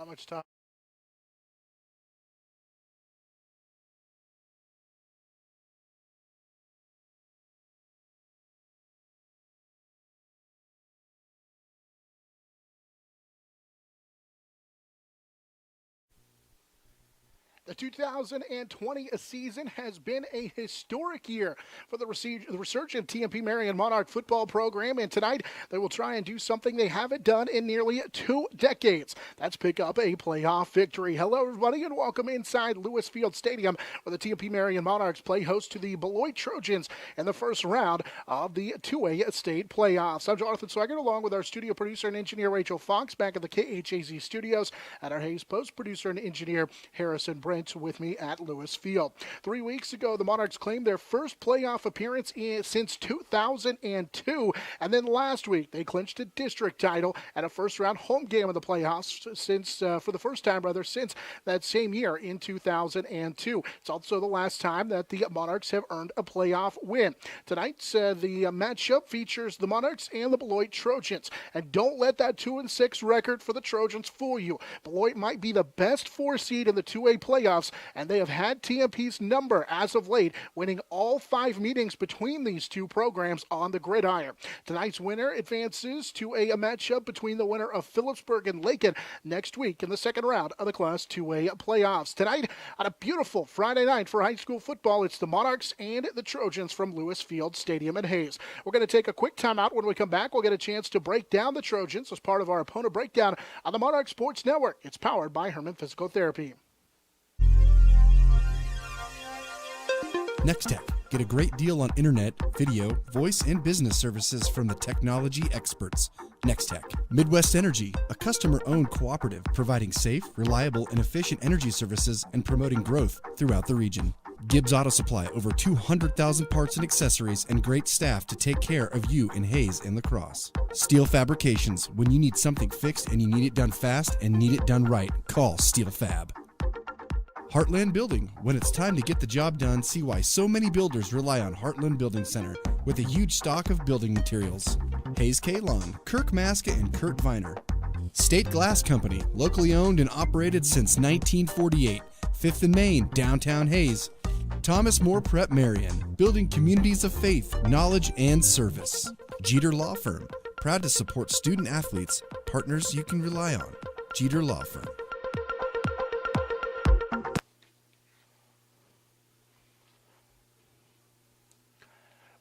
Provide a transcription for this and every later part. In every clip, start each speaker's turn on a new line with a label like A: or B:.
A: How much time? The 2020 season has been a historic year for the resurgent TMP-Marian Monarch football program, and tonight they will try and do something they haven't done in nearly 2 decades. That's pick up a playoff victory. Hello, everybody, and welcome inside Lewis Field Stadium, where the TMP-Marian Monarchs play host to the Beloit Trojans in the first round of the 2A state playoffs. I'm Jonathan Swigert, along with our studio producer and engineer Rachel Fox, back at the KHAZ studios, and our Hayes post producer and engineer Harrison Brent with me at Lewis Field. 3 weeks ago, the Monarchs claimed their first playoff appearance since 2002, and then last week they clinched a district title and a first-round home game of the playoffs for the first time since that same year in 2002. It's also the last time that the Monarchs have earned a playoff win. Tonight's the matchup features the Monarchs and the Beloit Trojans, and don't let that 2-6 record for the Trojans fool you. Beloit might be the best 4 seed in the 2A playoffs, and they have had TMP's number as of late, winning all 5 meetings between these two programs on the gridiron. Tonight's winner advances to a matchup between the winner of Phillipsburg and Lakin next week in the second round of the Class 2A playoffs. Tonight, on a beautiful Friday night for high school football, it's the Monarchs and the Trojans from Lewis Field Stadium in Hayes. We're going to take a quick timeout. When we come back, we'll get a chance to break down the Trojans as part of our opponent breakdown on the Monarch Sports Network. It's powered by Herman Physical Therapy.
B: Nextech. Get a great deal on internet, video, voice, and business services from the technology experts. Nextech. Midwest Energy, a customer-owned cooperative providing safe, reliable, and efficient energy services and promoting growth throughout the region. Gibbs Auto Supply, over 200,000 parts and accessories and great staff to take care of you in Hayes and La Crosse. Steel Fabrications. When you need something fixed and you need it done fast and need it done right, call Steel Fab. Heartland Building. When it's time to get the job done, see why so many builders rely on Heartland Building Center with a huge stock of building materials. Hayes K-Long, Kirk Maska, and Kurt Viner. State Glass Company, locally owned and operated since 1948. 5th and Main, downtown Hayes. Thomas More Prep Marian, building communities of faith, knowledge, and service. Jeter Law Firm, proud to support student athletes, partners you can rely on. Jeter Law Firm.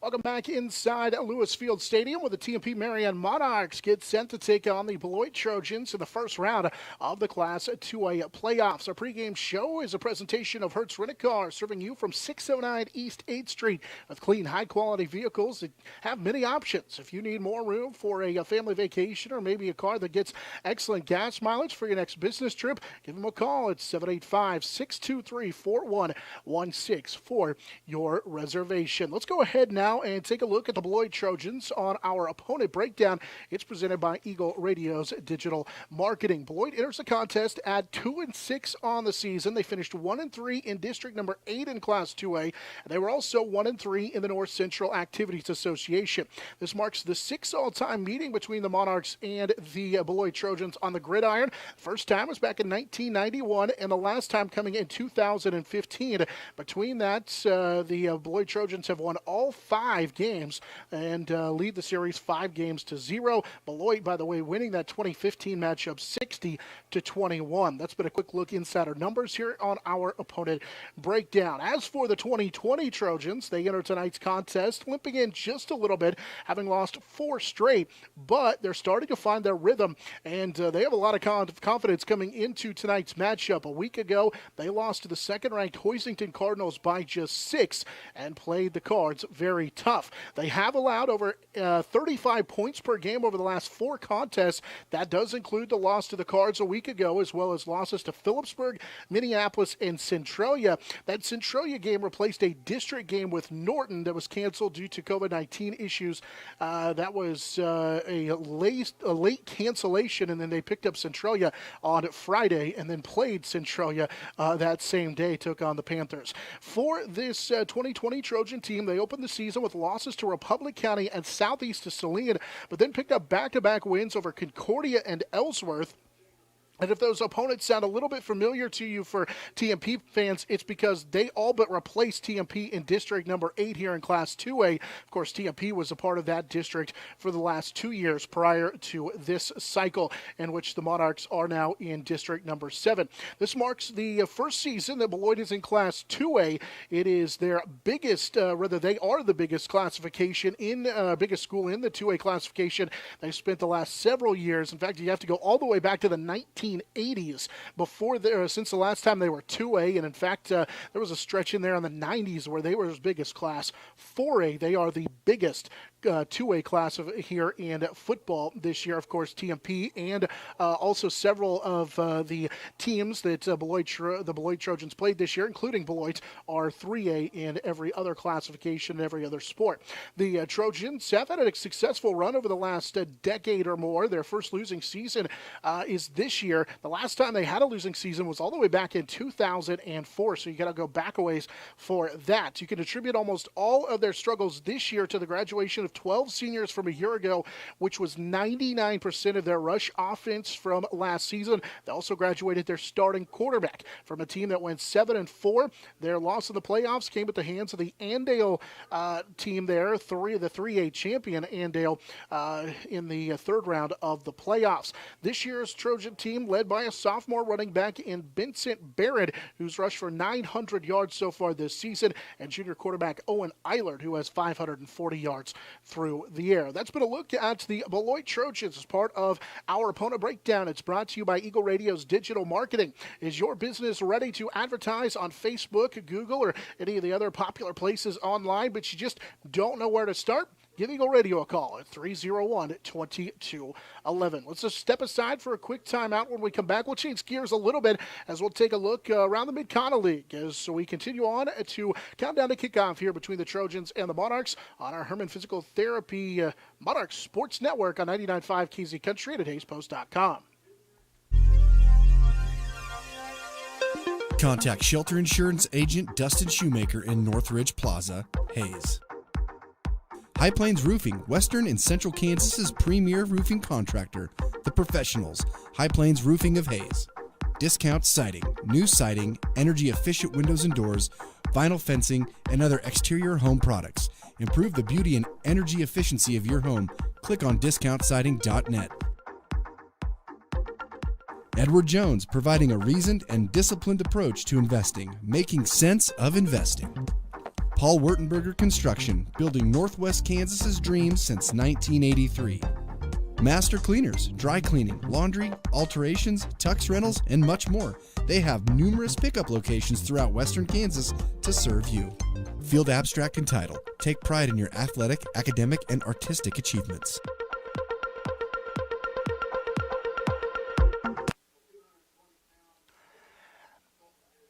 A: Welcome back inside Lewis Field Stadium, where the TMP-Marian Monarchs get set to take on the Beloit Trojans in the first round of the Class 2A playoffs. Our pregame show is a presentation of Hertz Rent-A-Car, serving you from 609 East 8th Street with clean, high-quality vehicles that have many options. If you need more room for a family vacation or maybe a car that gets excellent gas mileage for your next business trip, give them a call at 785-623-4116 for your reservation. Let's go ahead now and take a look at the Beloit Trojans on our opponent breakdown. It's presented by Eagle Radio's digital marketing. Beloit enters the contest at 2-6 on the season. They finished 1-3 in district number 8 in Class 2A, and they were also 1-3 in the North Central Activities Association. This marks the 6th all-time meeting between the Monarchs and the Beloit Trojans on the gridiron. First time was back in 1991, and the last time coming in 2015. Between that, the Beloit Trojans have won all 5 games and lead the series 5-0. Beloit, by the way, winning that 2015 matchup 60-21. That's been a quick look inside our numbers here on our opponent breakdown. As for the 2020 Trojans, they enter tonight's contest limping in just a little bit, having lost 4 straight, but they're starting to find their rhythm, and they have a lot of confidence coming into tonight's matchup. A week ago, they lost to the second-ranked Hoisington Cardinals by just 6 and played the Cards very tough. They have allowed over 35 points per game over the last 4 contests. That does include the loss to the Cards a week ago, as well as losses to Phillipsburg, Minneapolis, and Centralia. That Centralia game replaced a district game with Norton that was canceled due to COVID-19 issues. That was a late cancellation, and then they picked up Centralia on Friday and then played Centralia that same day, took on the Panthers. For this 2020 Trojan team, they opened the season with losses to Republic County and southeast to Saline, but then picked up back-to-back wins over Concordia and Ellsworth. And if those opponents sound a little bit familiar to you for TMP fans, it's because they all but replaced TMP in District number 8 here in Class 2A. Of course, TMP was a part of that district for the last 2 years prior to this cycle, in which the Monarchs are now in District number 7. This marks the first season that Beloit is in Class 2A. It is their biggest, they are the biggest classification biggest school in the 2A classification. They've spent the last several years. In fact, you have to go all the way back to the 1980s since the last time they were 2A, and in fact there was a stretch in there in the 90s where they were as big as Class 4A. They are the biggest 2A class here in football this year. Of course, TMP and also several of the teams that the Beloit Trojans played this year, including Beloit, are 3A in every other classification and every other sport. The Trojans have had a successful run over the last decade or more. Their first losing season is this year. The last time they had a losing season was all the way back in 2004, so you got to go back a ways for that. You can attribute almost all of their struggles this year to the graduation of 12 seniors from a year ago, which was 99% of their rush offense from last season. They also graduated their starting quarterback from a team that went 7-4. Their loss in the playoffs came at the hands of the Andale team there, the 3A champion Andale, in the third round of the playoffs. This year's Trojan team, led by a sophomore running back in Vincent Barrett, who's rushed for 900 yards so far this season, and junior quarterback Owen Eilert, who has 540 yards through the air. That's been a look at the Beloit Trojans as part of our opponent breakdown. It's brought to you by Eagle Radio's digital marketing. Is your business ready to advertise on Facebook, Google, or any of the other popular places online, but you just don't know where to start? Give Eagle Radio a call at 301-2211. Let's just step aside for a quick timeout. When we come back, we'll change gears a little bit as we'll take a look around the Mid-Continent League as we continue on to count down to kickoff here between the Trojans and the Monarchs on our Herman Physical Therapy Monarchs Sports Network on 99.5 KZ Country and at HaysPost.com.
B: Contact Shelter Insurance Agent Dustin Shoemaker in Northridge Plaza, Hayes. High Plains Roofing, Western and Central Kansas's premier roofing contractor, the professionals, High Plains Roofing of Hayes. Discount siding, new siding, energy-efficient windows and doors, vinyl fencing, and other exterior home products. Improve the beauty and energy efficiency of your home. Click on discountsiding.net. Edward Jones, providing a reasoned and disciplined approach to investing, making sense of investing. Paul Wurtenberger Construction, building Northwest Kansas's dreams since 1983. Master Cleaners, dry cleaning, laundry, alterations, tux rentals, and much more. They have numerous pickup locations throughout Western Kansas to serve you. Field Abstract and Title. Take pride in your athletic, academic, and artistic achievements.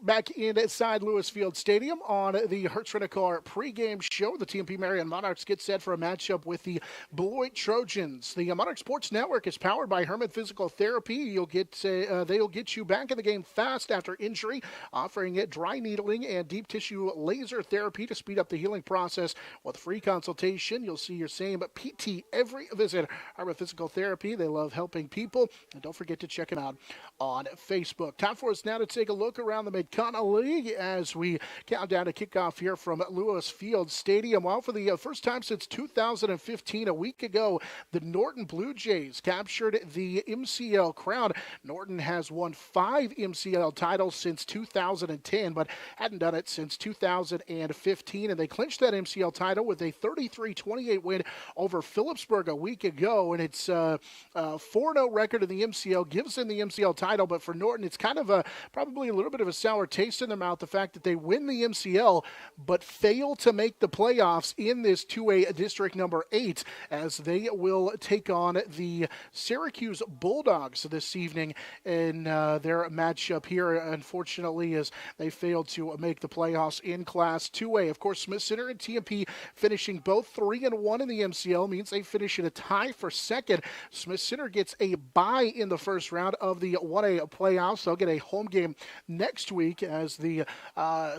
A: Back inside Lewis Field Stadium on the Hertz Rent-A-Car pregame show. The TMP-Marian Monarchs get set for a matchup with the Beloit Trojans. The Monarch Sports Network is powered by Herman Physical Therapy. They'll get you back in the game fast after injury, offering it dry needling and deep tissue laser therapy to speed up the healing process. With free consultation, you'll see your same PT every visit. Herman Physical Therapy, they love helping people. And don't forget to check them out on Facebook. Time for us now to take a look around the Mid-Continent League as we count down to kickoff here from Lewis Field Stadium. Well, for the first time since 2015, a week ago, the Norton Blue Jays captured the MCL crown. Norton has won 5 MCL titles since 2010, but hadn't done it since 2015, and they clinched that MCL title with a 33-28 win over Phillipsburg a week ago, and it's a 4-0 record in the MCL gives them the MCL title, but for Norton, it's kind of probably a little bit of a sour taste in their mouth, the fact that they win the MCL but fail to make the playoffs in this 2A District number 8, as they will take on the Syracuse Bulldogs this evening in their matchup here, unfortunately, as they failed to make the playoffs in Class 2A. Of course, Smith Center and TMP finishing both 3-1 in the MCL means they finish in a tie for second. Smith Center gets a bye in the first round of the 1A playoffs. They'll get a home game next week week as the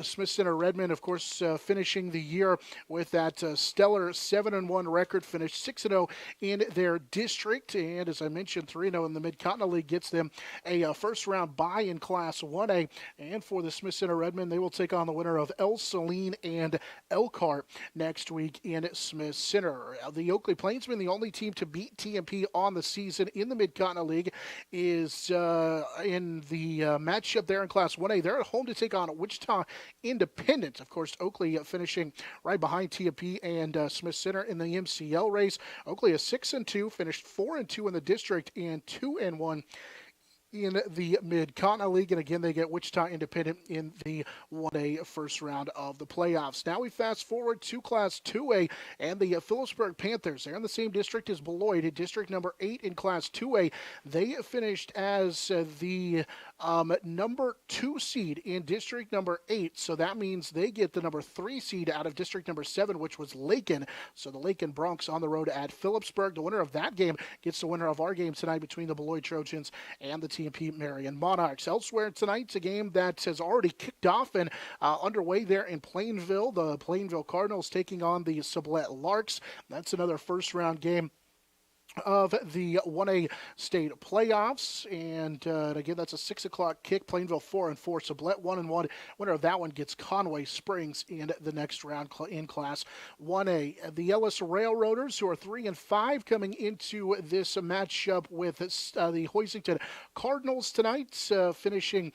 A: Smith Center Redmen, of course, finishing the year with that stellar 7-1 record, finished 6-0 in their district. And as I mentioned, 3-0 in the Mid-Continent League gets them a first-round bye in Class 1A. And for the Smith Center Redmen, they will take on the winner of El Saline and Elkhart next week in Smith Center. The Oakley Plainsmen, the only team to beat TMP on the season in the Mid-Continent League, is in the matchup there in Class 1A. They're at home to take on Wichita Independent. Of course, Oakley finishing right behind TMP and Smith Center in the MCL race. Oakley is 6-2, finished 4-2 in the district and 2-1 in the Mid-Continent League. And again, they get Wichita Independent in the 1A first round of the playoffs. Now we fast forward to Class 2A, and the Phillipsburg Panthers, they're in the same district as Beloit, in district number 8 in Class 2A. They finished as the number 2 seed in district number 8, so that means they get the number 3 seed out of district number 7, which was Lakin. So the Lakin Broncs on the road at Phillipsburg. The winner of that game gets the winner of our game tonight between the Beloit Trojans and the TMP-Marian Monarchs. Elsewhere tonight's a game that has already kicked off and underway there in Plainville. The Plainville Cardinals taking on the Sublette Larks. That's another first-round game of the 1A state playoffs, and again, that's a 6 o'clock kick. Plainville 4-4, Sublette 1-1. Winner of that one gets Conway Springs in the next round in Class 1A. The Ellis Railroaders, who are 3-5, coming into this matchup with the Hoisington Cardinals tonight, finishing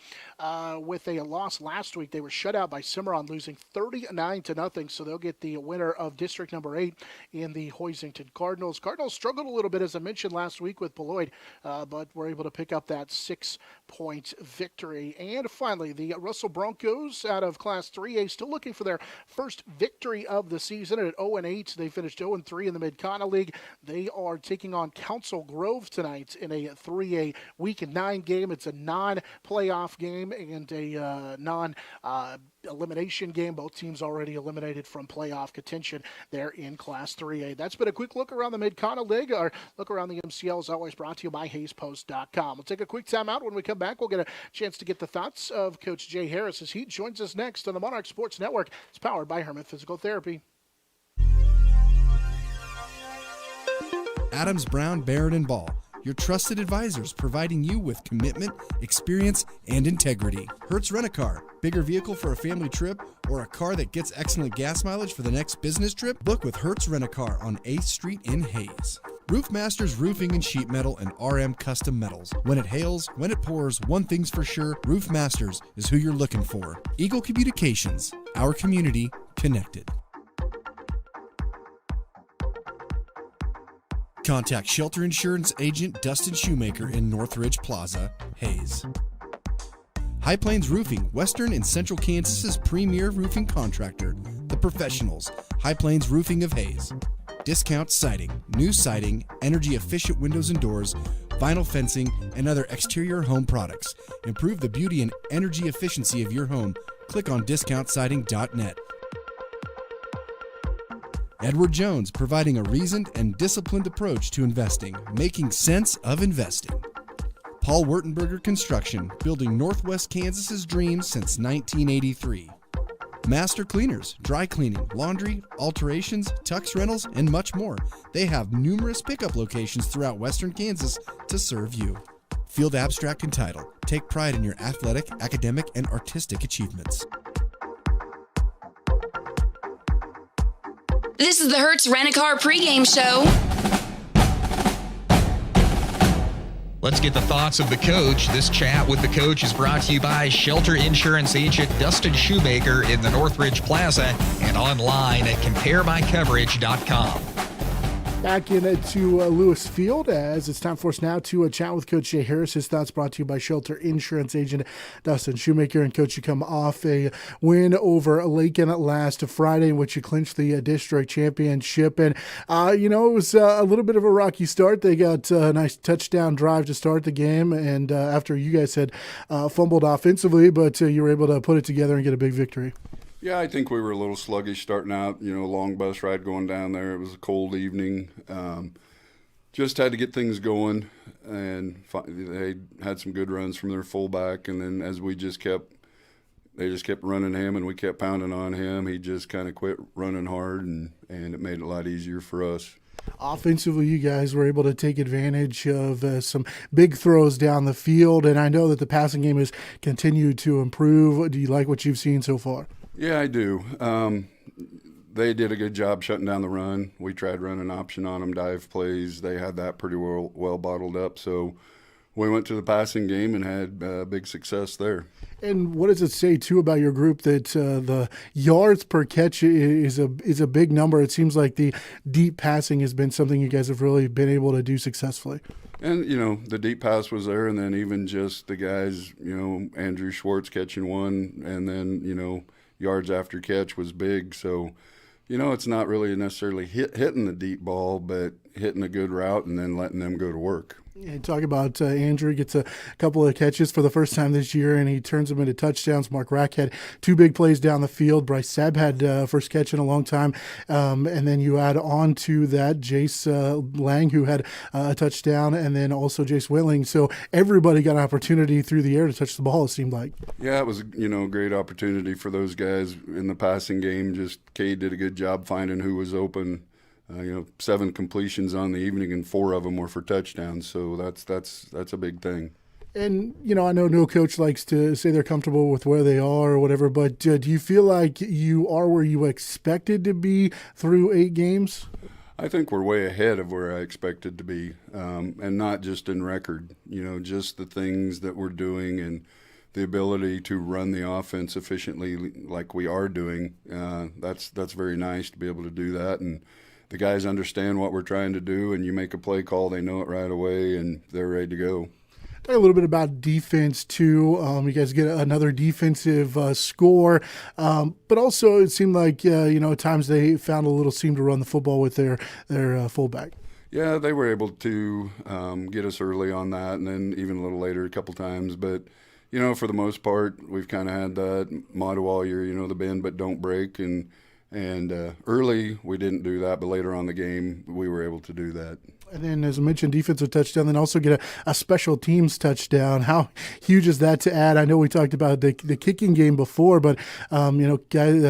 A: with a loss last week. They were shut out by Cimarron, losing 39-0, so they'll get the winner of district number 8 in the Hoisington Cardinals. Cardinals struggled a little bit, as I mentioned last week, with Beloit, but were able to pick up that 6-point victory. And finally, the Russell Broncos out of Class 3A, still looking for their first victory of the season at 0-8. They finished 0-3 in the Mid-Continent League. They are taking on Council Grove tonight in a 3A Week 9 game. It's a non-playoff game and a non-elimination game. Both teams already eliminated from playoff contention there in Class 3A. That's been a quick look around the Mid-Continent League. Our look around the MCL is always brought to you by HaysPost.com. We'll take a quick time out. When we come back, we'll get a chance to get the thoughts of Coach Jay Harris as he joins us next on the Monarch Sports Network. It's powered by Herman Physical Therapy.
B: Adams, Brown, Barrett, and Ball, your trusted advisors providing you with commitment, experience, and integrity. Hertz Rent-A-Car, bigger vehicle for a family trip or a car that gets excellent gas mileage for the next business trip? Book with Hertz Rent-A-Car on 8th Street in Hayes. Roof Masters Roofing and Sheet Metal and RM Custom Metals. When it hails, when it pours, one thing's for sure, Roof Masters is who you're looking for. Eagle Communications, our community connected. Contact Shelter Insurance Agent Dustin Shoemaker in Northridge Plaza, Hayes. High Plains Roofing, Western and Central Kansas's premier roofing contractor, The Professionals, High Plains Roofing of Hayes. Discount siding, new siding, energy-efficient windows and doors, vinyl fencing, and other exterior home products. Improve the beauty and energy efficiency of your home. Click on discountsiding.net. Edward Jones, providing a reasoned and disciplined approach to investing, making sense of investing. Paul Wurtenberger Construction, building Northwest Kansas's dreams since 1983. Master Cleaners, dry cleaning, laundry, alterations, tux rentals, and much more. They have numerous pickup locations throughout Western Kansas to serve you. Field Abstract and Title. Take pride in your athletic, academic, and artistic achievements.
C: This is the Hertz Rent-A-Car pregame show.
D: Let's get the thoughts of the coach. This chat with the coach is brought to you by Shelter Insurance Agent Dustin Shoemaker in the Northridge Plaza and online at comparebycoverage.com.
A: Back into Lewis Field as it's time for us now to chat with Coach Jay Harris. His thoughts brought to you by Shelter Insurance Agent Dustin Shoemaker. And Coach, you come off a win over Lakin last Friday in which you clinched the district championship. And, it was a little bit of a rocky start. They got a nice touchdown drive to start the game. And after you guys had fumbled offensively, but you were able to put it together and get a big victory.
E: Yeah, I think we were a little sluggish starting out, long bus ride going down there. It was a cold evening. Just had to get things going, and they had some good runs from their fullback. And then as we just kept they just kept running him, and we kept pounding on him. He just kind of quit running hard, and it made it a lot easier for us.
A: Offensively, you guys were able to take advantage of some big throws down the field, and I know that the passing game has continued to improve. Do you like what you've seen so far?
E: Yeah, I do. They did a good job shutting down the run. We tried running option on them, dive plays. They had that pretty well bottled up. So we went to the passing game and had big success there.
A: And what does it say, too, about your group that the yards per catch is a big number? It seems like the deep passing has been something you guys have really been able to do successfully.
E: And, the deep pass was there, and then even just the guys, Andrew Schwartz catching one, and then, yards after catch was big. So, it's not really necessarily hitting the deep ball, but hitting a good route and then letting them go to work.
A: Yeah, talk about Andrew gets a couple of catches for the first time this year, and he turns them into touchdowns. Mark Rack had 2 big plays down the field. Bryce Sebb had first catch in a long time. And then you add on to that Jace Lang, who had a touchdown, and then also Jace Whitling. So everybody got an opportunity through the air to touch the ball, it seemed like.
E: Yeah, it was, a great opportunity for those guys in the passing game. Just Cade did a good job finding who was open. 7 completions on the evening, and 4 of them were for touchdowns. So that's a big thing.
A: And, I know no coach likes to say they're comfortable with where they are or whatever, but do you feel like you are where you expected to be through 8 games?
E: I think we're way ahead of where I expected to be, and not just in record. Just the things that we're doing and the ability to run the offense efficiently like we are doing. That's very nice to be able to do that. And the guys understand what we're trying to do, and you make a play call, they know it right away, and they're ready to go.
A: Talk a little bit about defense, too. You guys get another defensive score, but also it seemed like, at times they found a little seam to run the football with their fullback.
E: Yeah, they were able to get us early on that, and then even a little later a couple times. But, for the most part, we've kind of had that motto all year, the bend but don't break, and early, we didn't do that, but later on in the game, we were able to do that.
A: And then, as I mentioned, defensive touchdown, then also get a special teams touchdown. How huge is that to add? I know we talked about the kicking game before, but,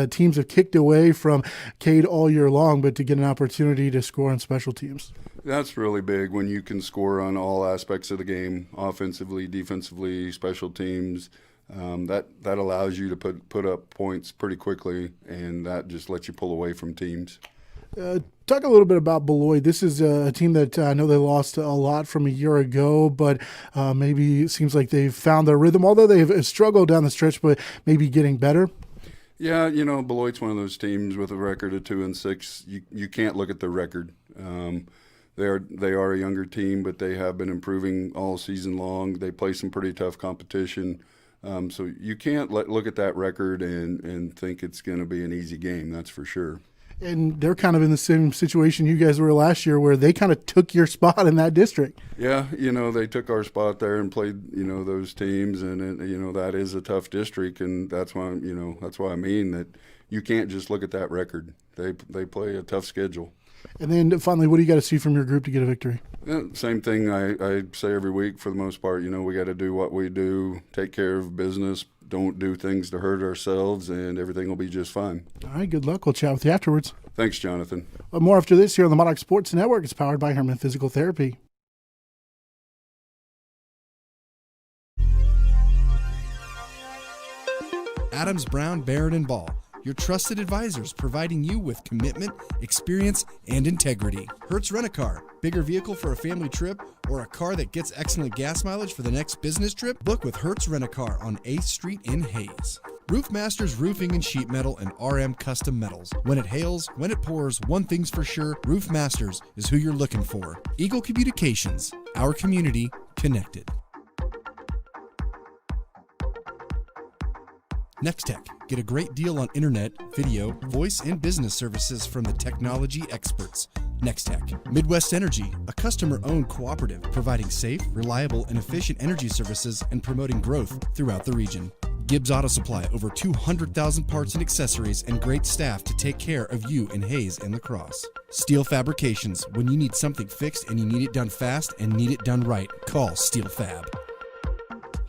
A: teams have kicked away from Cade all year long, but to get an opportunity to score on special teams.
E: That's really big when you can score on all aspects of the game, offensively, defensively, special teams. That allows you to put up points pretty quickly, and that just lets you pull away from teams.
A: Talk a little bit about Beloit. This is a team that I know they lost a lot from a year ago, but maybe it seems like they've found their rhythm, although they've struggled down the stretch, but maybe getting better.
E: Yeah, Beloit's one of those teams with a record of 2-6. You can't look at their record. They are a younger team, but they have been improving all season long. They play some pretty tough competition. So you can't look at that record and think it's going to be an easy game, that's for sure.
A: And they're kind of in the same situation you guys were last year, where they kind of took your spot in that district.
E: Yeah, they took our spot there and played, those teams, and that is a tough district, and that's why I mean that you can't just look at that record. They play a tough schedule.
A: And then finally, what do you got to see from your group to get a victory?
E: Yeah, same thing I say every week for the most part. We got to do what we do, take care of business, don't do things to hurt ourselves, and everything will be just fine.
A: All right, good luck. We'll chat with you afterwards.
E: Thanks, Jonathan.
A: More after this here on the Monarch Sports Network. It's powered by Herman Physical Therapy.
B: Adams, Brown, Barrett, and Ball, your trusted advisors providing you with commitment, experience, and integrity. Hertz Rent-A-Car, bigger vehicle for a family trip or a car that gets excellent gas mileage for the next business trip? Book with Hertz Rent-A-Car on 8th Street in Hayes. Roof Masters Roofing and Sheet Metal and RM Custom Metals. When it hails, when it pours, one thing's for sure, Roof Masters is who you're looking for. Eagle Communications, our community connected. Nextech. Get a great deal on internet, video, voice, and business services from the technology experts. Nextech. Midwest Energy, a customer-owned cooperative providing safe, reliable, and efficient energy services and promoting growth throughout the region. Gibbs Auto Supply, over 200,000 parts and accessories and great staff to take care of you in Hayes and La Crosse. Steel Fabrications, when you need something fixed and you need it done fast and need it done right, call Steel Fab.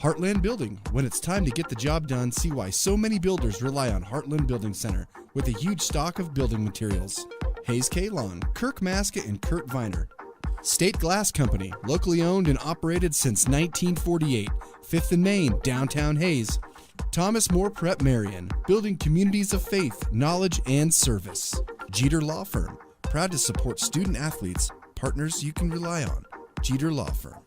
B: Heartland Building. When it's time to get the job done, see why so many builders rely on Heartland Building Center with a huge stock of building materials. Hayes K-Lawn, Kirk Maska, and Kurt Viner. State Glass Company, locally owned and operated since 1948. 5th and Main, downtown Hayes. Thomas More Prep Marian, building communities of faith, knowledge, and service. Jeter Law Firm, proud to support student athletes, partners you can rely on. Jeter Law Firm.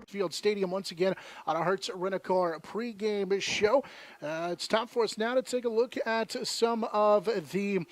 A: Field Stadium once again on a Hertz Rent-A-Car pregame show. It's time for us now to take a look at some of the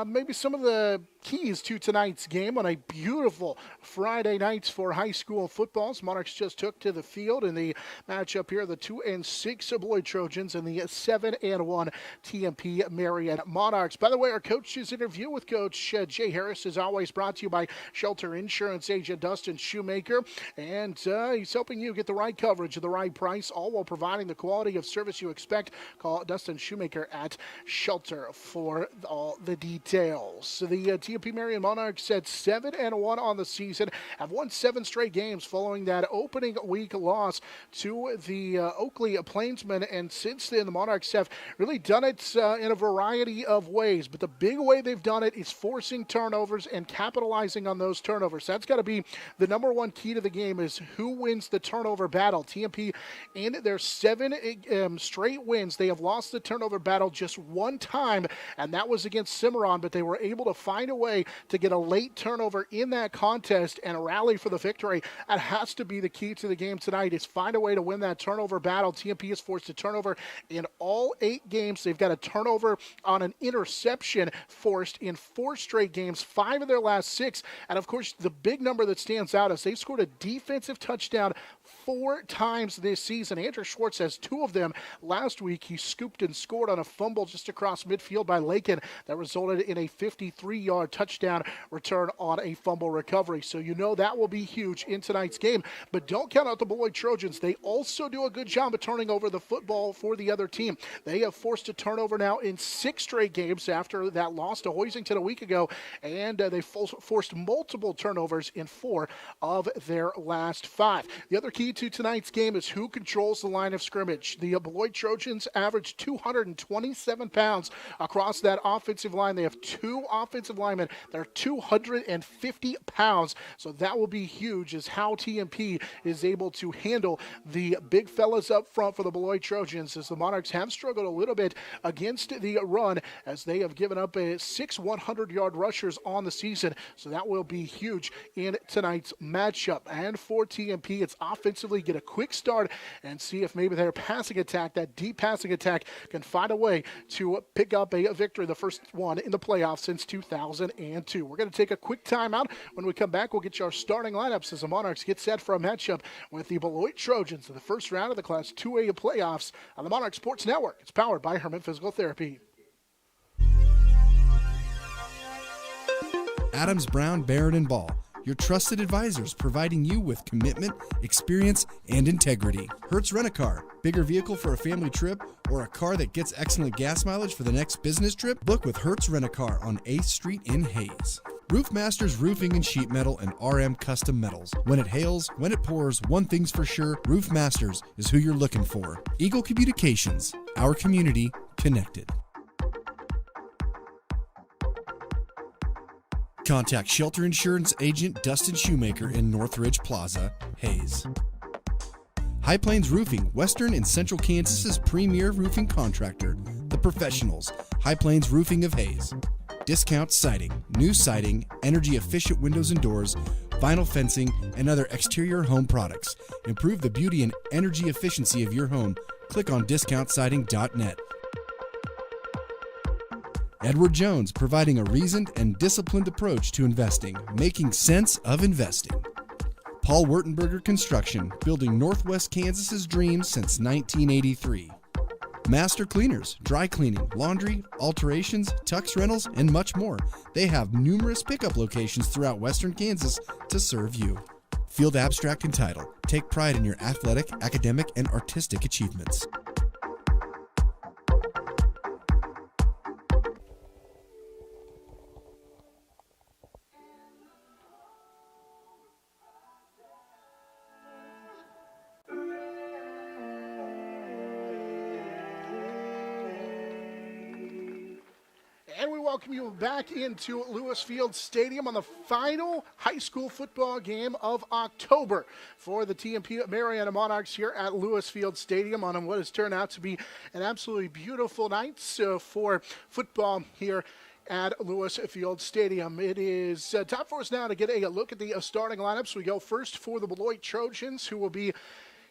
A: maybe some of the keys to tonight's game on a beautiful Friday night for high school football. Monarchs just took to the field in the matchup here, the 2-6 Beloit Trojans and the 7-1 TMP-Marian Monarchs. By the way, our coach's interview with Coach Jay Harris is always brought to you by Shelter Insurance agent Dustin Shoemaker, and he's helping you get the right coverage at the right price, all while providing the quality of service you expect. Call Dustin Shoemaker at Shelter for all the details. So the TMP-Marian Monarchs at 7-1 on the season, have won 7 straight games following that opening week loss to the Oakley Plainsmen, and since then the Monarchs have really done it in a variety of ways, but the big way they've done it is forcing turnovers and capitalizing on those turnovers. That's got to be the number one key to the game, is who wins the turnover battle. TMP, in their 7 straight wins, they have lost the turnover battle just one time, and that was against Cimarron, but they were able to find a way to get a late turnover in that contest and rally for the victory. That has to be the key to the game tonight, is find a way to win that turnover battle. TMP is forced to turnover in all 8 games. They've got a turnover on an interception forced in 4 straight games, 5 of their last 6. And of course, the big number that stands out is they've scored a defensive touchdown 4 times this season. Andrew Schwartz has 2 of them. Last week, he scooped and scored on a fumble just across midfield by Lakin that resulted in a 53-yard touchdown return on a fumble recovery. So you know that will be huge in tonight's game. But don't count out the Beloit Trojans. They also do a good job of turning over the football for the other team. They have forced a turnover now in 6 straight games after that loss to Hoisington a week ago, and they forced multiple turnovers in 4 of their last 5. The other key to tonight's game is who controls the line of scrimmage. The Beloit Trojans average 227 pounds across that offensive line. They have 2 offensive linemen that are 250 pounds, so that will be huge, is how TMP is able to handle the big fellas up front for the Beloit Trojans, as the Monarchs have struggled a little bit against the run, as they have given up 6 100-yard rushers on the season, so that will be huge in tonight's matchup. And for TMP, it's offensively get a quick start and see if maybe their passing attack, that deep passing attack, can find a way to pick up a victory, the first one in the playoffs since 2002. We're going to take a quick timeout. When we come back, we'll get you our starting lineups as the Monarchs get set for a matchup with the Beloit Trojans in the first round of the Class 2A playoffs on the Monarch Sports Network. It's powered by Herman Physical Therapy.
B: Adams, Brown, Barron, and Ball, your trusted advisors, providing you with commitment, experience, and integrity. Hertz Rent-A-Car, bigger vehicle for a family trip or a car that gets excellent gas mileage for the next business trip? Book with Hertz Rent-A-Car on 8th Street in Hayes. Roof Masters Roofing and Sheet Metal and RM Custom Metals. When it hails, when it pours, one thing's for sure, Roof Masters is who you're looking for. Eagle Communications, our community connected. Contact Shelter Insurance agent Dustin Shoemaker in Northridge Plaza, Hayes. High Plains Roofing, Western and Central Kansas's premier roofing contractor. The Professionals, High Plains Roofing of Hayes. Discount siding, new siding, energy-efficient windows and doors, vinyl fencing, and other exterior home products. Improve the beauty and energy efficiency of your home. Click on discountsiding.net. Edward Jones, providing a reasoned and disciplined approach to investing, making sense of investing. Paul Wurtenberger Construction, building Northwest Kansas's dreams since 1983. Master Cleaners, dry cleaning, laundry, alterations, tux rentals, and much more. They have numerous pickup locations throughout Western Kansas to serve you. Field Abstract and Title, take pride in your athletic, academic, and artistic achievements.
A: welcome you back into Lewis Field Stadium on the final high school football game of October for the TMP-Marian Monarchs here at Lewis Field Stadium on what has turned out to be an absolutely beautiful night for football here at Lewis Field Stadium. It is time for us now to get a look at the starting lineups. We go first for the Beloit Trojans, who will be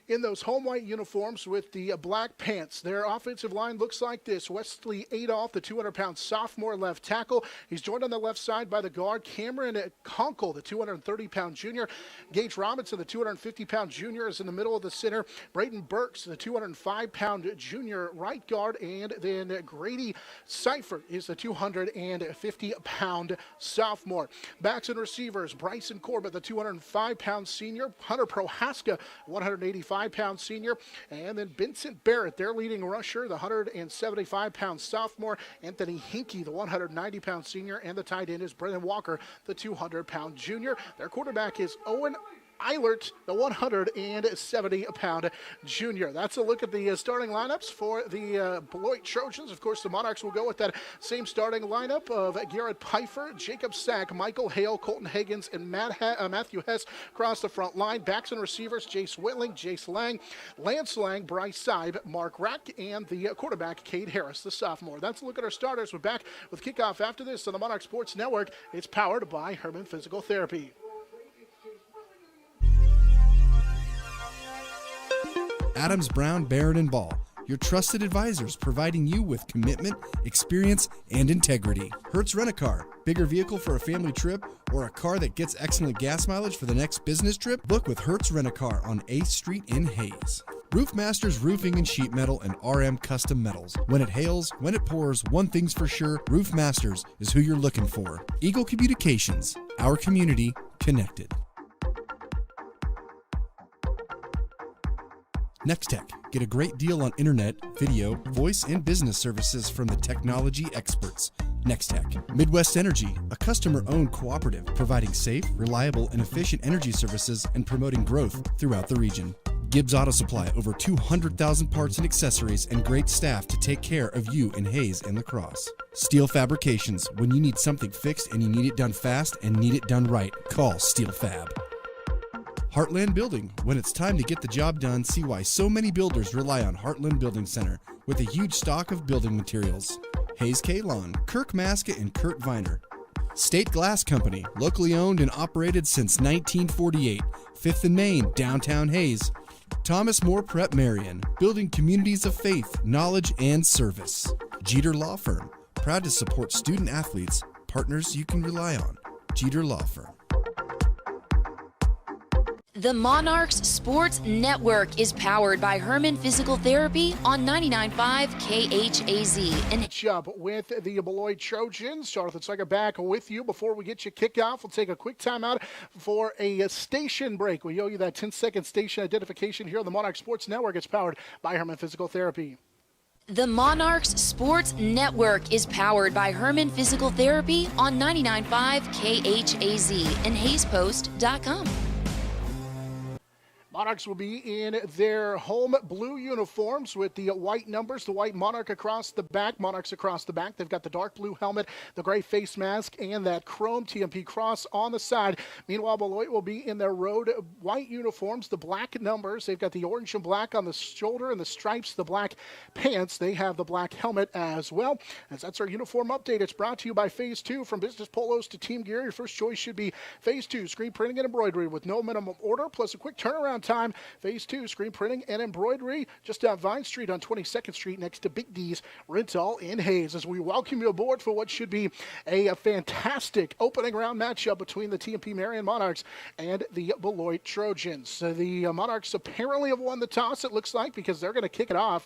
A: in those home white uniforms with the black pants. Their offensive line looks like this. Wesley Adolph, the 200-pound sophomore left tackle. He's joined on the left side by the guard Cameron Conkle, the 230-pound junior. Gage Robinson, the 250-pound junior, is in the middle of the center. Brayden Burks, the 205-pound junior right guard. And then Grady Seifert is the 250-pound sophomore. Backs and receivers, Bryson Corbett, the 205-pound senior. Hunter Prohaska, 185-pound senior, and then Vincent Barrett, their leading rusher, the 175-pound sophomore. Anthony Hinkie, the 190-pound senior, and the tight end is Brennan Walker, the 200-pound junior. Their quarterback is Owen Eilert, the 170-pound junior. That's a look at the starting lineups for the Beloit Trojans. Of course, the Monarchs will go with that same starting lineup of Garrett Pfeiffer, Jacob Sack, Michael Hale, Colton Higgins, and Matthew Hess across the front line. Backs and receivers, Jace Whitling, Jace Lang, Lance Lang, Bryce Seib, Mark Rack, and the quarterback, Cade Harris, the sophomore. That's a look at our starters. We're back with kickoff after this on the Monarch Sports Network. It's powered by Herman Physical Therapy.
B: Adams, Brown, Barron, and Ball, your trusted advisors providing you with commitment, experience, and integrity. Hertz Rent-A-Car, bigger vehicle for a family trip or a car that gets excellent gas mileage for the next business trip? Book with Hertz Rent-A-Car on 8th Street in Hayes. Roof Masters Roofing and Sheet Metal and RM Custom Metals. When it hails, when it pours, one thing's for sure, Roof Masters is who you're looking for. Eagle Communications, our community connected. Nextech. Get a great deal on internet, video, voice, and business services from the technology experts. Nextech. Midwest Energy, a customer-owned cooperative providing safe, reliable, and efficient energy services and promoting growth throughout the region. Gibbs Auto Supply, over 200,000 parts and accessories and great staff to take care of you in Hayes and La Crosse. Steel Fabrications. When you need something fixed and you need it done fast and need it done right, call Steel Fab. Heartland Building. When it's time to get the job done, see why so many builders rely on Heartland Building Center with a huge stock of building materials. Hayes K-Lawn, Kirk Maska and Kurt Viner. State Glass Company, locally owned and operated since 1948. 5th and Main, downtown Hayes. Thomas More Prep Marion, building communities of faith, knowledge, and service. Jeter Law Firm, proud to support student athletes, partners you can rely on. Jeter Law Firm.
C: The Monarchs Sports Network is powered by Herman Physical Therapy on 99.5 KHAZ. And
A: Up with the Beloit Trojans. Jonathan Sucker back with you. Before we get you kicked off, we'll take a quick timeout for a station break. We owe you that 10-second station identification here on the Monarch Sports Network. It's powered by Herman Physical Therapy.
C: the Monarchs Sports Network is powered by Herman Physical Therapy on 99.5 KHAZ and HaysPost.com.
A: Monarchs will be in their home blue uniforms with the white numbers, the white monarch across the back, monarchs across the back. They've got the dark blue helmet, the gray face mask, and that chrome TMP cross on the side. Meanwhile, Beloit will be in their road white uniforms, the black numbers. They've got the orange and black on the shoulder and the stripes, the black pants. They have the black helmet as well. As that's our uniform update. It's brought to you by Phase 2. From business polos to team gear, your first choice should be Phase 2, screen printing and embroidery with no minimum order, plus a quick turnaround time. Phase 2, screen printing and embroidery, just down Vine Street on 22nd Street next to Big D's Rental in Hayes. As we welcome you aboard for what should be a fantastic opening round matchup between the TMP-Marian Monarchs and the Beloit Trojans. The Monarchs apparently have won the toss, it looks like, because they're going to kick it off.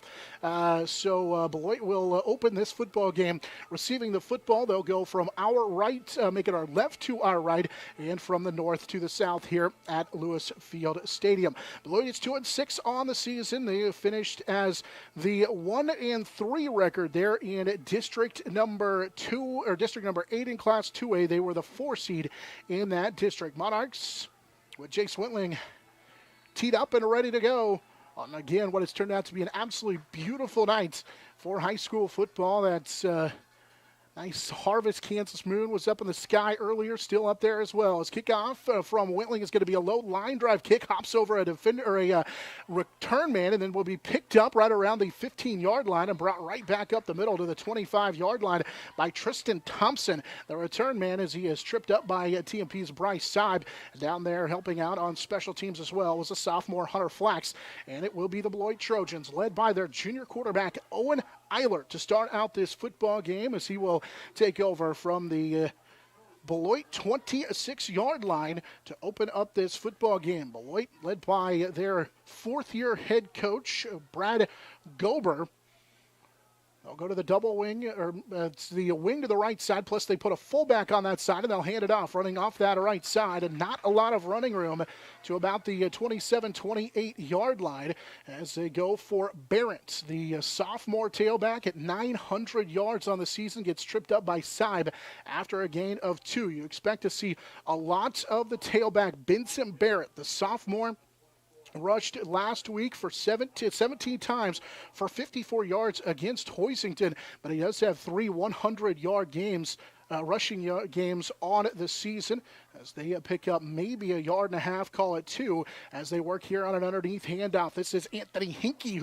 A: So Beloit will open this football game receiving the football. They'll go from our right, make it our left to our right, and from the north to the south here at Lewis Field Stadium. Beloit is 2-6 on the season. They have finished as the 1-3 record there in district number 2 or district number 8 in Class 2A. They were the 4 seed in that district. Monarchs with Jake Swintling teed up and ready to go on again what has turned out to be an absolutely beautiful night for high school football. That's Nice harvest Kansas moon was up in the sky earlier, still up there as well. As kickoff from Whitling is going to be a low line drive kick, hops over a defender or a return man, and then will be picked up right around the 15-yard line and brought right back up the middle to the 25-yard line by Tristan Thompson. The return man, as he is tripped up by TMP's Bryce Seib. Down there helping out on special teams as well was a sophomore Hunter Flax, and it will be the Beloit Trojans led by their junior quarterback Owen Eilert to start out this football game, as he will take over from the Beloit 26-yard line to open up this football game. Beloit led by their fourth-year head coach, Brad Gober. They'll go to the double wing, or it's the wing to the right side, plus they put a fullback on that side, and they'll hand it off, running off that right side, and not a lot of running room to about the 27-28-yard line as they go for Barrett. The sophomore tailback at 900 yards on the season gets tripped up by Seib after a gain of 2. You expect to see a lot of the tailback, Benson Barrett, the sophomore, rushed last week for 17 times for 54 yards against Hoisington, but he does have 3 100-yard games, rushing games on the season, as they pick up maybe a yard and a half, call it 2, as they work here on an underneath handoff. This is Anthony Hinkie,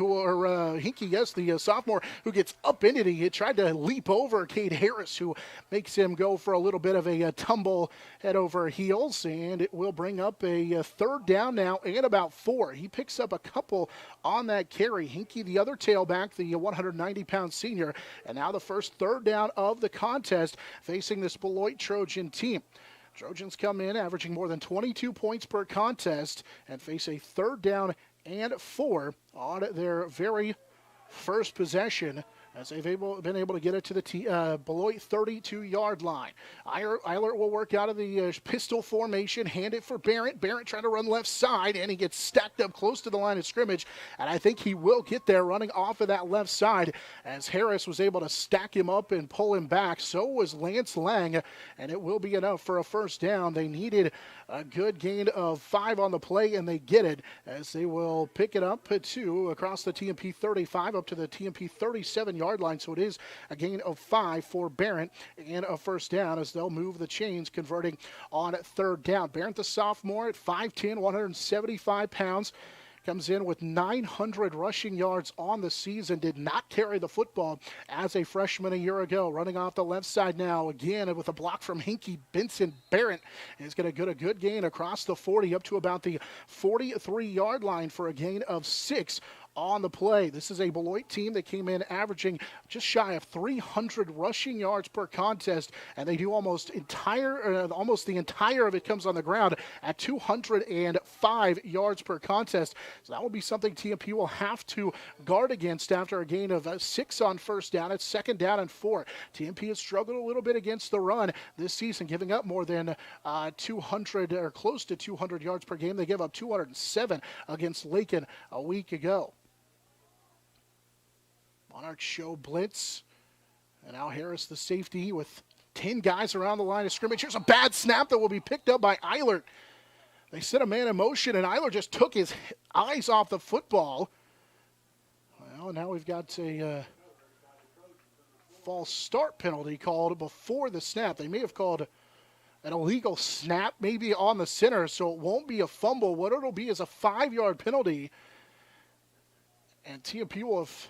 A: the sophomore, who gets up into it. He tried to leap over Cade Harris, who makes him go for a little bit of a tumble head over heels, and it will bring up a third down now and about 4. He picks up a couple on that carry. Hinkie, the other tailback, the 190-pound senior, and now the first third down of the contest facing this Beloit Trojan team. Trojans come in averaging more than 22 points per contest and face a third down and 4 on their very first possession, as they've been able to get it to the Beloit 32-yard line. Eilert will work out of the pistol formation, hand it for Barrett. Barrett trying to run left side, and he gets stacked up close to the line of scrimmage, and I think he will get there running off of that left side, as Harris was able to stack him up and pull him back. So was Lance Lang, and it will be enough for a first down. They needed a good gain of 5 on the play, and they get it, as they will pick it up to across the TMP 35 up to the TMP 37-yard line. So it is a gain of 5 for Barrett and a first down, as they'll move the chains, converting on third down. Barrett, the sophomore, at 5'10", 175 pounds, comes in with 900 rushing yards on the season, did not carry the football as a freshman a year ago. Running off the left side now, again with a block from Hinkie. Benson Barrett is going to get a good gain across the 40 up to about the 43-yard line for a gain of 6 on the play. This is a Beloit team that came in averaging just shy of 300 rushing yards per contest, and they do almost the entire of it comes on the ground at 205 yards per contest. So that will be something TMP will have to guard against after a gain of 6 on first down. It's second down and 4. TMP has struggled a little bit against the run this season, giving up more than 200 or close to 200 yards per game. They give up 207 against Lakin a week ago. Monarchs show blitz, and now Harris, the safety, with 10 guys around the line of scrimmage. Here's a bad snap that will be picked up by Eilert. They set a man in motion, and Eilert just took his eyes off the football. Well, now we've got a false start penalty called before the snap. They may have called an illegal snap, maybe on the center, so it won't be a fumble. What it'll be is a 5-yard penalty, and TMP will have,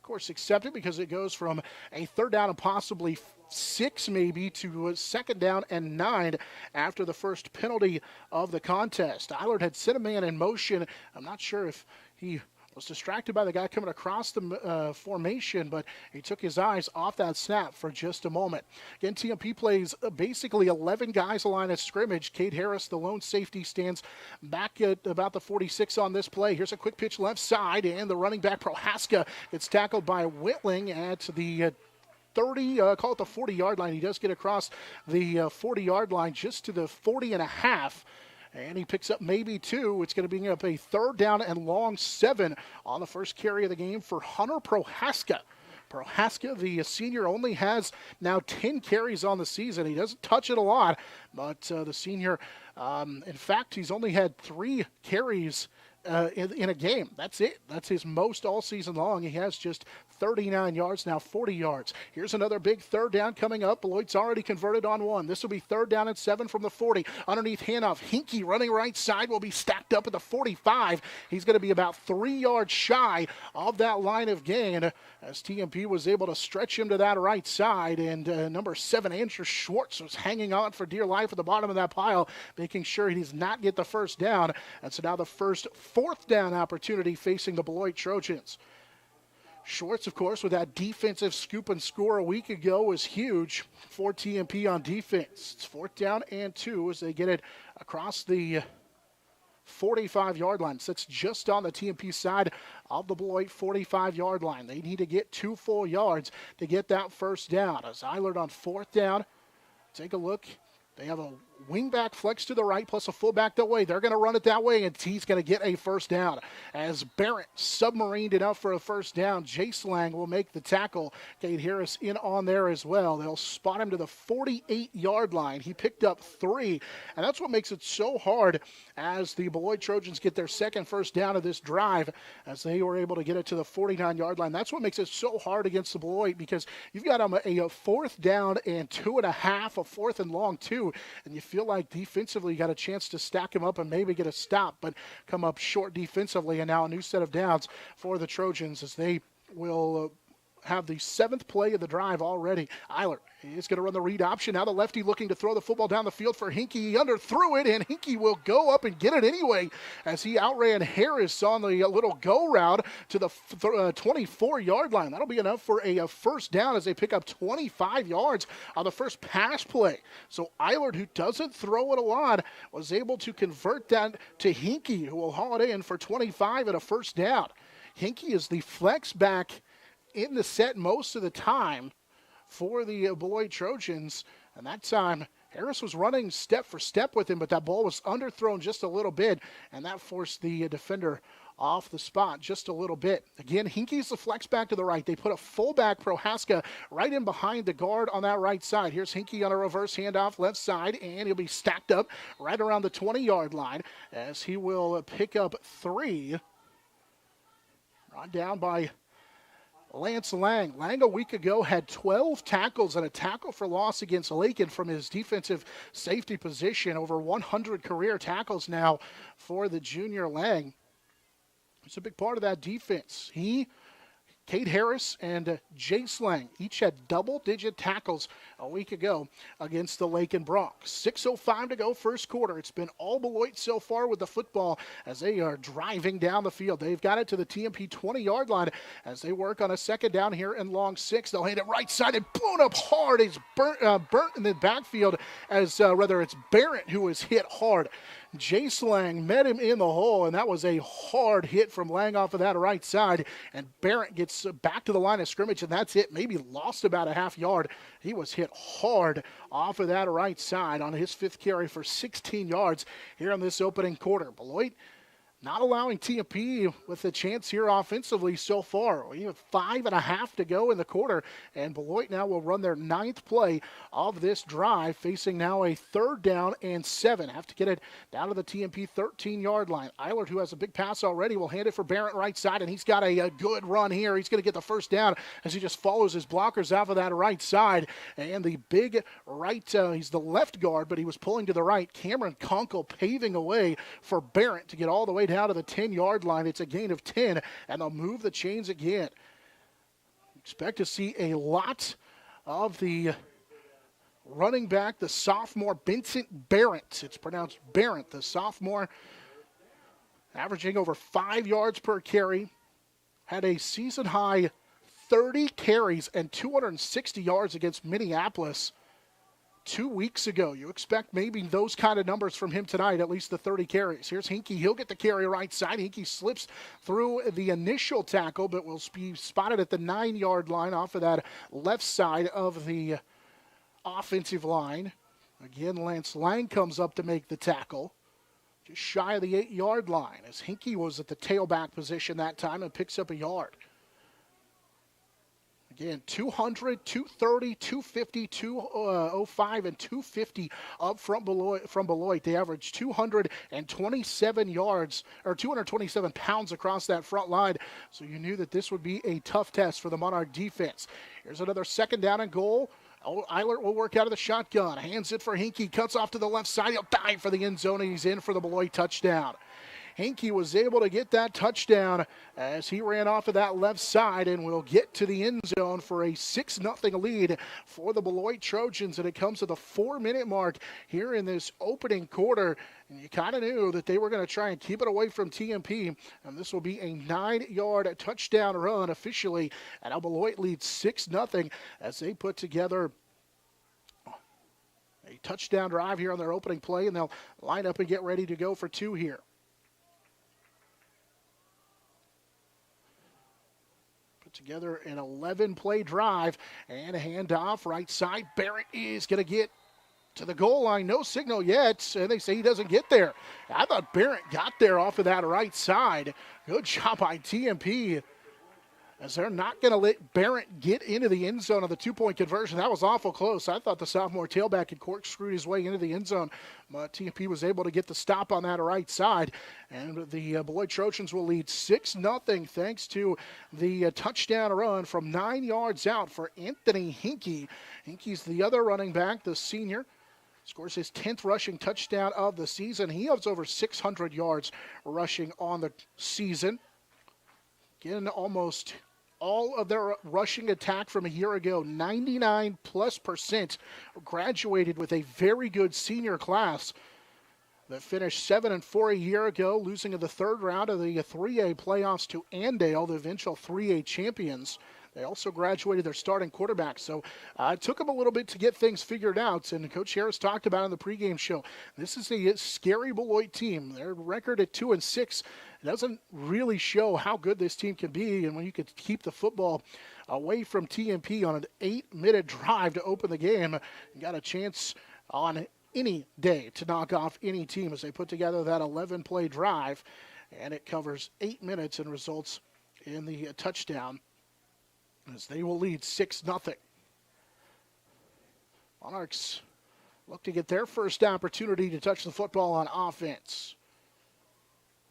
A: course, accepted, because it goes from a third down and possibly 6 maybe to a second down and 9 after the first penalty of the contest. Eilert had set a man in motion. I'm not sure if he was distracted by the guy coming across the formation, but he took his eyes off that snap for just a moment. Again, TMP plays basically 11 guys a line of scrimmage. Cade Harris, the lone safety, stands back at about the 46 on this play. Here's a quick pitch left side, and the running back Prohaska gets tackled by Whitling at the 40-yard line. He does get across the 40-yard line just to the 40 and a half. And he picks up maybe 2. It's going to bring up a third down and long 7 on the first carry of the game for Hunter Prohaska. Prohaska, the senior, only has now 10 carries on the season. He doesn't touch it a lot, but the senior, in fact, he's only had 3 carries in a game. That's it. That's his most all season long. He has just 39 yards, now 40 yards. Here's another big third down coming up. Beloit's already converted on one. This will be 3rd down and 7 from the 40. Underneath handoff, Hinkie running right side will be stacked up at the 45. He's going to be about 3 yards shy of that line of gain as TMP was able to stretch him to that right side. And number 7, Andrew Schwartz, was hanging on for dear life at the bottom of that pile, making sure he does not get the first down. And so now the first 4th down opportunity facing the Beloit Trojans. Schwartz, of course, with that defensive scoop and score a week ago was huge for TMP on defense. It's 4th down and 2 as they get it across the 45-yard line. Sits just on the TMP side of the Beloit 45-yard line. They need to get 2 full yards to get that first down. As Eilert on 4th down, take a look. They have a wingback flex to the right plus a fullback that way. They're going to run it that way, and he's going to get a first down. As Barrett submarined enough for a first down, Jace Lang will make the tackle. Cade Harris in on there as well. They'll spot him to the 48-yard line. He picked up 3, and that's what makes it so hard as the Beloit Trojans get their second first down of this drive as they were able to get it to the 49-yard line. That's what makes it so hard against the Beloit because you've got a 4th down and 2.5, a 4th and long 2, and you feel like defensively you got a chance to stack him up and maybe get a stop, but come up short defensively. And now a new set of downs for the Trojans as they will have the 7th play of the drive already. Eilert is going to run the read option. Now the lefty looking to throw the football down the field for Hinkie. He underthrew it, and Hinkie will go up and get it anyway as he outran Harris on the little go route to the 24-yard line. That'll be enough for a first down as they pick up 25 yards on the first pass play. So Eilert, who doesn't throw it a lot, was able to convert that to Hinkie, who will haul it in for 25 and a first down. Hinkie is the flex back in the set most of the time for the Beloit Trojans, and that time Harris was running step for step with him, but that ball was underthrown just a little bit, and that forced the defender off the spot just a little bit. Again, Hinkie's the flex back to the right. They put a fullback, Prohaska, right in behind the guard on that right side. Here's Hinkie on a reverse handoff left side, and he'll be stacked up right around the 20-yard line as he will pick up 3. Brought down by Lance Lang. Lang a week ago had 12 tackles and a tackle for loss against Lakin from his defensive safety position. Over 100 career tackles now for the junior Lang. It's a big part of that defense. Cade Harris and Jace Lang each had double-digit tackles a week ago against the Lakin Bronx. 6:05 to go, first quarter. It's been all Beloit so far with the football as they are driving down the field. They've got it to the TMP 20-yard line as they work on a second down here in long 6. They'll hand it right side and blown up hard. It's burnt in the backfield as it's Barrett who was hit hard. Jace Lang met him in the hole, and that was a hard hit from Lang off of that right side. And Barrett gets back to the line of scrimmage, and that's it. Maybe lost about a half yard. He was hit hard off of that right side on his 5th carry for 16 yards here in this opening quarter. Beloit not allowing TMP with a chance here offensively so far. We have 5.5 to go in the quarter, and Beloit now will run their 9th play of this drive, facing now a 3rd down and 7. Have to get it down to the TMP 13-yard line. Eilert, who has a big pass already, will hand it for Barrett right side, and he's got a good run here. He's going to get the first down as he just follows his blockers off of that right side. And the big right, he's the left guard, but he was pulling to the right. Cameron Conkle paving a way for Barrett to get all the way down to the 10-yard line. It's a gain of 10, and they'll move the chains again. Expect to see a lot of the running back, the sophomore Vincent Barrett. It's pronounced Barrett, the sophomore, averaging over 5 yards per carry. Had a season-high 30 carries and 260 yards against Minneapolis 2 weeks ago. You expect maybe those kind of numbers from him tonight, at least the 30 carries. Here's Hinkie. He'll get the carry right side. Hinkie slips through the initial tackle, but will be spotted at the 9-yard line off of that left side of the offensive line. Again, Lance Lang comes up to make the tackle. Just shy of the 8-yard line as Hinkie was at the tailback position that time and picks up a yard. Again, 200, 230, 250, 205, and 250 up from Beloit. They averaged 227 yards, or 227 pounds across that front line. So you knew that this would be a tough test for the Monarch defense. Here's another second down and goal. Eilert will work out of the shotgun. Hands it for Hinkie. Cuts off to the left side. He'll dive for the end zone, and he's in for the Beloit touchdown. Hinkie was able to get that touchdown as he ran off of that left side and will get to the end zone for a 6-0 lead for the Beloit Trojans. And it comes to the 4-minute mark here in this opening quarter. And you kind of knew that they were going to try and keep it away from TMP. And this will be a 9-yard touchdown run officially. And now Beloit leads 6-0 as they put together a touchdown drive here on their opening play. And they'll line up and get ready to go for 2 here. Together an 11-play drive and a handoff right side. Barrett is going to get to the goal line. No signal yet, and they say he doesn't get there. I thought Barrett got there off of that right side. Good job by TMP, as they're not going to let Barrett get into the end zone of the 2-point conversion. That was awful close. I thought the sophomore tailback had corkscrewed his way into the end zone, but TMP was able to get the stop on that right side. And the Beloit Trojans will lead 6-0 thanks to the touchdown run from 9 yards out for Anthony Hinkie. Hinkie's the other running back, the senior. Scores his 10th rushing touchdown of the season. He has over 600 yards rushing on the season. Again, almost all of their rushing attack from a year ago, 99+%, graduated with a very good senior class that finished 7-4 a year ago, losing in the third round of the 3A playoffs to Andale, the eventual 3A champions. They also graduated their starting quarterback, so it took them a little bit to get things figured out, and Coach Harris talked about in the pregame show. This is a scary Beloit team. Their record at 2-6 doesn't really show how good this team can be, and when you could keep the football away from TMP on an 8-minute drive to open the game, you got a chance on any day to knock off any team as they put together that 11-play drive, and it covers 8 minutes and results in the touchdown, as they will lead 6-0. Monarchs look to get their first opportunity to touch the football on offense.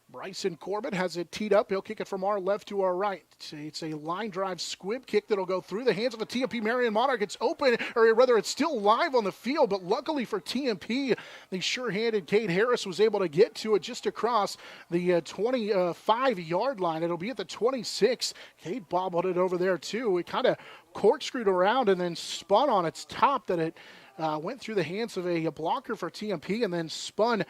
A: Bryson Corbett has it teed up. He'll kick it from our left to our right. It's a line drive squib kick that'll go through the hands of a TMP-Marian Monarch. It's open, or rather it's still live on the field, but luckily for TMP, the sure-handed Cade Harris was able to get to it just across the 25-yard line. It'll be at the 26. Cade bobbled it over there too. It kind of corkscrewed around and then spun on its top that it went through the hands of a blocker for TMP and then spun.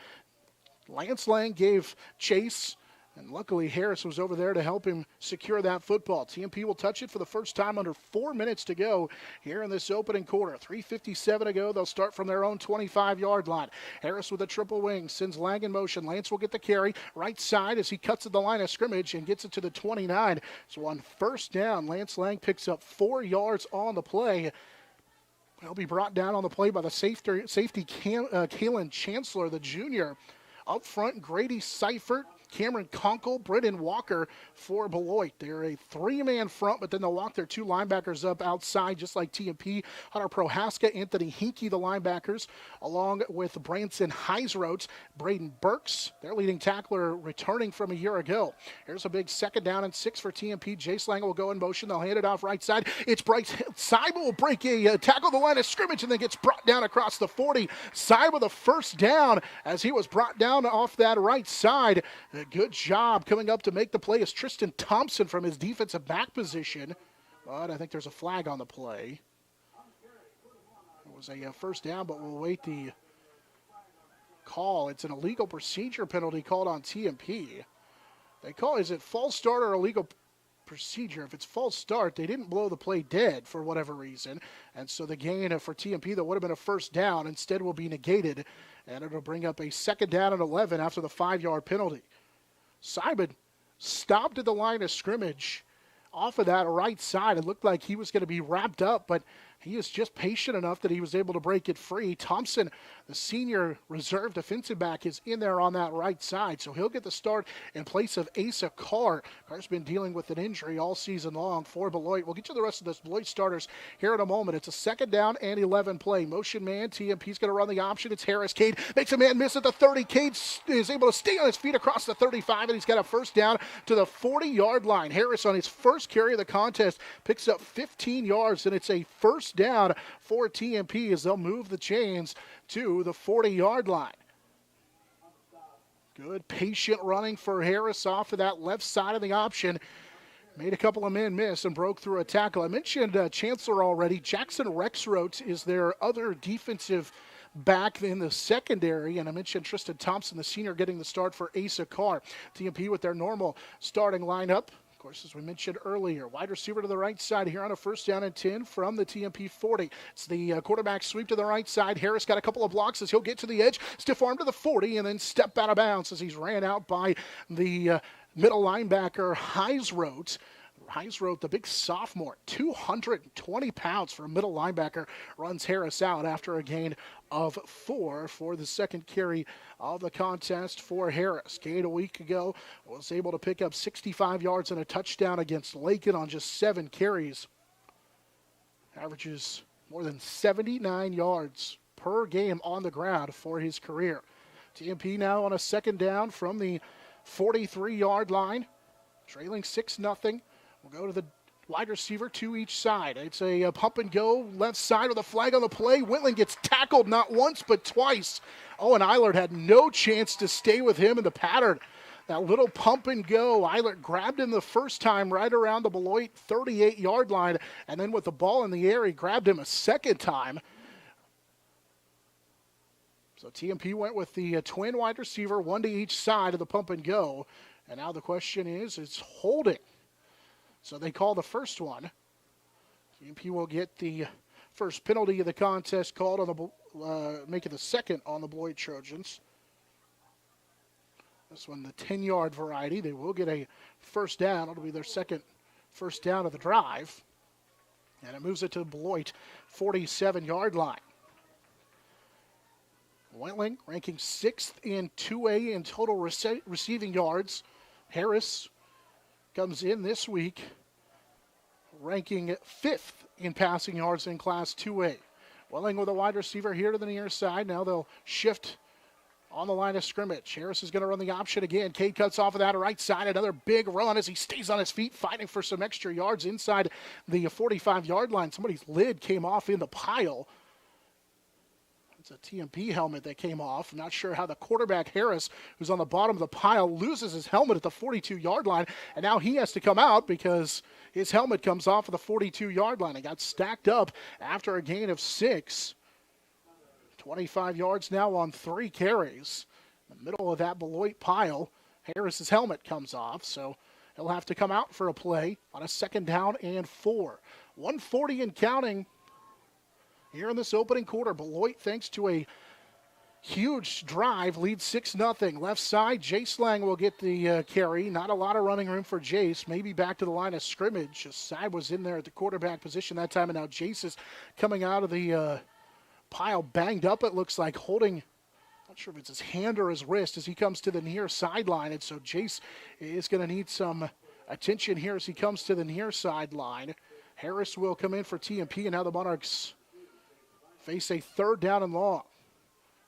A: Lance Lang gave chase, and luckily Harris was over there to help him secure that football. TMP will touch it for the first time under 4 minutes to go here in this opening quarter. 3:57 to go. They'll start from their own 25-yard line. Harris with a triple wing sends Lang in motion. Lance will get the carry right side as he cuts at the line of scrimmage and gets it to the 29. So on first down, Lance Lang picks up 4 yards on the play. He'll be brought down on the play by the safety Kalen Chancellor, the junior. Up front, Grady Seifert, Cameron Conkle, Brendan Walker for Beloit. They're a 3-man front, but then they'll walk their 2 linebackers up outside, just like TMP. Hunter Prohaska, Anthony Hinkie, the linebackers, along with Branson Heisroth, Braden Burks, their leading tackler, returning from a year ago. Here's a big 2nd down and 6 for TMP. Jace Lang will go in motion. They'll hand it off right side. It's Bryce Seibel will break a tackle the line of scrimmage and then gets brought down across the 40. Seibel the first down as he was brought down off that right side. A good job coming up to make the play is Tristan Thompson from his defensive back position. But I think there's a flag on the play. It was a first down, but we'll wait the call. It's an illegal procedure penalty called on TMP. They call, is it false start or illegal procedure? If it's false start, they didn't blow the play dead for whatever reason. And so the gain for TMP that would have been a first down instead will be negated. And it'll bring up a 2nd down and 11 after the 5-yard penalty. Seibel stopped at the line of scrimmage off of that right side. It looked like he was going to be wrapped up, but he is just patient enough that he was able to break it free. Thompson, the senior reserve defensive back, is in there on that right side, so he'll get the start in place of Asa Carr. Carr's been dealing with an injury all season long for Beloit. We'll get to the rest of those Beloit starters here in a moment. It's a 2nd down and 11 play. Motion man, TMP's going to run the option. It's Harris. Cade makes a man miss at the 30. Cade is able to stay on his feet across the 35, and he's got a first down to the 40-yard line. Harris, on his first carry of the contest, picks up 15 yards, and it's a first down for TMP as they'll move the chains to the 40-yard line. Good patient running for Harris off of that left side of the option. Made a couple of men miss and broke through a tackle. I mentioned Chancellor already. Jackson Rexroth is their other defensive back in the secondary, and I mentioned Tristan Thompson, the senior, getting the start for Asa Carr. TMP with their normal starting lineup. Of course, as we mentioned earlier, wide receiver to the right side here on a 1st down and 10 from the TMP 40. It's the quarterback sweep to the right side. Harris got a couple of blocks as he'll get to the edge, stiff arm to the 40, and then step out of bounds as he's ran out by the middle linebacker, Heisroth. Heisroth, the big sophomore, 220 pounds for a middle linebacker, runs Harris out after a gain of 4 for the second carry of the contest for Harris. Cade a week ago was able to pick up 65 yards and a touchdown against Lakin on just 7 carries. Averages more than 79 yards per game on the ground for his career. TMP now on a 2nd down from the 43-yard line, trailing 6-0. We'll go to the wide receiver to each side. It's a pump and go left side with a flag on the play. Whitland gets tackled not once but twice. Owen Eilert had no chance to stay with him in the pattern. That little pump and go. Eilert grabbed him the first time right around the Beloit 38-yard line, and then with the ball in the air, he grabbed him a second time. So TMP went with the twin wide receiver, one to each side of the pump and go. And now the question is, it's holding. So they call the first one. TMP will get the first penalty of the contest called on the making the second on the Beloit Trojans. This one, the 10-yard variety. They will get a first down. It'll be their second first down of the drive. And it moves it to the Beloit 47-yard line. Wentling ranking 6th in 2A in total receiving yards. Harris comes in this week ranking 5th in passing yards in Class 2A. Welling with a wide receiver here to the near side. Now they'll shift on the line of scrimmage. Harris is going to run the option again. Cade cuts off of that right side. Another big run as he stays on his feet, fighting for some extra yards inside the 45-yard line. Somebody's lid came off in the pile. It's a TMP helmet that came off. I'm not sure how the quarterback, Harris, who's on the bottom of the pile, loses his helmet at the 42-yard line, and now he has to come out because his helmet comes off of the 42-yard line. It got stacked up after a gain of 6. 25 yards now on 3 carries. In the middle of that Beloit pile, Harris's helmet comes off, so he'll have to come out for a play on a 2nd down and 4. 140 and counting here in this opening quarter. Beloit, thanks to a huge drive, leads 6-0. Left side, Jace Lang will get the carry. Not a lot of running room for Jace. Maybe back to the line of scrimmage. Side was in there at the quarterback position that time, and now Jace is coming out of the pile banged up, it looks like, holding, not sure if it's his hand or his wrist, as he comes to the near sideline. And so Jace is going to need some attention here as he comes to the near sideline. Harris will come in for TMP, and now the Monarchs face a 3rd down and long.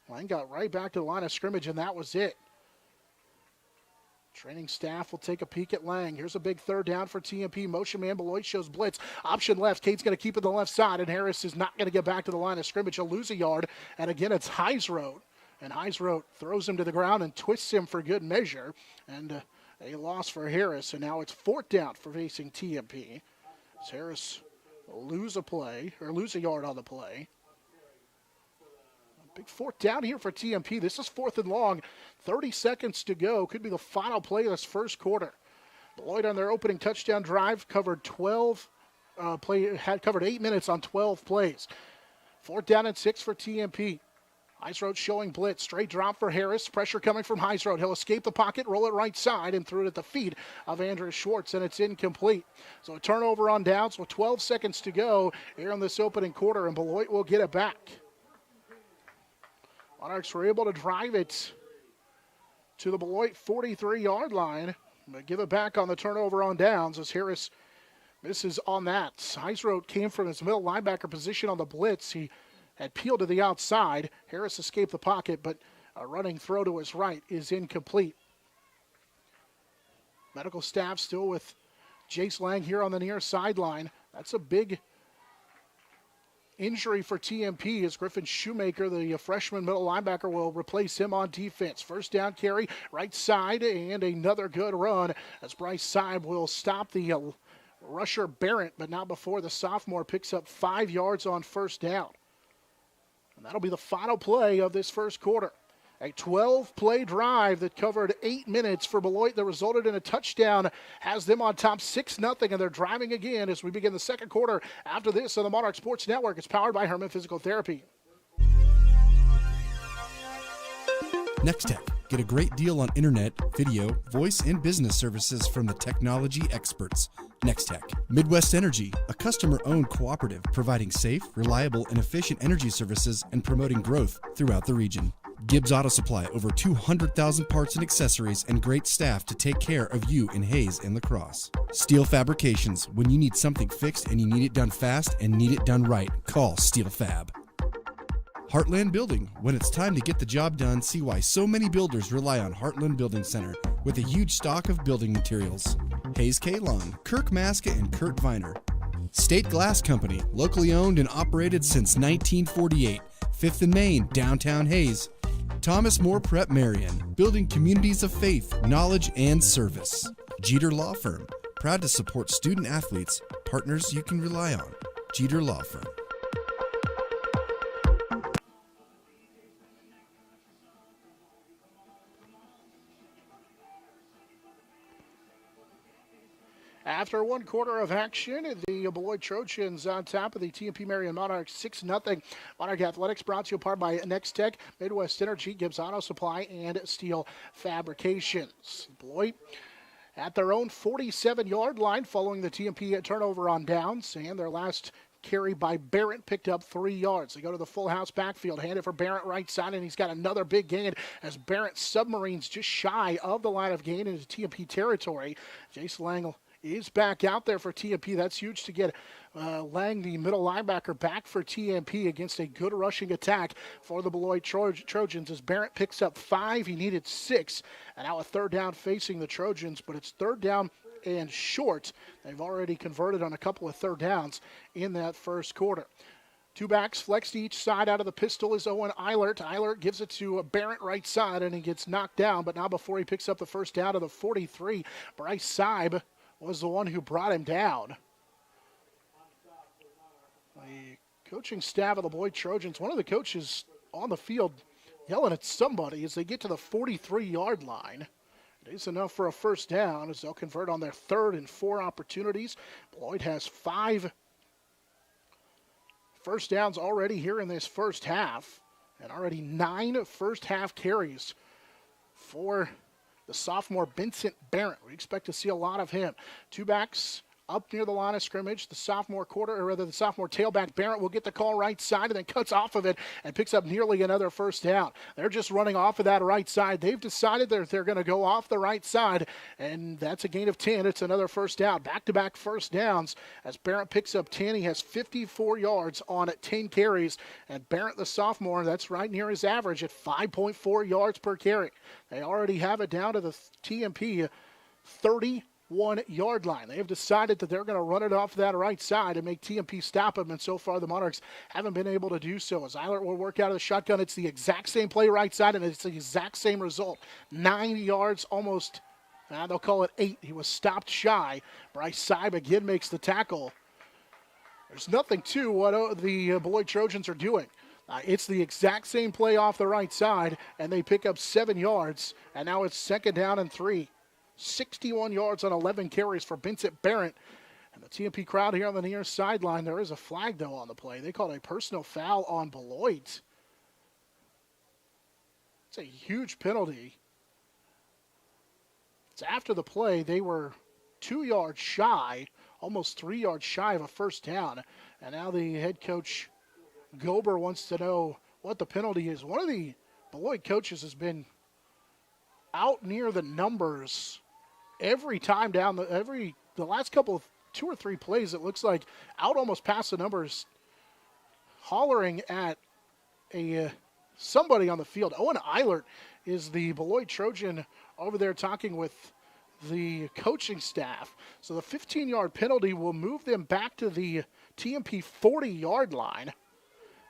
A: Lang got right back to the line of scrimmage, and that was it. Training staff will take a peek at Lang. Here's a big 3rd down for TMP. Motion man, Beloit shows blitz. Option left. Cade's going to keep it the left side, and Harris is not going to get back to the line of scrimmage. He'll lose a yard, and again, it's Heisroth. And Heisroth throws him to the ground and twists him for good measure. And a loss for Harris, and now it's 4th down for facing TMP. As Harris will lose a yard on the play. Big 4th down here for TMP. This is 4th and long. 30 seconds to go. Could be the final play of this first quarter. Beloit on their opening touchdown drive covered covered 8 minutes on 12 plays. 4th down and 6 for TMP. Heisroth showing blitz. Straight drop for Harris. Pressure coming from Heisroth. He'll escape the pocket, roll it right side, and threw it at the feet of Andrew Schwartz, and it's incomplete. So a turnover on downs with 12 seconds to go here in this opening quarter, and Beloit will get it back. Monarchs were able to drive it to the Beloit 43-yard line, but give it back on the turnover on downs as Harris misses on that. Heisroth came from his middle linebacker position on the blitz. He had peeled to the outside. Harris escaped the pocket, but a running throw to his right is incomplete. Medical staff still with Jace Lang here on the near sideline. That's a big injury for TMP as Griffin Shoemaker, the freshman middle linebacker, will replace him on defense. First down carry, right side, and another good run as Bryce Seib will stop the rusher Barrett, but not before the sophomore picks up 5 yards on first down. And that'll be the final play of this first quarter. A 12-play drive that covered 8 minutes for Beloit that resulted in a touchdown has them on top 6-0, and they're driving again as we begin the second quarter. After this on the Monarch Sports Network, it's powered by Herman Physical Therapy.
B: Next Tech. Get a great deal on internet, video, voice, and business services from the technology experts. Next Tech. Midwest Energy, a customer-owned cooperative providing safe, reliable, and efficient energy services and promoting growth throughout the region. Gibbs Auto Supply, over 200,000 parts and accessories and great staff to take care of you in Hayes and La Crosse. Steel Fabrications, when you need something fixed and you need it done fast and need it done right, call Steel Fab. Heartland Building. When it's time to get the job done, see why so many builders rely on Heartland Building Center with a huge stock of building materials. Hayes Kalon, Kirk Maska, and Kurt Viner. State Glass Company, locally owned and operated since 1948. 5th and Main, downtown Hayes. Thomas More Prep Marian, building communities of faith, knowledge, and service. Jeter Law Firm, proud to support student athletes, partners you can rely on. Jeter Law Firm.
A: After one quarter of action, the Beloit Trojans on top of the TMP-Marian Monarchs 6-0. Monarch Athletics brought to you apart by Next Tech, Midwest Energy, Gibbs Auto Supply, and Steel Fabrications. Beloit at their own 47-yard line following the TMP turnover on downs, and their last carry by Barrett picked up 3 yards. They go to the full house backfield, hand it for Barrett right side, and he's got another big gain as Barrett submarines just shy of the line of gain into TMP territory. Jace Lang is back out there for TMP. That's huge to get Lang, the middle linebacker, back for TMP against a good rushing attack for the Beloit Trojans as Barrett picks up 5. He needed 6. And now a third down facing the Trojans, but it's third down and short. They've already converted on a couple of third downs in that first quarter. Two backs flex to each side. Out of the pistol is Owen Eilert. Eilert gives it to Barrett right side, and he gets knocked down, but not before he picks up the first down to the 43. Bryce Seib was the one who brought him down. The coaching staff of the Beloit Trojans, one of the coaches on the field yelling at somebody as they get to the 43-yard line. It is enough for a first down as they'll convert on their 3rd and 4 opportunities. Beloit has 5 first downs already here in this first half, and already 9 first half carries for the sophomore Vincent Barrett. We expect to see a lot of him. Two backs up near the line of scrimmage. The sophomore tailback Barrett will get the call right side and then cuts off of it and picks up nearly another first down. They're just running off of that right side. They've decided they're going to go off the right side, and that's a gain of 10. It's another first down. Back-to-back first downs as Barrett picks up 10. He has 54 yards on 10 carries, and Barrett, the sophomore, that's right near his average at 5.4 yards per carry. They already have it down to the TMP 31-yard line. They have decided that they're going to run it off that right side and make TMP stop them, and so far the Monarchs haven't been able to do so. As Eilert will work out of the shotgun, it's the exact same play right side, and it's the exact same result. 9 yards, almost, they'll call it 8. He was stopped shy. Bryce Seib again makes the tackle. There's nothing to what the Beloit Trojans are doing. It's the exact same play off the right side, and they pick up 7 yards, and now it's 2nd down and 3. 61 yards on 11 carries for Vincent Barrett. And the TMP crowd here on the near sideline, there is a flag, though, on the play. They called a personal foul on Beloit. It's a huge penalty. It's after the play. They were 2 yards shy, almost 3 yards shy of a first down. And now the head coach, Gober, wants to know what the penalty is. One of the Beloit coaches has been out near the numbers every time down the last couple of 2 or 3 plays. It looks like out almost past the numbers, hollering at somebody on the field. Owen Eilert is the Beloit Trojan over there talking with the coaching staff. So the 15-yard penalty will move them back to the TMP 40-yard line.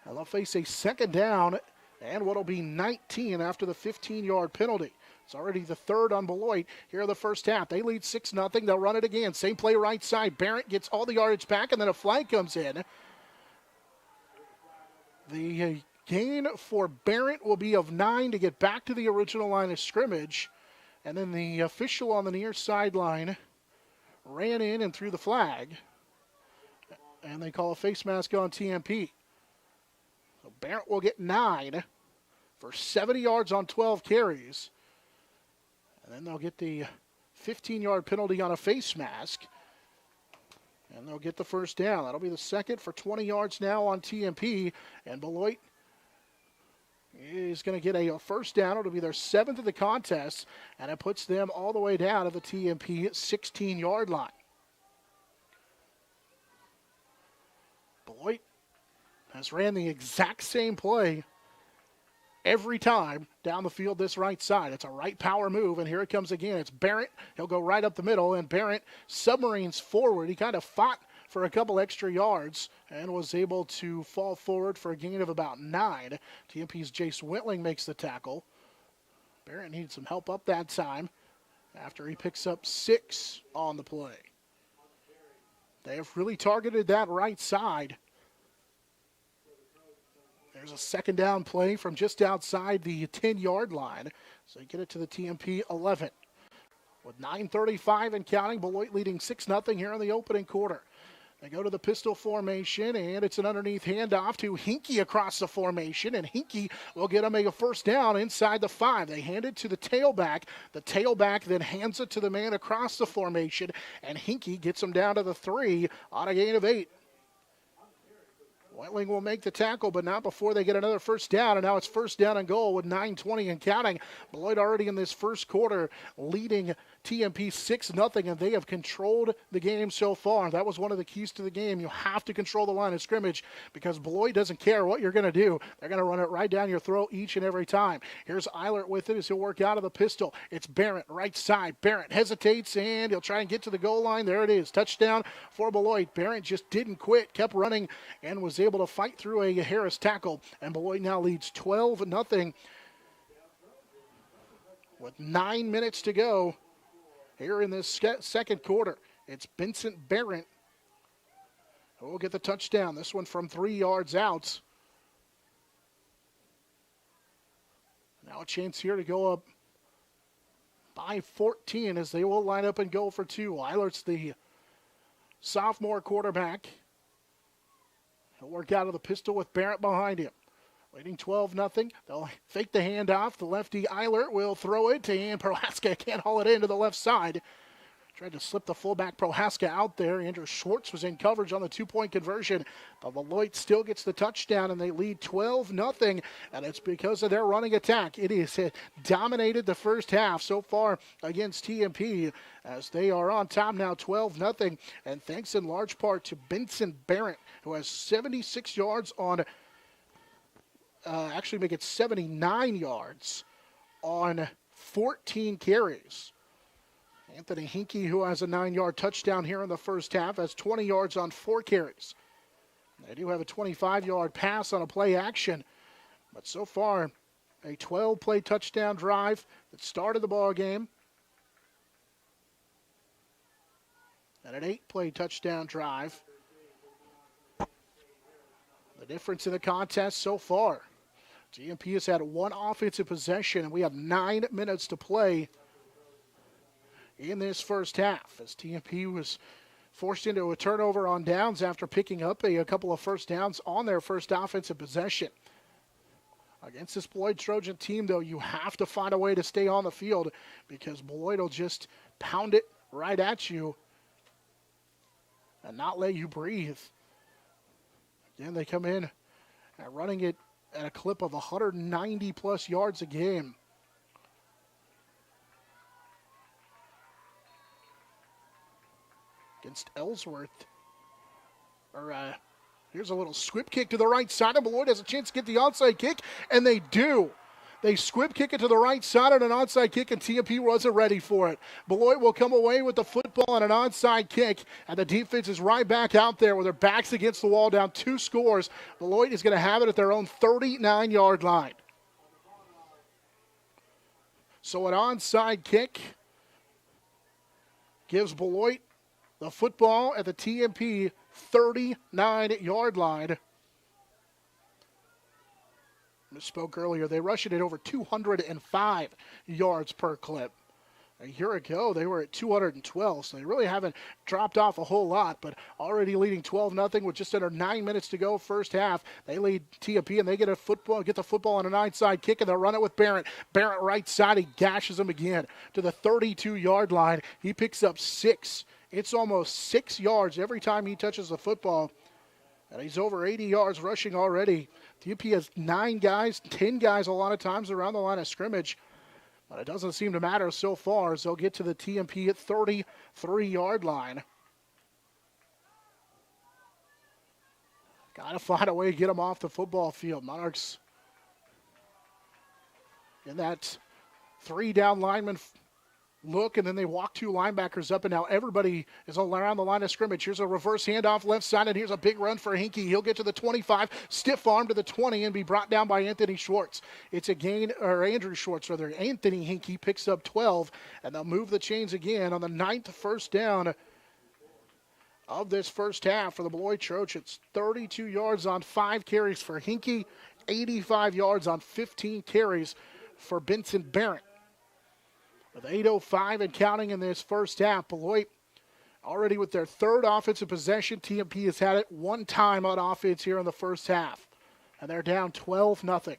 A: And they'll face a second down and what'll be 19 after the 15-yard penalty. It's already the third on Beloit here in the first half. They lead 6-0. They'll run it again. Same play right side. Barrett gets all the yardage back, and then a flag comes in. The gain for Barrett will be of 9 to get back to the original line of scrimmage. And then the official on the near sideline ran in and threw the flag. And they call a face mask on TMP. So Barrett will get 9 for 70 yards on 12 carries. And then they'll get the 15-yard penalty on a face mask. And they'll get the first down. That'll be the second for 20 yards now on TMP. And Beloit is going to get a first down. It'll be their 7th of the contest. And it puts them all the way down to the TMP 16-yard line. Beloit has ran the exact same play every time down the field this right side. It's a right power move, and here it comes again. It's Barrett. He'll go right up the middle, and Barrett submarines forward. He kind of fought for a couple extra yards and was able to fall forward for a gain of about 9. TMP's Jace Whitling makes the tackle. Barrett needs some help up that time after he picks up 6 on the play. They have really targeted that right side. There's a second down play from just outside the 10-yard line. So you get it to the TMP 11. With 9:35 and counting, Beloit leading 6-0 here in the opening quarter. They go to the pistol formation, and it's an underneath handoff to Hinkie across the formation, and Hinkie will get him a first down inside the 5. They hand it to the tailback. The tailback then hands it to the man across the formation, and Hinkie gets him down to the 3 on a gain of 8. Whitling will make the tackle, but not before they get another first down, and now it's first down and goal with 9:20 and counting. Beloit already in this first quarter leading TMP 6-0, and they have controlled the game so far. That was one of the keys to the game. You have to control the line of scrimmage because Beloit doesn't care what you're going to do. They're going to run it right down your throat each and every time. Here's Eilert with it as he'll work out of the pistol. It's Barrett, right side. Barrett hesitates, and he'll try and get to the goal line. There it is. Touchdown for Beloit. Barrett just didn't quit, kept running, and was able to fight through a Harris tackle. And Beloit now leads 12-0 with 9 minutes to go. Here in this second quarter, it's Vincent Barrett who will get the touchdown. This one from 3 yards out. Now a chance here to go up by 14 as they will line up and go for 2. Eilert's the sophomore quarterback. He'll work out of the pistol with Barrett behind him. Leading 12-0. They'll fake the handoff. The lefty Eilert will throw it, and Prohaska can't haul it into the left side. Tried to slip the fullback Prohaska out there. Andrew Schwartz was in coverage on the 2-point conversion. But Beloit still gets the touchdown, and they lead 12-0. And it's because of their running attack. It has dominated the first half so far against TMP as they are on top now 12-0. And thanks in large part to Benson Barrett, who has 76 yards on actually make it 79 yards on 14 carries. Anthony Hinkie, who has a 9-yard touchdown here in the first half, has 20 yards on 4 carries. They do have a 25-yard pass on a play action, but so far a 12-play touchdown drive that started the ball game, and an 8-play touchdown drive. The difference in the contest so far, TMP has had 1 offensive possession, and we have 9 minutes to play in this first half as TMP was forced into a turnover on downs after picking up a couple of first downs on their first offensive possession. Against this Beloit Trojan team, though, you have to find a way to stay on the field because Beloit will just pound it right at you and not let you breathe. Again, they come in and running it at a clip of 190-plus yards a game. Against Ellsworth. Here's a little squib kick to the right side, and Beloit has a chance to get the onside kick, and they do. They squib kick it to the right side on an onside kick, and TMP wasn't ready for it. Beloit will come away with the football and an onside kick, and the defense is right back out there with their backs against the wall, down 2 scores. Beloit is going to have it at their own 39-yard line. So an onside kick gives Beloit the football at the TMP 39-yard line. Misspoke earlier. They rush it at over 205 yards per clip. A year ago, they were at 212, so they really haven't dropped off a whole lot, but already leading 12-0 with just under 9 minutes to go first half. They lead TMP, and they get the football on an onside kick, and they'll run it with Barrett. Barrett right side, he gashes him again to the 32-yard line. He picks up 6. It's almost 6 yards every time he touches the football. And he's over 80 yards rushing already. TMP has 9 guys, 10 guys a lot of times around the line of scrimmage. But it doesn't seem to matter so far as they'll get to the TMP at 33-yard line. Got to find a way to get them off the football field. Monarchs in that 3-down lineman look, and then they walk 2 linebackers up, and now everybody is around the line of scrimmage. Here's a reverse handoff left side, and here's a big run for Hinkie. He'll get to the 25, stiff arm to the 20, and be brought down by Anthony Schwartz. It's a gain, or Andrew Schwartz, rather. Anthony Hinkie picks up 12, and they'll move the chains again on the 9th first down of this first half for the Beloit Trojans. 32 yards on 5 carries for Hinkie, 85 yards on 15 carries for Benson Barrett. With 8:05 and counting in this first half, Beloit already with their 3rd offensive possession. TMP has had it 1 time on offense here in the first half, and they're down 12-0.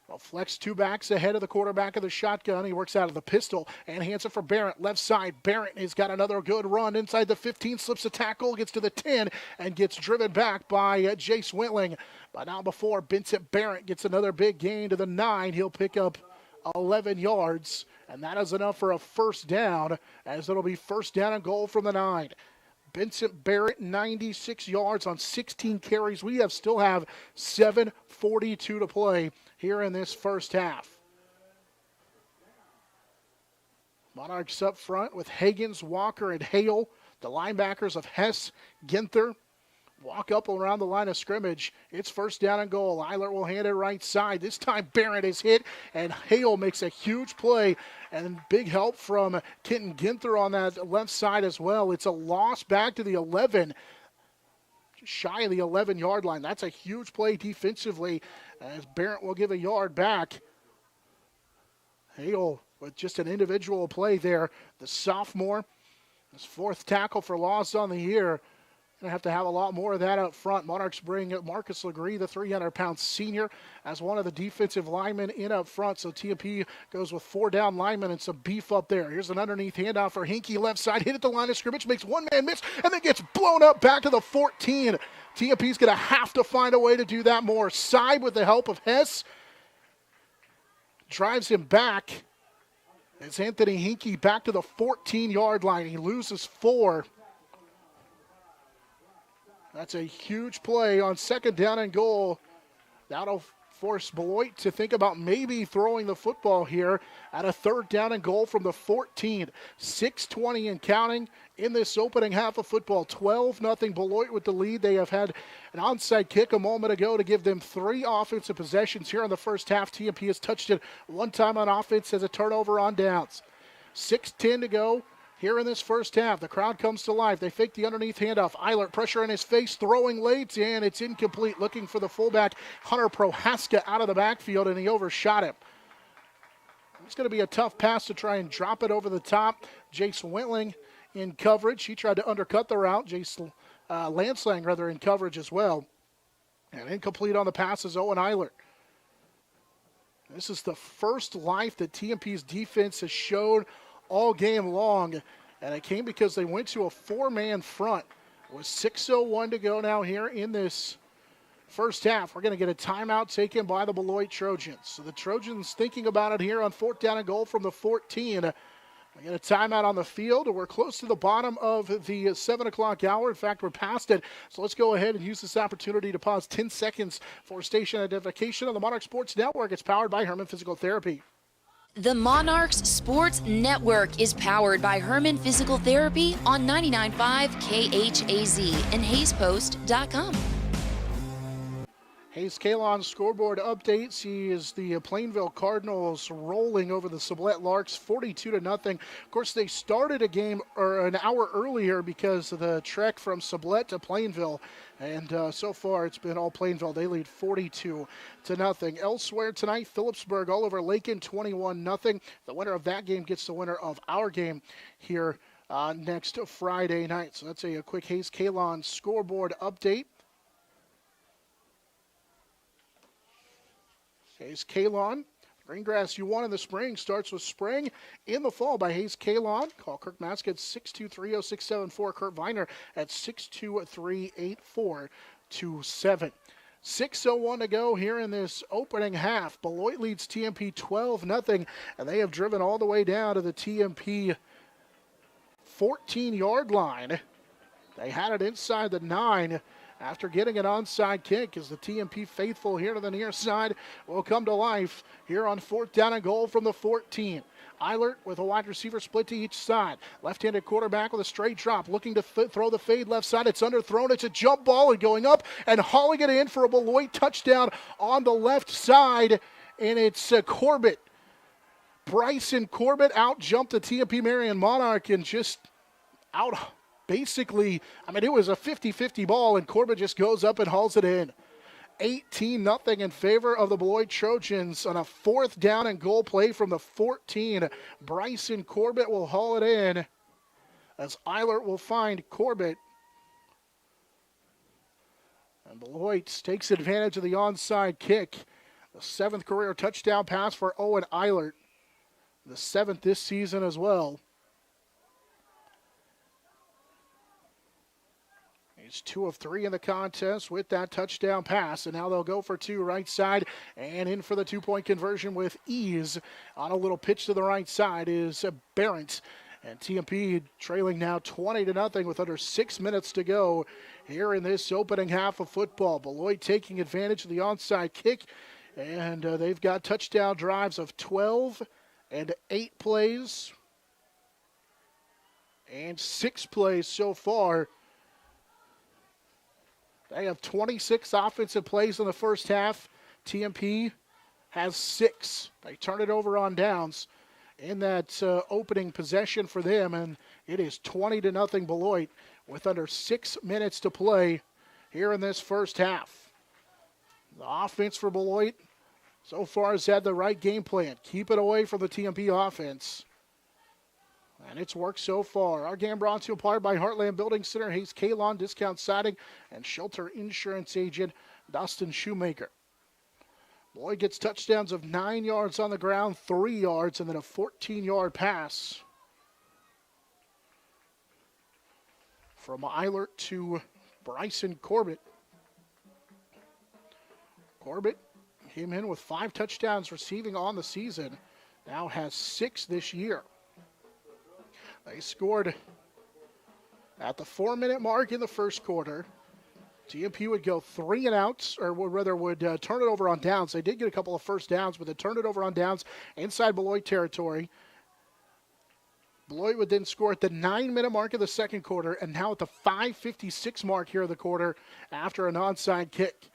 A: Well, flex 2 backs ahead of the quarterback of the shotgun. He works out of the pistol and hands it for Barrett. Left side, Barrett has got another good run inside the 15, slips a tackle, gets to the 10, and gets driven back by Jace Wentling. But now before Benson Barrett gets another big gain to the 9, he'll pick up 11 yards, and that is enough for a first down, as it'll be first down and goal from the 9. Benson Barrett, 96 yards on 16 carries. We still have 7:42 to play here in this first half. Monarchs up front with Higgins, Walker, and Hale. The linebackers of Hess, Ginther, walk up around the line of scrimmage. It's first down and goal. Eilert will hand it right side. This time Barrett is hit, and Hale makes a huge play. And big help from Kenton Ginther on that left side as well. It's a loss back to the 11, just shy of the 11-yard line. That's a huge play defensively, as Barrett will give a yard back. Hale with just an individual play there. The sophomore, his 4th tackle for loss on the year. Going to have a lot more of that up front. Monarchs bring Marcus Legree, the 300-pound senior, as one of the defensive linemen in up front. So TMP goes with 4 down linemen and some beef up there. Here's an underneath handoff for Hinkie, left side, hit at the line of scrimmage, makes one man miss, and then gets blown up back to the 14. TMP's going to have to find a way to do that more. Side with the help of Hess drives him back. It's Anthony Hinkie back to the 14-yard line. He loses 4. That's a huge play on second down and goal. That'll force Beloit to think about maybe throwing the football here at a 3rd down and goal from the 14. 6:20 and counting in this opening half of football. 12-0 Beloit with the lead. They have had an onside kick a moment ago to give them 3 offensive possessions here in the first half. TMP has touched it 1 time on offense as a turnover on downs. 6:10 to go here in this first half. The crowd comes to life. They fake the underneath handoff. Eilert, pressure in his face, throwing late, and it's incomplete. Looking for the fullback, Hunter Prohaska, out of the backfield, and he overshot him. It's going to be a tough pass to try and drop it over the top. Jace Wentling in coverage. He tried to undercut the route. Lanslang, in coverage as well. And incomplete on the pass is Owen Eilert. This is the first life that TMP's defense has showed all game long, and it came because they went to a four-man front with 6:01 to go now here in this first half. We're going to get a timeout taken by the Beloit Trojans. So the Trojans thinking about it here on 4th down and goal from the 14. We get a timeout on the field. We're close to the bottom of the 7 o'clock hour. In fact, we're past it. So let's go ahead and use this opportunity to pause 10 seconds for station identification on the Monarch Sports Network. It's powered by Herman Physical Therapy.
C: The Monarchs Sports Network is powered by Herman Physical Therapy on 99.5 KHAZ and HaysPost.com.
A: Hayes Kalon scoreboard update sees the Plainville Cardinals rolling over the Sublette Larks 42-0. Of course, they started a game an hour earlier because of the trek from Sublette to Plainville. And so far, it's been all Plainville. They lead 42-0. Elsewhere tonight, Phillipsburg all over Lakin 21-0. The winner of that game gets the winner of our game here next Friday night. So that's a quick Hayes Kalon scoreboard update. Hayes Kalon, Greengrass you won in the spring, starts with spring in the fall by Hayes Kalon. Call Kirk Mask at 623-0674, Kurt Viner at 623-8427. 6:01 to go here in this opening half. Beloit leads TMP 12-0, and they have driven all the way down to the TMP 14-yard line. They had it inside the 9 after getting an onside kick, as the TMP faithful here to the near side will come to life here on 4th down and goal from the 14. Eilert with a wide receiver split to each side. Left-handed quarterback with a straight drop, looking to throw the fade left side. It's underthrown. It's a jump ball and going up and hauling it in for a Beloit touchdown on the left side, and it's Corbett. Bryson Corbett out-jumped the TMP-Marian Monarch and just out. Basically, it was a 50-50 ball, and Corbett just goes up and hauls it in. 18-0 in favor of the Beloit Trojans on a 4th down and goal play from the 14. Bryson Corbett will haul it in as Eilert will find Corbett. And Beloit takes advantage of the onside kick. The 7th career touchdown pass for Owen Eilert. The 7th this season as well. He's 2 of 3 in the contest with that touchdown pass, and now they'll go for 2 right side and in for the 2-point conversion with ease. On a little pitch to the right side is Barrett, and TMP trailing now 20-0 with under 6 minutes to go here in this opening half of football. Beloit taking advantage of the onside kick, and they've got touchdown drives of 12 and 8 plays and 6 plays so far. They have 26 offensive plays in the first half. TMP has 6. They turn it over on downs in that opening possession for them, and it is 20-0 Beloit with under 6 minutes to play here in this first half. The offense for Beloit so far has had the right game plan. Keep it away from the TMP offense. And it's worked so far. Our game brought to you by Heartland Building Center, Hayes Kalon Discount Siding, and Shelter Insurance Agent Dustin Shoemaker. Beloit gets touchdowns of 9 yards on the ground, 3 yards, and then a 14-yard pass from Eilert to Bryson Corbett. Corbett came in with 5 touchdowns receiving on the season. Now has 6 this year. They scored at the 4-minute mark in the first quarter. TMP would go 3 and outs, or would turn it over on downs. They did get a couple of first downs, but they turned it over on downs inside Beloit territory. Beloit would then score at the 9-minute mark of the second quarter, and now at the 5:56 mark here of the quarter after an onside kick.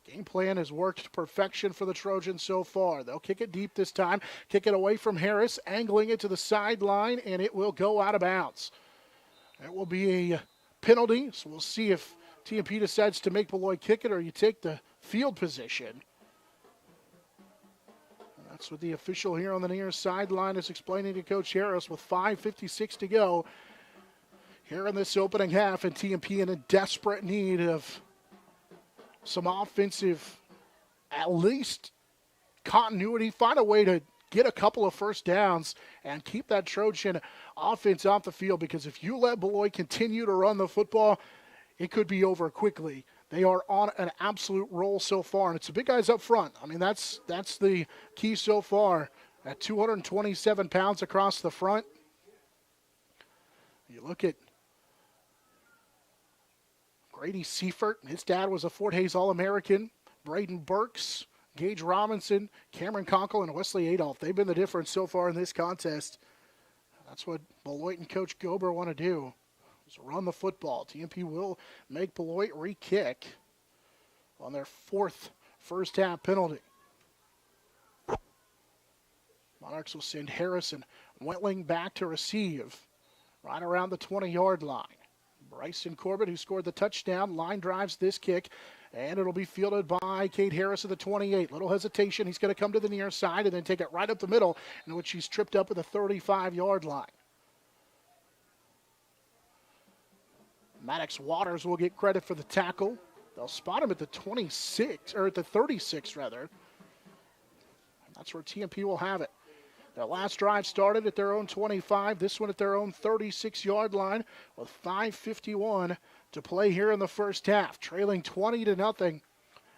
A: Game plan has worked to perfection for the Trojans so far. They'll kick it deep this time, kick it away from Harris, angling it to the sideline, and it will go out of bounds. It will be a penalty, so we'll see if TMP decides to make Beloit kick it or you take the field position. And that's what the official here on the near sideline is explaining to Coach Harris with 5:56 to go here in this opening half, and TMP in a desperate need of some offensive at least continuity, find a way to get a couple of first downs and keep that Trojan offense off the field, because if you let Beloit continue to run the football, it could be over quickly. They are on an absolute roll so far, and it's the big guys up front. I mean, that's the key so far. At 227 pounds across the front, you look at Grady Seifert. His dad was a Fort Hays All-American. Braden Burks, Gage Robinson, Cameron Conkle, and Wesley Adolph. They've been the difference so far in this contest. That's what Beloit and Coach Gober want to do, is run the football. TMP will make Beloit re-kick on their fourth first-half penalty. Monarchs will send Harrison Wentling back to receive right around the 20-yard line. Bryson Corbett, who scored the touchdown, line drives this kick, and it'll be fielded by Cade Harris at the 28. Little hesitation. He's going to come to the near side and then take it right up the middle, in which he's tripped up at the 35-yard line. Maddox Waters will get credit for the tackle. They'll spot him at the 26, or at the 36, rather. And that's where TMP will have it. Their last drive started at their own 25. This one at their own 36-yard line with 5:51 to play here in the first half. Trailing 20-0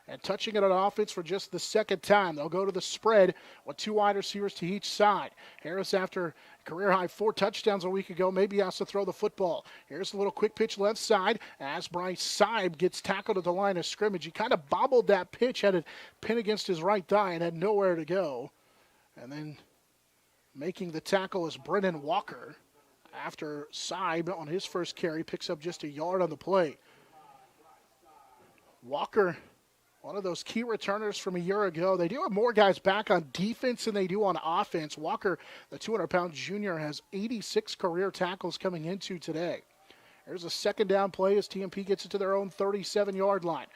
A: and touching it on offense for just the second time. They'll go to the spread with two wide receivers to each side. Harris, after career-high 4 touchdowns a week ago, maybe has to throw the football. Here's a little quick pitch left side as Bryce Seib gets tackled at the line of scrimmage. He kind of bobbled that pitch, had it pinned against his right thigh and had nowhere to go. And then making the tackle is Brennan Walker after Seib on his first carry picks up just a yard on the play. Walker, one of those key returners from a year ago. They do have more guys back on defense than they do on offense. Walker, the 200-pound junior, has 86 career tackles coming into today. There's a second down play as TMP gets it to their own 37-yard line.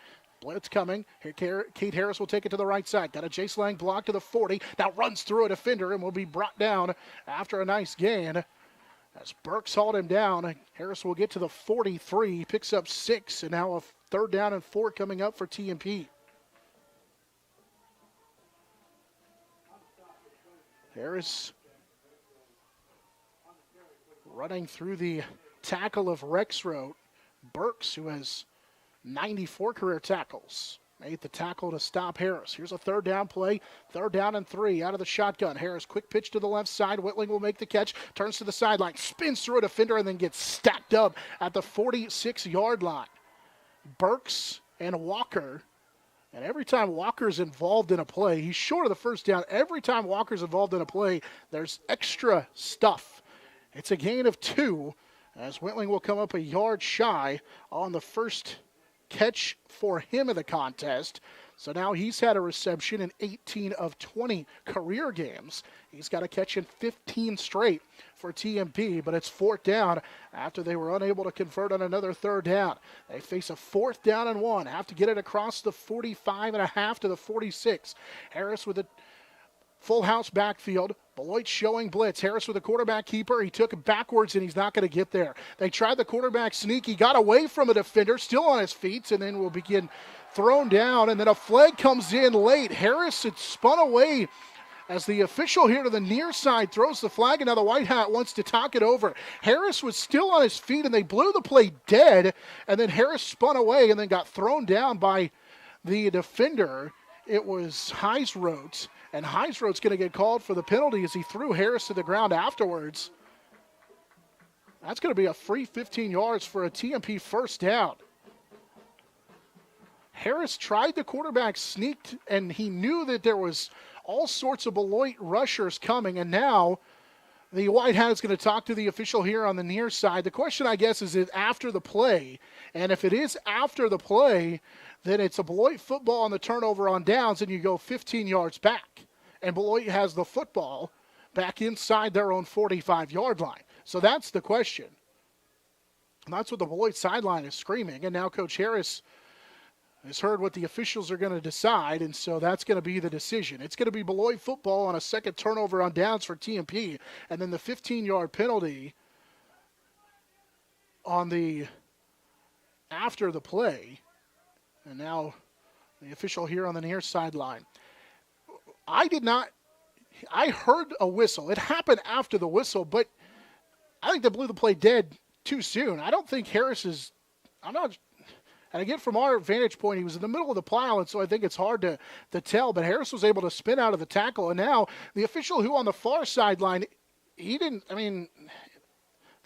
A: Blitz coming. Here, Cade Harris will take it to the right side. Got a Jace Lang block to the 40. Now runs through a defender and will be brought down after a nice gain. As Burks hauled him down, Harris will get to the 43. Picks up 6, and now a third down and 4 coming up for TMP. Harris running through the tackle of Rexroth. Burks, who has 94 career tackles, made the tackle to stop Harris. Here's a third down play. Third down and 3 out of the shotgun. Harris, quick pitch to the left side. Whitling will make the catch. Turns to the sideline. Spins through a defender and then gets stacked up at the 46-yard line. Burks and Walker. And every time Walker's involved in a play, he's short of the first down. Every time Walker's involved in a play, there's extra stuff. It's a gain of 2 as Whitling will come up a yard shy on the first catch for him in the contest. So now he's had a reception in 18 of 20 career games. He's got a catch in 15 straight for TMP, but it's fourth down after they were unable to convert on another third down. They face a 4th down and 1. Have to get it across the 45.5 to the 46. Harris with a full house backfield. Beloit showing blitz. Harris with a quarterback keeper. He took it backwards, and he's not going to get there. They tried the quarterback sneak. He got away from a defender, still on his feet, and then will begin thrown down. And then a flag comes in late. Harris had spun away as the official here to the near side throws the flag, and now the White Hat wants to talk it over. Harris was still on his feet, and they blew the play dead. And then Harris spun away and then got thrown down by the defender. It was Heisroth. And Heisroth's going to get called for the penalty as he threw Harris to the ground afterwards. That's going to be a free 15 yards for a TMP first down. Harris tried the quarterback sneak, and he knew that there was all sorts of Beloit rushers coming, and now the White Hat is going to talk to the official here on the near side. The question, I guess, is it after the play? And if it is after the play, then it's a Beloit football on the turnover on downs, and you go 15 yards back. And Beloit has the football back inside their own 45-yard line. So that's the question. And that's what the Beloit sideline is screaming. And now Coach Harris has heard what the officials are going to decide, and so that's going to be the decision. It's going to be Beloit football on a second turnover on downs for TMP, and then the 15-yard penalty on the after the play. And now the official here on the near sideline. I heard a whistle. It happened after the whistle, but I think they blew the play dead too soon. I don't think Harris is, I'm not, and again, from our vantage point, he was in the middle of the pile, and so I think it's hard to tell, but Harris was able to spin out of the tackle, and now the official who on the far sideline, the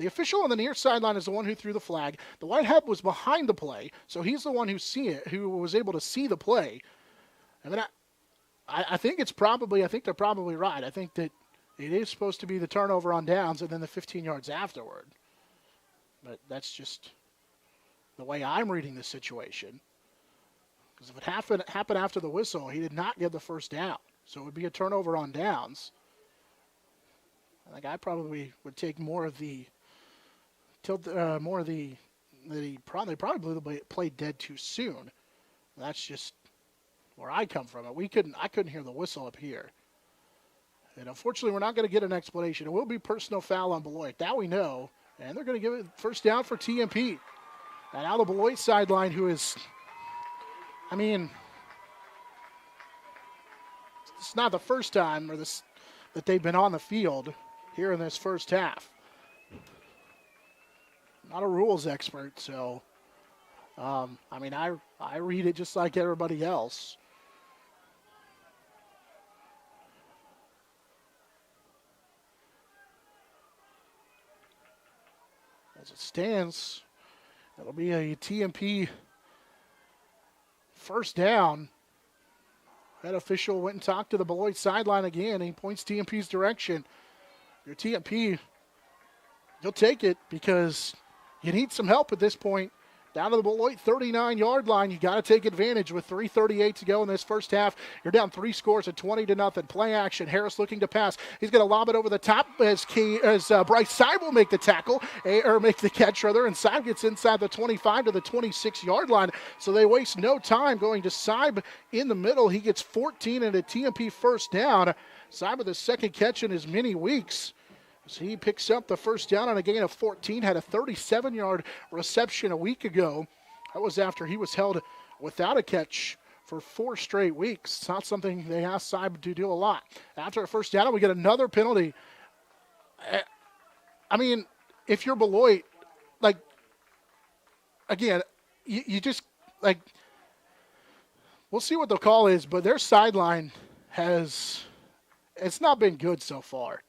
A: official on the near sideline is the one who threw the flag. The white hat was behind the play, so he's the one who was able to see the play. I mean, I think they're probably right. I think that it is supposed to be the turnover on downs and then the 15 yards afterward. But that's just the way I'm reading the situation. Because if it happened after the whistle, he did not get the first down. So it would be a turnover on downs. I think I probably would take more of the they probably blew the play dead too soon. That's just where I come from. I couldn't hear the whistle up here. And unfortunately, we're not going to get an explanation. It will be personal foul on Beloit. That we know. And they're going to give it first down for TMP. And now the Beloit sideline, who is, it's not the first time that they've been on the field here in this first half. Not a rules expert, so, I read it just like everybody else. As it stands, it'll be a TMP first down. That official went and talked to the Beloit sideline again. He points TMP's direction. Your TMP, you'll take it because you need some help at this point. Down to the Beloit 39-yard line. You got to take advantage with 3:38 to go in this first half. You're down 3 scores at 20-0. Play action. Harris looking to pass. He's going to lob it over the top as Bryce Seib will make the tackle, or make the catch rather, and Seib gets inside the 25 to the 26-yard line. So they waste no time going to Seib in the middle. He gets 14 and a TMP first down. Seib with his second catch in as many weeks. So he picks up the first down on a gain of 14, had a 37-yard reception a week ago. That was after he was held without a catch for 4 straight weeks. It's not something they asked Seib to do a lot. After a first down, we get another penalty. If you're Beloit, you just, we'll see what the call is, but their sideline it's not been good so far.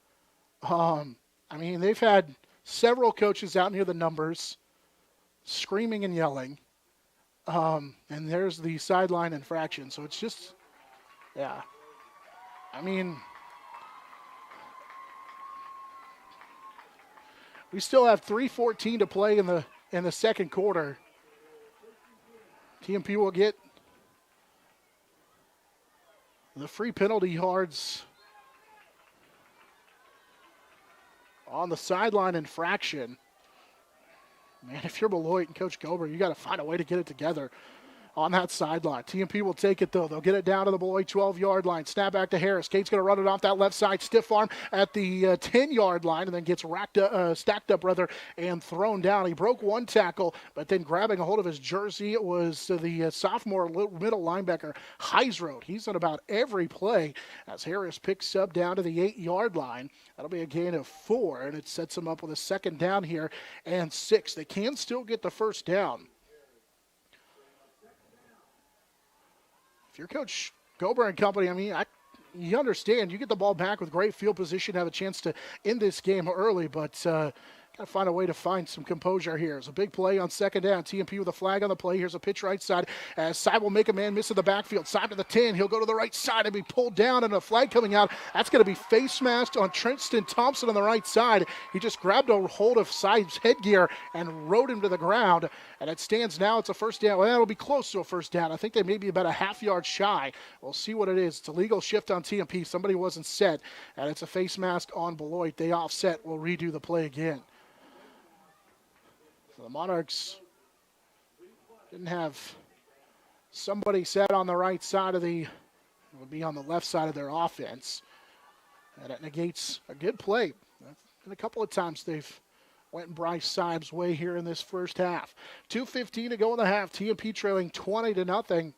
A: They've had several coaches out near the numbers screaming and yelling. And there's the sideline infraction. So it's just, yeah. We still have 3:14 to play in the second quarter. TMP will get the free penalty yards on the sideline infraction. Man, if you're Beloit and Coach Gober, you got to find a way to get it together on that sideline. TMP will take it, though. They'll get it down to the Beloit 12-yard line. Snap back to Harris. Kate's going to run it off that left side, stiff arm at the 10-yard line, and then gets stacked up, and thrown down. He broke one tackle, but then grabbing a hold of his jersey was the sophomore middle linebacker, Heisroth. He's on about every play as Harris picks up down to the 8-yard line. That'll be a gain of 4, and it sets them up with a second down here and 6. They can still get the first down. If you're Coach Gober and company, you understand. You get the ball back with great field position, have a chance to end this game early, but got to find a way to find some composure here. It's a big play on second down. TMP with a flag on the play. Here's a pitch right side as Seib will make a man miss in the backfield. Seib to the 10. He'll go to the right side and be pulled down, and a flag coming out. That's going to be face masked on Tristan Thompson on the right side. He just grabbed a hold of Seib's headgear and rode him to the ground. And it stands now. It's a first down. Well, it'll be close to a first down. I think they may be about a half-yard shy. We'll see what it is. It's a legal shift on TMP. Somebody wasn't set, and it's a face mask on Beloit. They offset. We'll redo the play again. So the Monarchs didn't have somebody set on the right side it would be on the left side of their offense. And it negates a good play. And a couple of times they've went Bryce Seib's way here in this first half. 2:15 to go in the half. TMP trailing 20-0.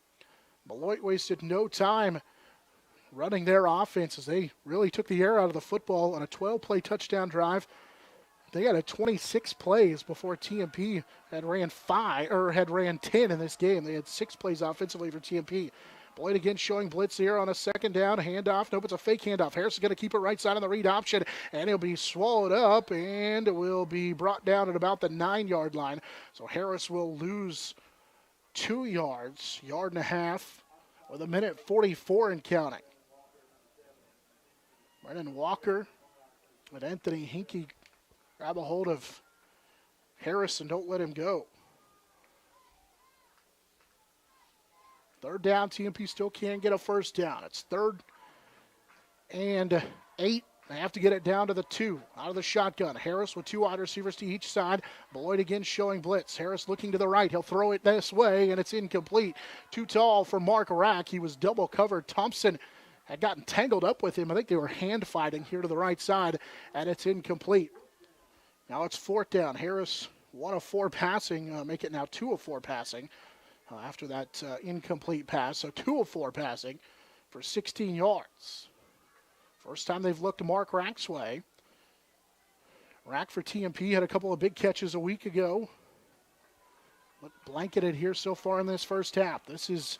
A: Beloit wasted no time running their offense as they really took the air out of the football on a 12-play touchdown drive. They got a 26 plays before TMP had ran 10 in this game. They had 6 plays offensively for TMP. Beloit again showing blitz here on a second down. Handoff. Nope, it's a fake handoff. Harris is going to keep it right side on the read option, and he'll be swallowed up and will be brought down at about the 9-yard line. So Harris will lose 2 yards, yard and a half, with 1:44 and counting. Brennan Walker and Anthony Hinkie grab a hold of Harris and don't let him go. Third down, TMP still can't get a first down. It's 3rd and 8. They have to get it down to the 2 out of the shotgun. Harris with 2 wide receivers to each side. Beloit again showing blitz. Harris looking to the right. He'll throw it this way, and it's incomplete. Too tall for Mark Rack. He was double covered. Thompson had gotten tangled up with him. I think they were hand fighting here to the right side, and it's incomplete. Now it's 4th down. Harris 1 of 4 passing. Make it now 2 of 4 passing after that incomplete pass. So 2 of 4 passing for 16 yards. First time they've looked Mark Rack's way. Rack for TMP had a couple of big catches a week ago, but blanketed here so far in this first half. This is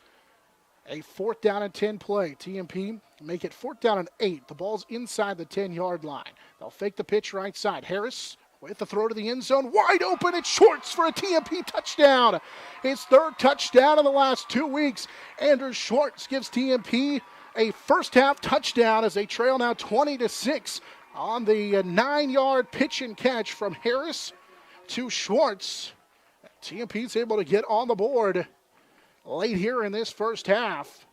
A: a 4th down and 10 play. TMP make it 4th down and 8. The ball's inside the 10-yard line. They'll fake the pitch right side. Harris with the throw to the end zone. Wide open. It's Schwartz for a TMP touchdown. His 3rd touchdown in the last 2 weeks. Andrew Schwartz gives TMP a first half touchdown as they trail now 20-6 on the 9-yard pitch and catch from Harris to Schwartz. TMP's able to get on the board late here in this first half.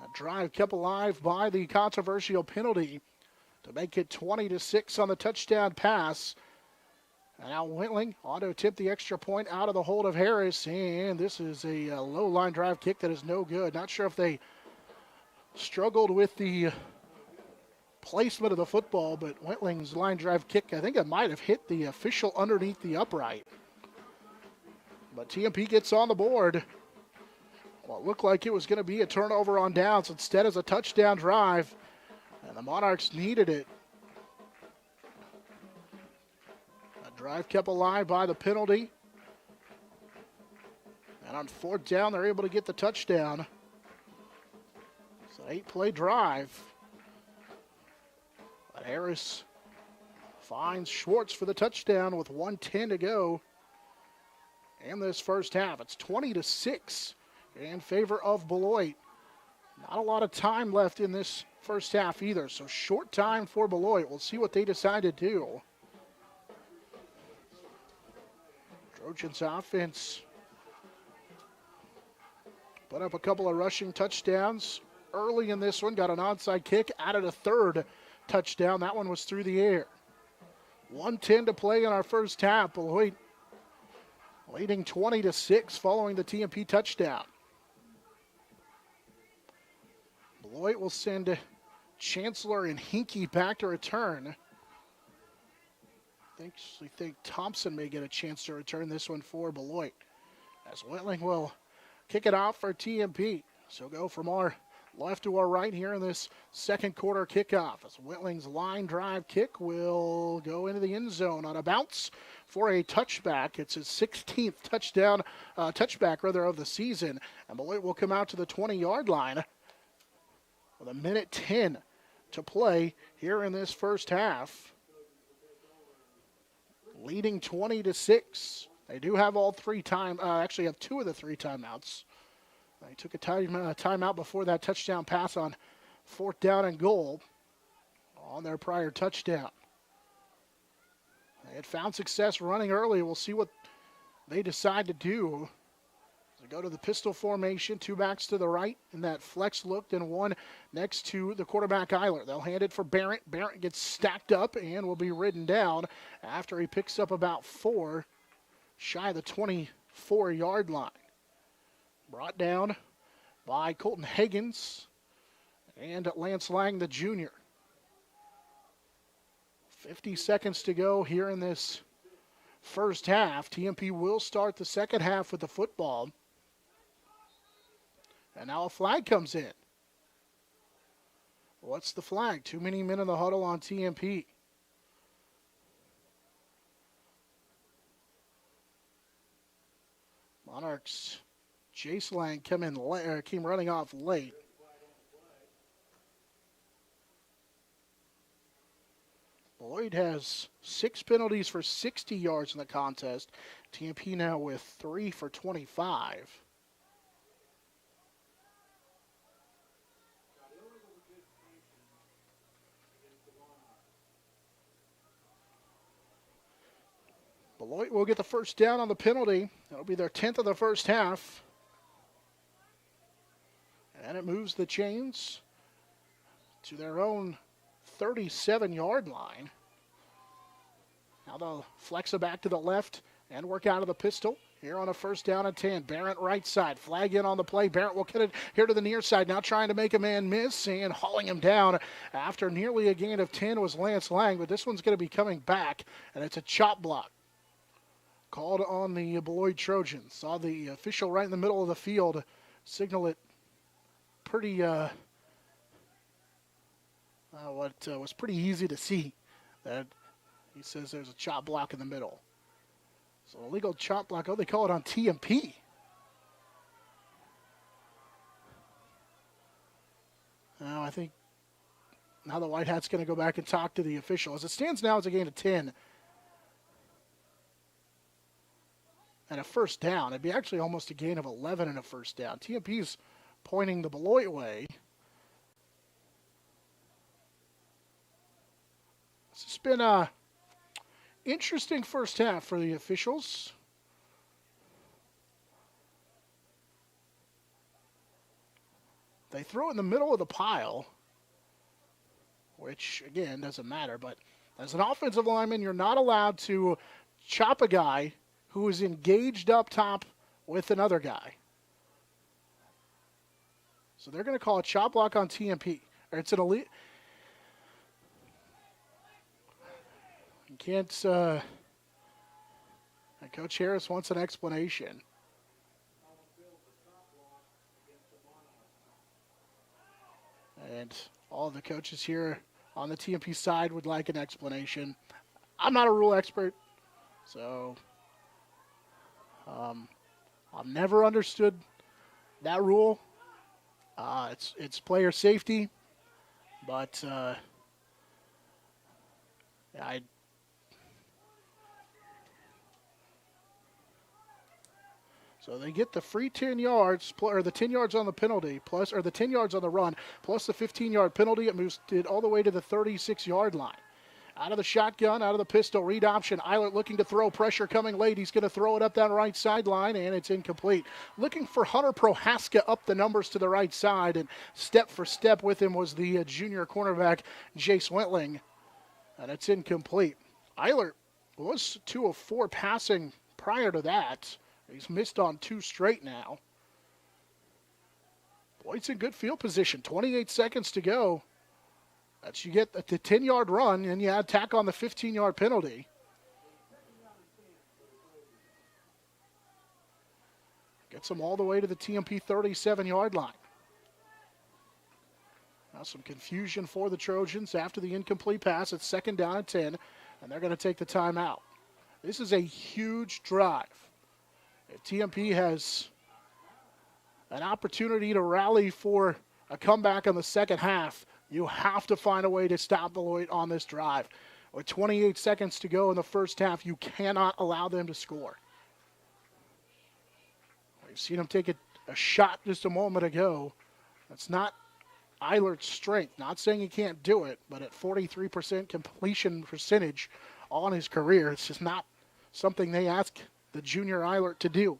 A: A drive kept alive by the controversial penalty to make it 20-6 on the touchdown pass. And now Wentling on to attempt the extra point out of the hold of Harris. And this is a low line drive kick that is no good. Not sure if they struggled with the placement of the football, but Wentling's line drive kick, I think it might have hit the official underneath the upright. But TMP gets on the board. Well, it looked like it was going to be a turnover on downs. Instead, it's a touchdown drive, and the Monarchs needed it. Drive kept alive by the penalty. And on 4th down, they're able to get the touchdown. It's an 8-play drive. But Harris finds Schwartz for the touchdown with 1:10 to go in this first half. It's 20-6 in favor of Beloit. Not a lot of time left in this first half either, so short time for Beloit. We'll see what they decide to do. Trojans offense put up a couple of rushing touchdowns early in this one. Got an onside kick, added a 3rd touchdown. That one was through the air. 1:10 to play in our first half. Beloit leading 20-6 following the TMP touchdown. Beloit will send Chancellor and Hinkie back to return. I think Thompson may get a chance to return this one for Beloit, as Wentling will kick it off for TMP. So go from our left to our right here in this second quarter kickoff, as Wentling's line drive kick will go into the end zone on a bounce for a touchback. It's his 16th touchback of the season, and Beloit will come out to the 20-yard line with 1:10 to play here in this first half. Leading 20-6. They do have actually have 2 of the 3 timeouts. They took a timeout before that touchdown pass on 4th down and goal on their prior touchdown. They had found success running early. We'll see what they decide to do. They go to the pistol formation, 2 backs to the right in that flex look, and 1 next to the quarterback Eiler. They'll hand it for Barrett. Barrett gets stacked up and will be ridden down after he picks up about 4 shy of the 24-yard line. Brought down by Colton Higgins and Lance Lang, the junior. 50 seconds to go here in this first half. TMP will start the second half with the football. And now a flag comes in. What's the flag? Too many men in the huddle on TMP. Monarchs, Jace Lang came running off late. Beloit has 6 penalties for 60 yards in the contest. TMP now with 3 for 25. Beloit will get the first down on the penalty. That'll be their 10th of the first half. And it moves the chains to their own 37-yard line. Now they'll flex it back to the left and work out of the pistol. Here on a first down and 10. Barrett right side. Flag in on the play. Barrett will get it here to the near side. Now trying to make a man miss and hauling him down after nearly a gain of 10 was Lance Lang. But this one's going to be coming back, and it's a chop block called on the Beloit Trojans. Saw the official right in the middle of the field signal it pretty, was pretty easy to see. That he says there's a chop block in the middle. So illegal chop block, they call it on TMP. Now I think now the White Hat's going to go back and talk to the official. As it stands now, it's a gain of 10. And a first down. It'd be actually almost a gain of 11 and a first down. TMP's pointing the Beloit way. This has been a interesting first half for the officials. They throw it in the middle of the pile, which, again, doesn't matter. But as an offensive lineman, you're not allowed to chop a guy who is engaged up top with another guy. So they're going to call a chop block on TMP. Or it's an elite. You can't. Coach Harris wants an explanation. And all of the coaches here on the TMP side would like an explanation. I'm not a rule expert, so I've never understood that rule. It's player safety, but so they get the free 10 yards, or the 10 yards on the penalty, or the 10 yards on the run, plus the 15-yard penalty. It moves it all the way to the 36-yard line. Out of the shotgun, out of the pistol, read option. Eilert looking to throw, pressure coming late. He's going to throw it up that right sideline, and it's incomplete. Looking for Hunter Prohaska up the numbers to the right side, and step for step with him was the junior cornerback, Jace Wentling, and it's incomplete. Eilert was 2 of 4 passing prior to that. He's missed on 2 straight now. Beloit's in good field position. 28 seconds to go. That's you get the 10-yard run, and you tack on the 15-yard penalty. Gets them all the way to the TMP 37-yard line. Now some confusion for the Trojans after the incomplete pass. It's second down and 10, and they're going to take the timeout. This is a huge drive. If TMP has an opportunity to rally for a comeback in the second half, you have to find a way to stop Beloit on this drive. With 28 seconds to go in the first half, you cannot allow them to score. We've seen him take a shot just a moment ago. That's not Eilert's strength. Not saying he can't do it, but at 43% completion percentage on his career, it's just not something they ask the junior Eilert to do.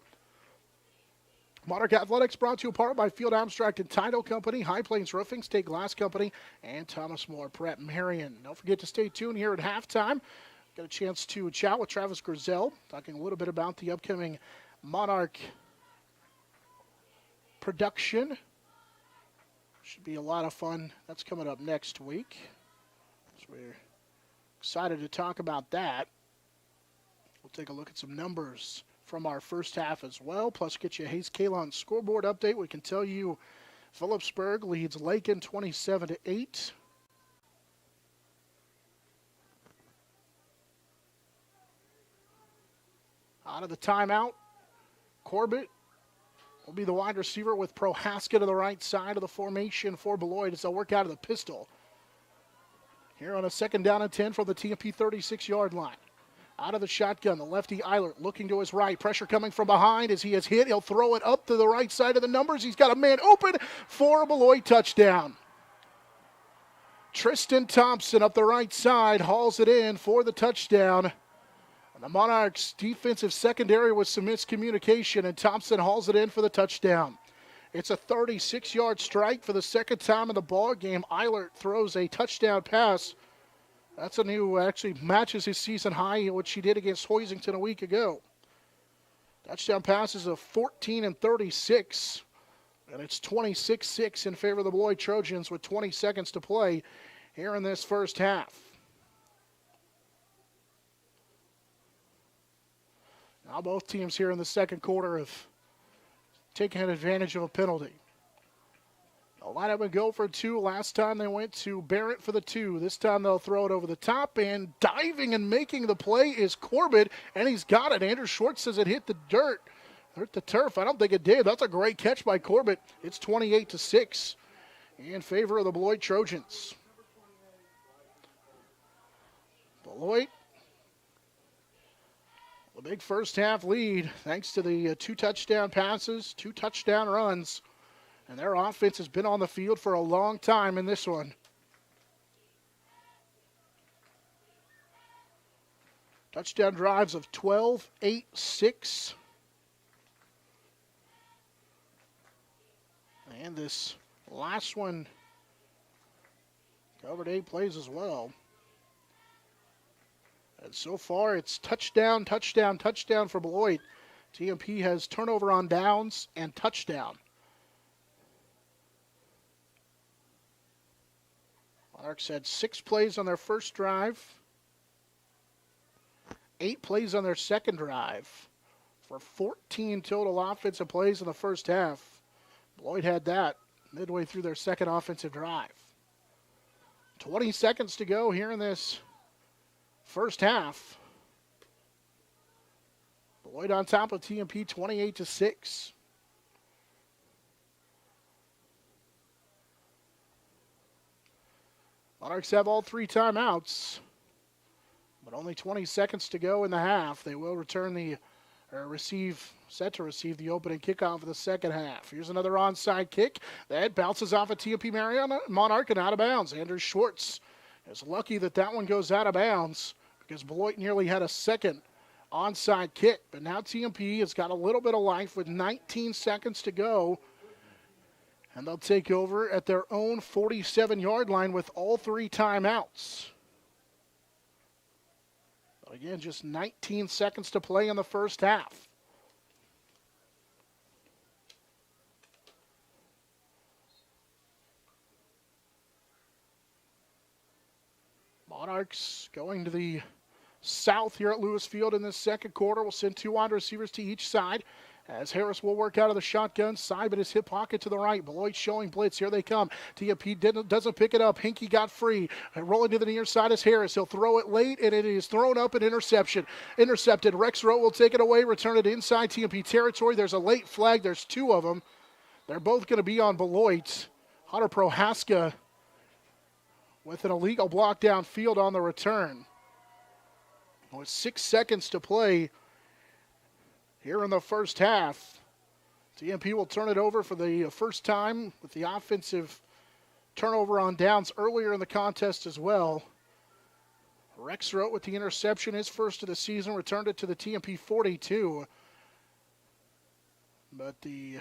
A: Monarch Athletics brought to you apart by Field Abstract and Title Company, High Plains Roofing, State Glass Company, and Thomas More Prep Marian. Don't forget to stay tuned here at halftime. Got a chance to chat with Travis Grizel, talking a little bit about the upcoming Monarch production. Should be a lot of fun. That's coming up next week. So we're excited to talk about that. We'll take a look at some numbers from our first half as well, plus get you a Hayes Kalon scoreboard update. We can tell you Phillipsburg leads Lakin 27-8. Out of the timeout, Corbett will be the wide receiver with Prohaska to the right side of the formation for Beloit as they'll work out of the pistol. Here on a 2nd down and 10 from the TMP 36-yard line. Out of the shotgun, the lefty Eilert looking to his right. Pressure coming from behind as he is hit. He'll throw it up to the right side of the numbers. He's got a man open for a Beloit touchdown. Tristan Thompson up the right side hauls it in for the touchdown. And the Monarchs' defensive secondary with some miscommunication, and Thompson hauls it in for the touchdown. It's a 36-yard strike for the 2nd time in the ball game. Eilert throws a touchdown pass. That's a new, actually matches his season high, which he did against Hoisington a week ago. Touchdown passes of 14 and 36. And it's 26-6 in favor of the Beloit Trojans with 20 seconds to play here in this first half. Now both teams here in the second quarter have taken advantage of a penalty. They'll line up and go for 2. Last time they went to Barrett for the 2. This time they'll throw it over the top, and diving and making the play is Corbett, and he's got it. Andrew Schwartz says it hit the dirt, hit the turf. I don't think it did. That's a great catch by Corbett. It's 28-6 in favor of the Beloit Trojans. Beloit, the big first half lead thanks to the 2 touchdown passes, 2 touchdown runs. And their offense has been on the field for a long time in this one. Touchdown drives of 12, 8, 6. And this last one covered 8 plays as well. And so far it's touchdown, touchdown, touchdown for Beloit. TMP has turnover on downs and touchdown. Monarchs had 6 plays on their first drive, 8 plays on their second drive for 14 total offensive plays in the first half. Beloit had that midway through their second offensive drive. 20 seconds to go here in this first half. Beloit on top of TMP 28-6. Monarchs have all 3 timeouts, but only 20 seconds to go in the half. They will set to receive the opening kickoff of the second half. Here's another onside kick that bounces off a TMP-Marian Monarch and out of bounds. Andrew Schwartz is lucky that that one goes out of bounds because Beloit nearly had a second onside kick, but now TMP has got a little bit of life with 19 seconds to go. And they'll take over at their own 47-yard line with all 3 timeouts. But again, just 19 seconds to play in the first half. Monarchs going to the south here at Lewis Field in this second quarter. We'll send 2 wide receivers to each side. As Harris will work out of the shotgun, side in his hip pocket to the right. Beloit showing blitz. Here they come. TMP doesn't pick it up. Hinkie got free. Rolling to the near side is Harris. He'll throw it late, and it is thrown up, an interception. Intercepted. Rexroth will take it away, return it inside TMP territory. There's a late flag. There's 2 of them. They're both going to be on Beloit. Hunter Prohaska with an illegal block downfield on the return. With 6 seconds to play here in the first half, TMP will turn it over for the first time with the offensive turnover on downs earlier in the contest as well. Rexroth with the interception, his first of the season, returned it to the TMP 42. But they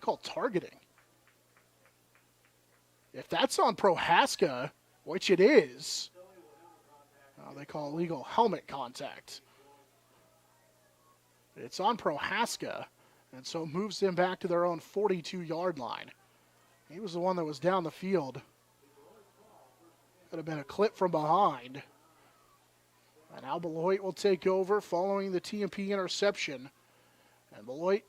A: call targeting. If that's on Prohaska, which it is, they call illegal helmet contact. It's on Prohaska, and so it moves them back to their own 42-yard line. He was the one that was down the field. Could have been a clip from behind. And now Beloit will take over following the TMP interception. And Beloit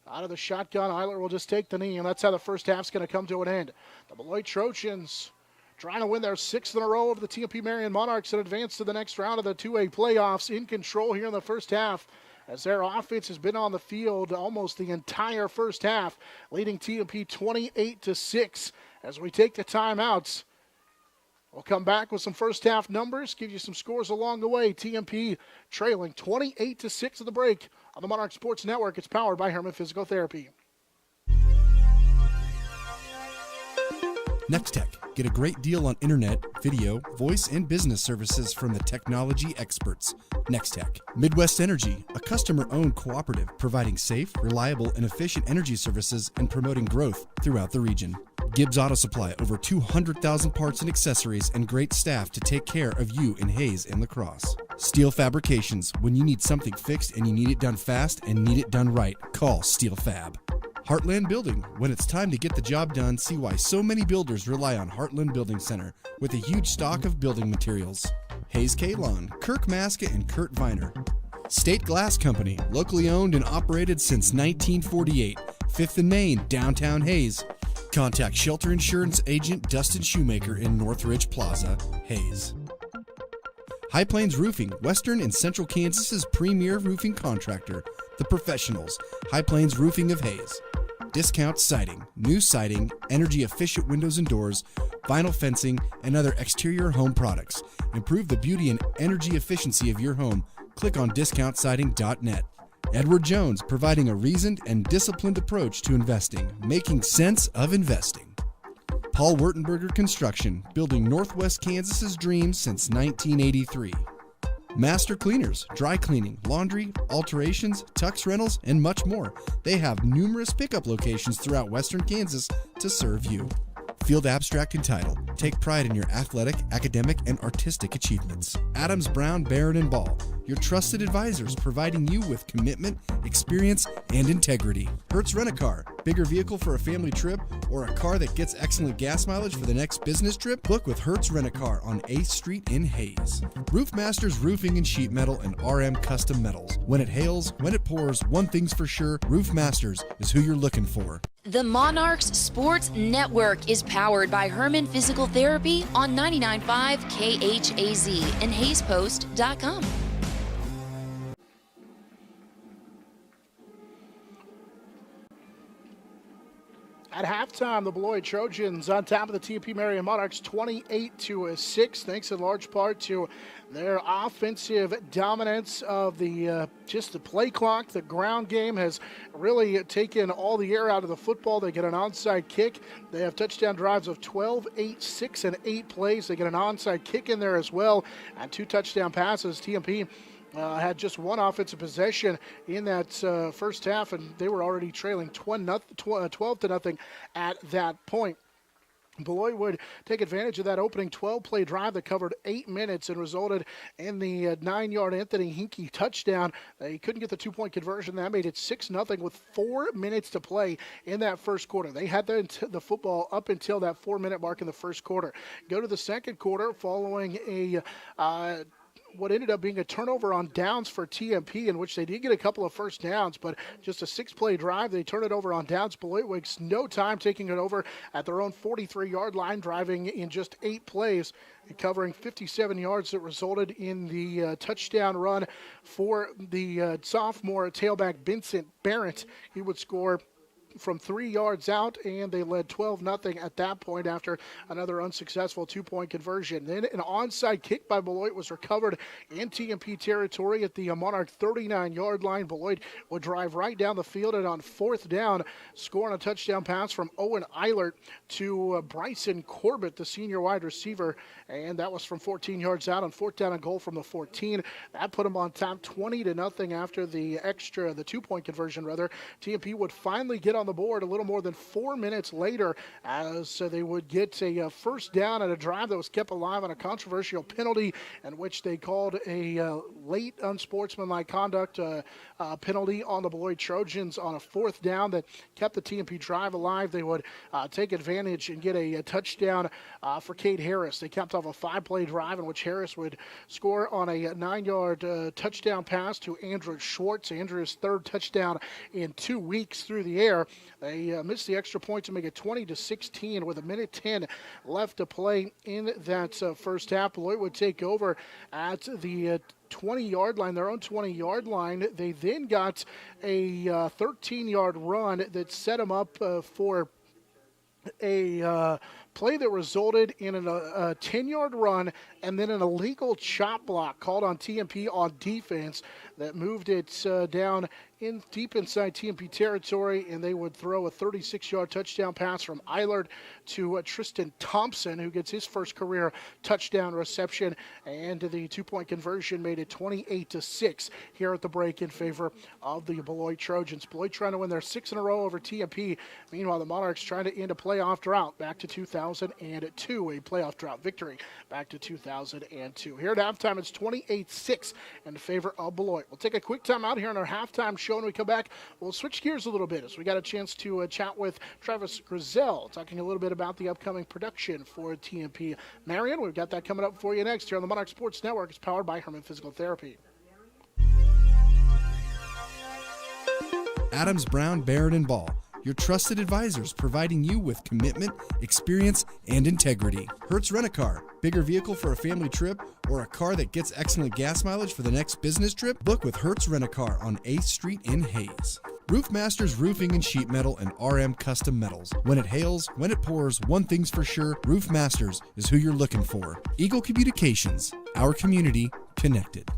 A: out of the shotgun. Eiler will just take the knee, and that's how the first half's going to come to an end. The Beloit Trojans trying to win their 6th in a row of the TMP-Marian Monarchs and advance to the next round of the 2A playoffs, in control here in the first half, as their offense has been on the field almost the entire first half, leading TMP 28-6. As we take the timeouts, we'll come back with some first half numbers, give you some scores along the way. TMP trailing 28-6 at the break on the Monarch Sports Network. It's powered by Herman Physical Therapy.
B: Nextech. Get a great deal on internet, video, voice, and business services from the technology experts. Nextech. Midwest Energy, a customer-owned cooperative providing safe, reliable, and efficient energy services and promoting growth throughout the region. Gibbs Auto Supply, over 200,000 parts and accessories and great staff to take care of you in Hayes and La Crosse. Steel Fabrications, when you need something fixed and you need it done fast and need it done right, call Steel Fab. Heartland Building. When it's time to get the job done, see why so many builders rely on Heartland Building Center with a huge stock of building materials. Hayes K-Lawn, Kirk Maska and Kurt Viner. State Glass Company, locally owned and operated since 1948. 5th and Main, downtown Hayes. Contact Shelter Insurance Agent Dustin Shoemaker in Northridge Plaza, Hayes. High Plains Roofing, Western and Central Kansas's premier roofing contractor. The Professionals, High Plains Roofing of Hayes. Discount Siding, new siding, energy-efficient windows and doors, vinyl fencing, and other exterior home products. Improve the beauty and energy efficiency of your home. Click on discountsiding.net. Edward Jones, providing a reasoned and disciplined approach to investing, making sense of investing. Paul Wurtenberger Construction, building Northwest Kansas's dreams since 1983. Master Cleaners, dry cleaning, laundry, alterations, tux rentals, and much more. They have numerous pickup locations throughout Western Kansas to serve you. Field Abstract and Title. Take pride in your athletic, academic, and artistic achievements. Adams, Brown, Barron, and Ball. Your trusted advisors providing you with commitment, experience, and integrity. Hertz Rent-A-Car. Bigger vehicle for a family trip or a car that gets excellent gas mileage for the next business trip? Book with Hertz Rent-A-Car on 8th Street in Hayes. Roof Masters Roofing and Sheet Metal and RM Custom Metals. When it hails, when it pours, one thing's for sure, Roof Masters is who you're looking for.
C: The Monarchs Sports Network is powered by Herman Physical Therapy on 99.5 KHAZ and HayesPost.com.
A: At halftime, the Beloit Trojans on top of the TMP-Marian Monarchs 28-6, thanks in large part to their offensive dominance of the just the play clock. The ground game has really taken all the air out of the football. They get an onside kick. They have touchdown drives of 12, 8, 6, and 8 plays. They get an onside kick in there as well, and 2 touchdown passes. TMP had just 1 offensive possession in that first half, and they were already trailing 12-0 at that point. Beloit would take advantage of that opening 12-play drive that covered 8 minutes and resulted in the 9-yard Anthony Hinkie touchdown. They couldn't get the 2-point conversion. That made it 6-0 with 4 minutes to play in that first quarter. They had the football up until that 4-minute mark in the first quarter. Go to the second quarter following a what ended up being a turnover on downs for TMP, in which they did get a couple of first downs, but just a 6-play drive. They turn it over on downs. Beloit wastes no time taking it over at their own 43-yard line, driving in just 8 plays and covering 57 yards that resulted in the touchdown run for the sophomore tailback Vincent Barrett. He would score from 3 yards out, and they led 12-0 at that point after another unsuccessful 2-point conversion. Then an onside kick by Beloit was recovered in TMP territory at the Monarch 39-yard line. Beloit would drive right down the field, and on 4th down, scoring a touchdown pass from Owen Eilert to Bryson Corbett, the senior wide receiver, and that was from 14 yards out on 4th down and goal from the 14. That put them on top 20-0 after the 2-point conversion, rather. TMP would finally get on on the board a little more than 4 minutes later as they would get a first down and a drive that was kept alive on a controversial penalty in which they called a late unsportsmanlike conduct penalty on the Beloit Trojans on a fourth down that kept the TMP drive alive. They would take advantage and get a touchdown for Cade Harris. They capped off a 5-play drive in which Harris would score on a 9-yard touchdown pass to Andrew Schwartz, Andrew's third touchdown in 2 weeks through the air. They missed the extra point to make it 20-16 with 1:10 left to play in that first half. Beloit would take over at the 20-yard line, their own 20-yard line. They then got a 13-yard run that set them up for a play that resulted in a 10-yard run and then an illegal chop block called on TMP on defense that moved it down deep inside TMP territory, and they would throw a 36-yard touchdown pass from Eilert to Tristan Thompson, who gets his first career touchdown reception, and the two-point conversion made it 28-6 here at the break in favor of the Beloit Trojans. Beloit trying to win their 6 in a row over TMP. Meanwhile, the Monarchs trying to end a playoff drought back to 2002, a playoff drought victory back to 2002. Here at halftime, it's 28-6 in favor of Beloit. We'll take a quick time out here on our halftime show. When we come back, we'll switch gears a little bit as we got a chance to chat with Travis Grizzell, talking a little bit about the upcoming production for TMP-Marian. We've got that coming up for you next here on the Monarch Sports Network. It's powered by Herman Physical Therapy.
B: Adams, Brown, Barrett, and Ball, your trusted advisors providing you with commitment, experience, and integrity. Hertz Rent-A-Car, bigger vehicle for a family trip or a car that gets excellent gas mileage for the next business trip? Book with Hertz Rent-A-Car on 8th Street in Hayes. Roof Masters Roofing and Sheet Metal and RM Custom Metals. When it hails, when it pours, one thing's for sure, Roof Masters is who you're looking for. Eagle Communications, our community connected.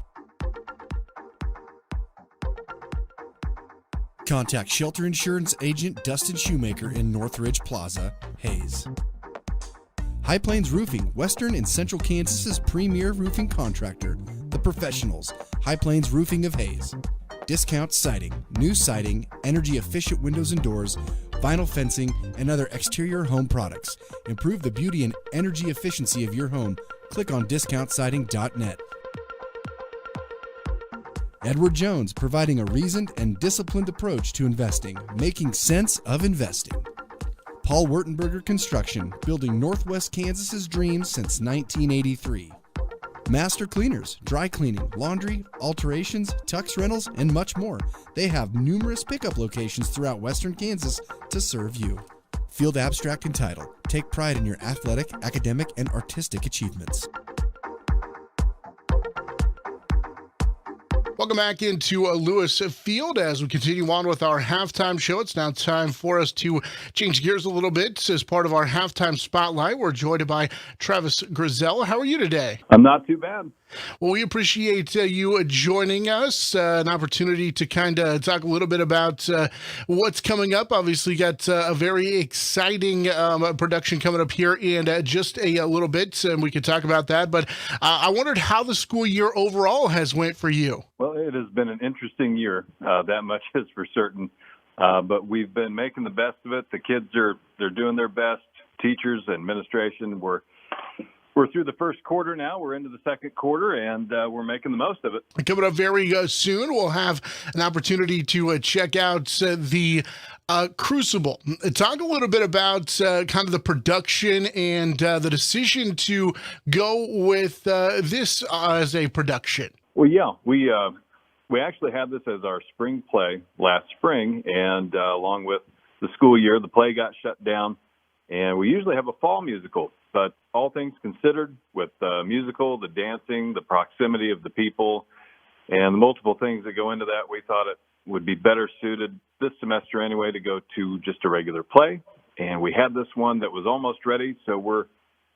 B: Contact Shelter Insurance Agent Dustin Shoemaker in Northridge Plaza, Hayes. High Plains Roofing, Western and Central Kansas's premier roofing contractor. The Professionals, High Plains Roofing of Hayes. Discount siding, new siding, energy-efficient windows and doors, vinyl fencing, and other exterior home products. Improve the beauty and energy efficiency of your home. Click on discountsiding.net. Edward Jones, providing a reasoned and disciplined approach to investing, making sense of investing. Paul Wurtenberger Construction, building Northwest Kansas's dreams since 1983. Master Cleaners, dry cleaning, laundry, alterations, tux rentals, and much more. They have numerous pickup locations throughout Western Kansas to serve you. Field Abstract and Title, take pride in your athletic, academic, and artistic achievements.
A: Welcome back into Lewis Field as we continue on with our halftime show. It's now time for us to change gears a little bit. As part of our halftime spotlight, we're joined by Travis Grizzell. How are you today?
F: I'm not too bad.
A: Well, we appreciate you joining us, an opportunity to kind of talk a little bit about what's coming up. Obviously, got a very exciting production coming up here in just a little bit, and we can talk about that. But I wondered how the school year overall has went for you.
F: Well, it has been an interesting year, that much is for certain. But we've been making the best of it. The kids they're doing their best. Teachers, administration, we're through the first quarter now. We're into the second quarter, and we're making the most of it.
A: Coming up very soon, we'll have an opportunity to check out the Crucible. Talk a little bit about kind of the production and the decision to go with this as a production.
F: Well, yeah, we actually had this as our spring play last spring, and along with the school year, the play got shut down, and we usually have a fall musical. But all things considered, with the musical, the dancing, the proximity of the people, and the multiple things that go into that, we thought it would be better suited this semester anyway to go to just a regular play. And we had this one that was almost ready, so we're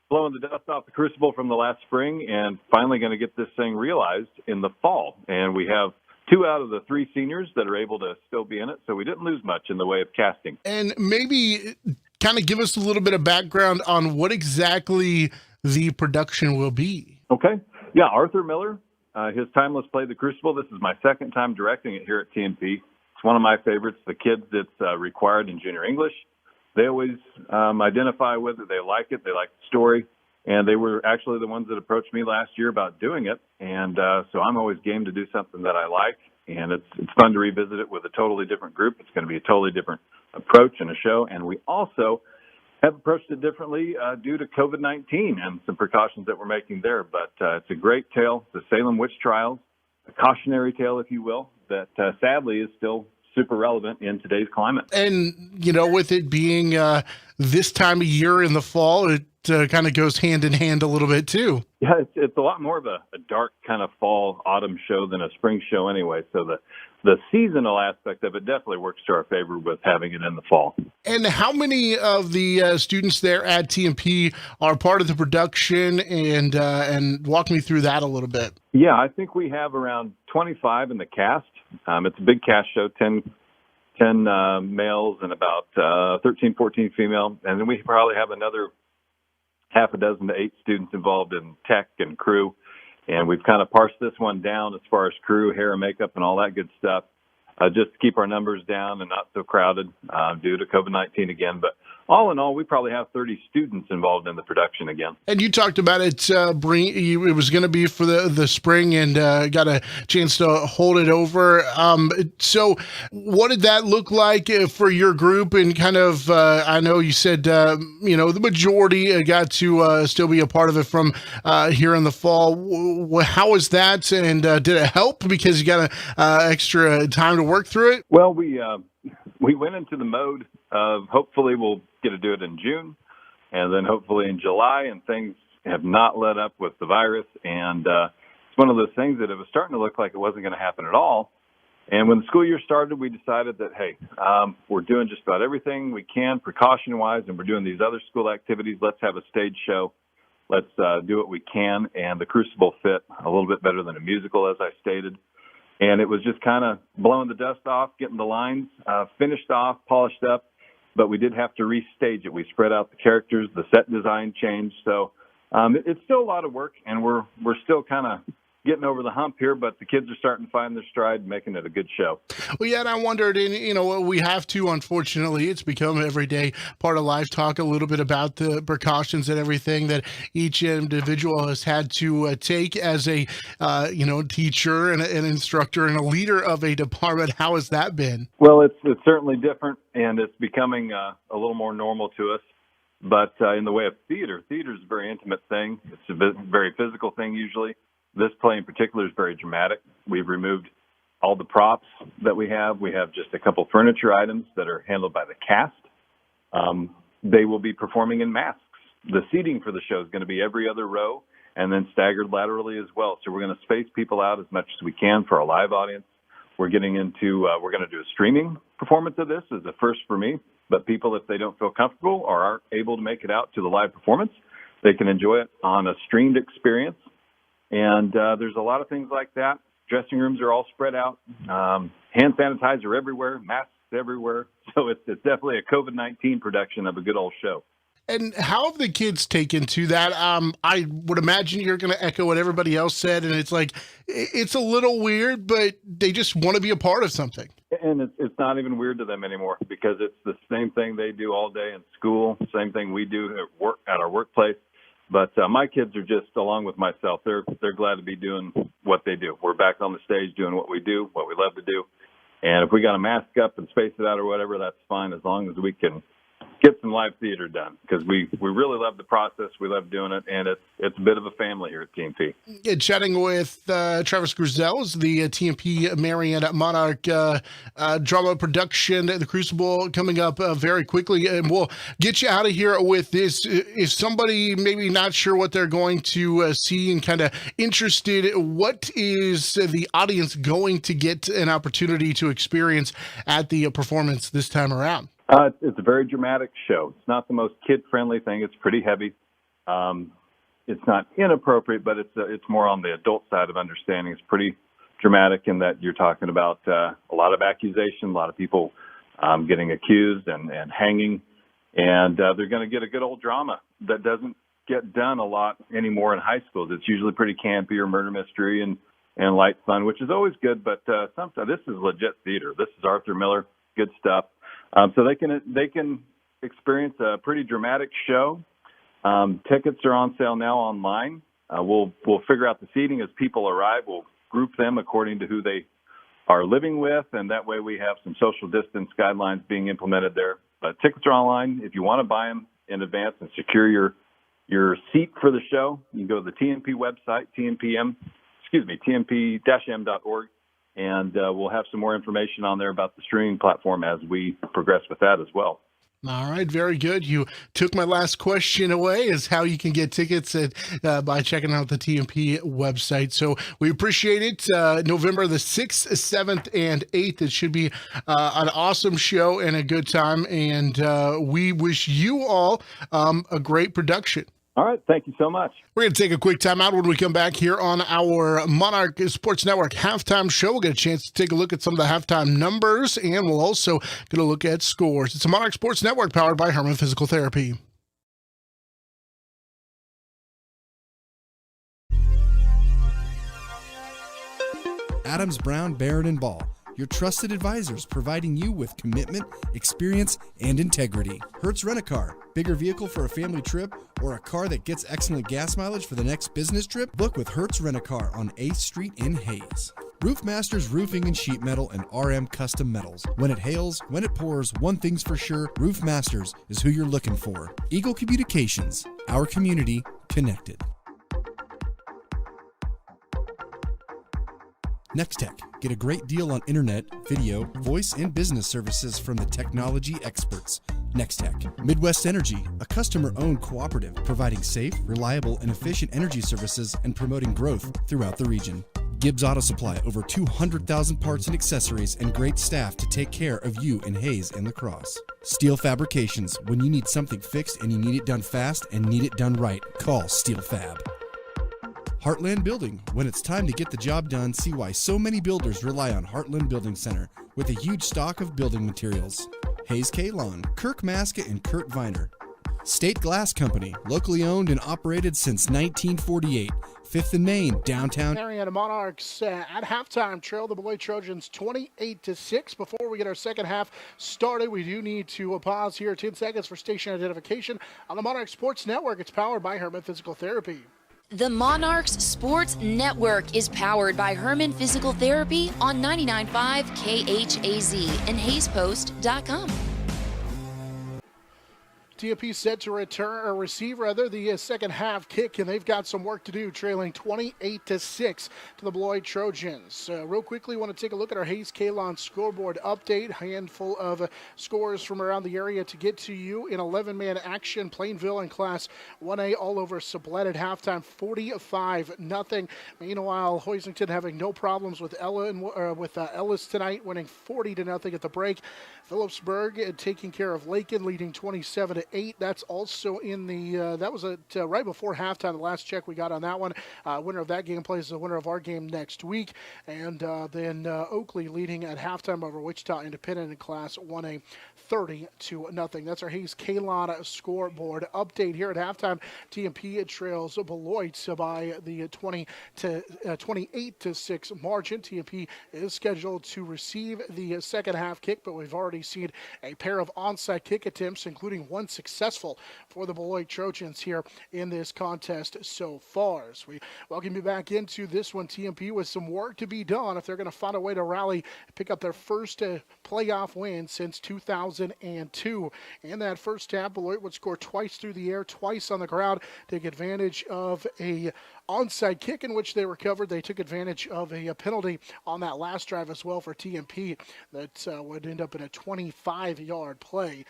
F: blowing the dust off the Crucible from the last spring and finally going to get this thing realized in the fall. And we have 2 out of the 3 seniors that are able to still be in it, so we didn't lose much in the way of casting.
A: And maybe kind of give us a little bit of background on what exactly the production will be.
F: Okay. Yeah, Arthur Miller, his timeless play, The Crucible. This is my second time directing it here at TMP. one of my favorites. The kids that's required in junior English, they always identify with it. They like it. They like the story. And they were actually the ones that approached me last year about doing it. And so I'm always game to do something that I like. And it's fun to revisit it with a totally different group. It's going to be a totally different approach and a show. And we also have approached it differently due to COVID-19 and some precautions that we're making there. But it's a great tale, the Salem witch trials, a cautionary tale, if you will, that sadly is still super relevant in today's climate.
A: And, with it being this time of year in the fall, it kind of goes hand in hand a little bit too.
F: Yeah, it's a lot more of a dark kind of fall, autumn show than a spring show anyway. So the seasonal aspect of it definitely works to our favor with having it in the fall.
A: And how many of the students there at TMP are part of the production, and walk me through that a little bit?
F: Yeah, I think we have around 25 in the cast. It's a big cast show, 10 males and about 13, 14 female. And then we probably have another half a dozen to 8 students involved in tech and crew. And we've kind of parsed this one down as far as crew, hair and makeup and all that good stuff, just to keep our numbers down and not so crowded due to COVID-19 again. But all in all, we probably have 30 students involved in the production again.
A: And you talked about it, it was going to be for the spring, and got a chance to hold it over. So what did that look like for your group? And kind of, I know you said, the majority got to still be a part of it from here in the fall. How was that? And did it help because you got extra time to work through it?
F: Well, we went into the mode of hopefully we'll get to do it in June and then hopefully in July, and things have not let up with the virus. And it's one of those things that it was starting to look like it wasn't going to happen at all. And when the school year started, we decided that, hey, we're doing just about everything we can precaution-wise, and we're doing these other school activities. Let's have a stage show. Let's do what we can. And the Crucible fit a little bit better than a musical, as I stated. And it was just kind of blowing the dust off, getting the lines finished off, polished up. But we did have to restage it. We spread out the characters, the set design changed. So it's still a lot of work, and we're still kind of getting over the hump here, but the kids are starting to find their stride, making it a good show.
A: Well, yeah, and I wondered, and we have to, unfortunately, it's become everyday part of life, talk a little bit about the precautions and everything that each individual has had to take as a, teacher and an instructor and a leader of a department. How has that been?
F: Well, it's certainly different, and it's becoming a little more normal to us. But in the way of theater is a very intimate thing. It's a very physical thing usually. This play in particular is very dramatic. We've removed all the props that we have. We have just a couple furniture items that are handled by the cast. They will be performing in masks. The seating for the show is going to be every other row and then staggered laterally as well. So we're going to space people out as much as we can for our live audience. We're getting into, we're going to do a streaming performance of this as a first for me. But people, if they don't feel comfortable or aren't able to make it out to the live performance, they can enjoy it on a streamed experience. And there's a lot of things like that. Dressing rooms are all spread out. Hand sanitizer everywhere, masks everywhere. So it's definitely a COVID-19 production of a good old show.
A: And how have the kids taken to that? I would imagine you're going to echo what everybody else said, and it's like, it's a little weird, but they just want to be a part of something.
F: And it's not even weird to them anymore because it's the same thing they do all day in school, same thing we do at work, at our workplace. But my kids are just, along with myself, they're glad to be doing what they do. We're back on the stage doing what we do, what we love to do. And if we got to mask up and space it out or whatever, that's fine as long as we can get some live theater done because we really love the process. We love doing it, and it's a bit of a family here at TMP.
A: Chatting with Travis Grisels, the TMP-Marian Monarch drama production, The Crucible, coming up very quickly, and we'll get you out of here with this. If somebody maybe not sure what they're going to see and kind of interested, what is the audience going to get an opportunity to experience at the performance this time around?
F: It's a very dramatic show. It's not the most kid-friendly thing. It's pretty heavy. It's not inappropriate, but it's more on the adult side of understanding. It's pretty dramatic in that you're talking about a lot of accusation, a lot of people getting accused and hanging, and they're going to get a good old drama that doesn't get done a lot anymore in high schools. It's usually pretty campy or murder mystery and and light fun, which is always good. But sometimes this is legit theater. This is Arthur Miller, good stuff. So they can experience a pretty dramatic show. Tickets are on sale now online. We'll figure out the seating as people arrive. We'll group them according to who they are living with, and that way we have some social distance guidelines being implemented there. But tickets are online. If you want to buy them in advance and secure your seat for the show, you can go to the TMP website, TMP-M.org, and we'll have some more information on there about the streaming platform as we progress with that as well.
A: All right, very good. You took my last question away, is how you can get tickets by checking out the TMP website. So we appreciate it. November the 6th, 7th, and 8th. It should be an awesome show and a good time. And we wish you all a great production.
F: All right. Thank you so much.
A: We're going to take a quick time out. When we come back here on our Monarch Sports Network halftime show, we'll get a chance to take a look at some of the halftime numbers, and we'll also get a look at scores. It's a Monarch Sports Network powered by Herman Physical Therapy.
B: Adams, Brown, Barrett & Ball, your trusted advisors providing you with commitment, experience, and integrity. Hertz Rent-A-Car, bigger vehicle for a family trip or a car that gets excellent gas mileage for the next business trip? Book with Hertz Rent-A-Car on 8th Street in Hayes. Roof Masters Roofing and Sheet Metal and RM Custom Metals. When it hails, when it pours, one thing's for sure, Roof Masters is who you're looking for. Eagle Communications, our community connected. Nextech. Get a great deal on internet, video, voice, and business services from the technology experts. Nextech. Midwest Energy, a customer-owned cooperative providing safe, reliable, and efficient energy services and promoting growth throughout the region. Gibbs Auto Supply, over 200,000 parts and accessories and great staff to take care of you in Hayes and La Crosse. Steel Fabrications. When you need something fixed and you need it done fast and need it done right, call Steel Fab. Heartland Building. When it's time to get the job done, see why so many builders rely on Heartland Building Center with a huge stock of building materials. Hayes K-Lawn, Kirk Maska and Kurt Viner. State Glass Company, locally owned and operated since 1948. 5th and Main, downtown.
A: Marian Monarchs at halftime trail the Beloit Trojans 28-6. Before we get our second half started, we do need to pause here 10 seconds for station identification on the Monarch Sports Network. It's powered by Herman Physical Therapy.
C: The Monarchs Sports Network is powered by Herman Physical Therapy on 99.5 KHAZ and HayesPost.com.
A: TMP set to receive the second half kick, and they've got some work to do, trailing 28-6 to the Beloit Trojans. Real quickly, want to take a look at our Hayes K-Lawn scoreboard update. Handful of scores from around the area to get to you in 11-man action. Plainville in Class 1A all over Sublette at halftime, 45-0. Meanwhile, Hoisington having no problems with Ellis tonight, winning 40-0 at the break. Phillipsburg taking care of Lakin, leading 27-8. That's also in the that was right before halftime. The last check we got on that one. Winner of that game plays the winner of our game next week, and then Oakley leading at halftime over Wichita Independent in Class 1A, 30-0. That's our Hayes K-Lawn scoreboard update here at halftime. TMP trails Beloit by the 28-6 margin. TMP is scheduled to receive the second half kick, but we've already seen a pair of onside kick attempts, including one successful for the Beloit Trojans here in this contest so far. So we welcome you back into this one, TMP, with some work to be done if they're going to find a way to rally, pick up their first playoff win since 2002. In that first half, Beloit would score twice through the air, twice on the ground, take advantage of a onside kick in which they recovered. They took advantage of a penalty on that last drive as well for TMP that would end up in a 25-yard play.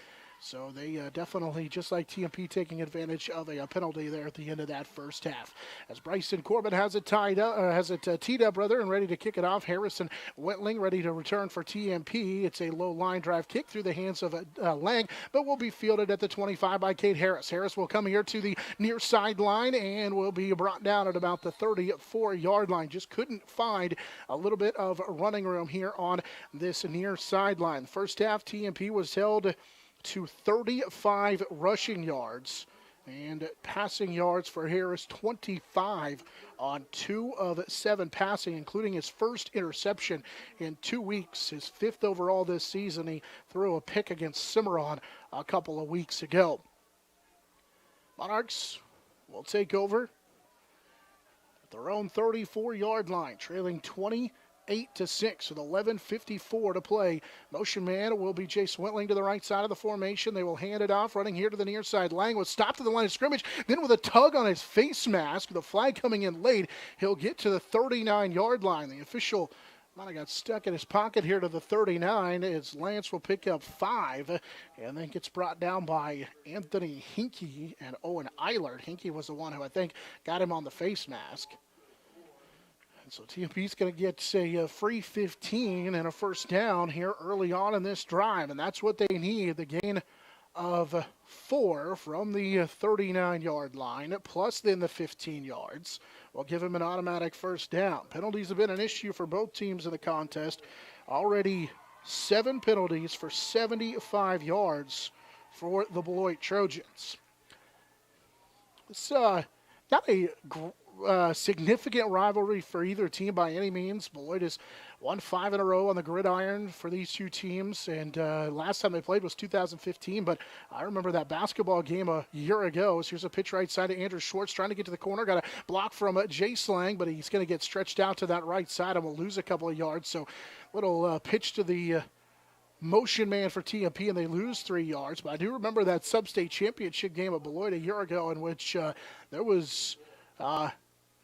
A: So they definitely, just like TMP, taking advantage of a penalty there at the end of that first half. As Bryson Corbin has it teed up, and ready to kick it off. Harrison Wentling ready to return for TMP. It's a low line drive kick through the hands of Lang, but will be fielded at the 25 by Kate Harris. Harris will come here to the near sideline and will be brought down at about the 34-yard line. Just couldn't find a little bit of running room here on this near sideline. First half, TMP was held to 35 rushing yards And passing yards for Harris, 25 on 2 of 7 passing, including his first interception in 2 weeks, his 5th overall this season. He threw a pick against Cimarron a couple of weeks ago. Monarchs will take over at their own 34-yard line, trailing 28-6 with 11:54 to play. Motion man will be Jace Wentling to the right side of the formation. They will hand it off, running here to the near side. Lang was stopped at the line of scrimmage, then with a tug on his face mask, the flag coming in late, he'll get to the 39-yard line. The official might have got stuck in his pocket here to the 39 as Lance will pick up 5 and then gets brought down by Anthony Hinkie and Owen Eilert. Hinkie was the one who I think got him on the face mask. And so TMP's going to get a free 15 and a first down here early on in this drive, and that's what they need. The gain of 4 from the 39-yard line, plus then the 15 yards will give him an automatic first down. Penalties have been an issue for both teams in the contest. Already 7 penalties for 75 yards for the Beloit Trojans. It's not a significant rivalry for either team by any means. Beloit has won 5 in a row on the gridiron for these two teams, and last time they played was 2015, but I remember that basketball game a year ago. So here's a pitch right side to Andrew Schwartz, trying to get to the corner. Got a block from Jace Lang, but he's going to get stretched out to that right side and will lose a couple of yards. So little pitch to the motion man for TMP, and they lose 3 yards. But I do remember that sub-state championship game at Beloit a year ago in which there was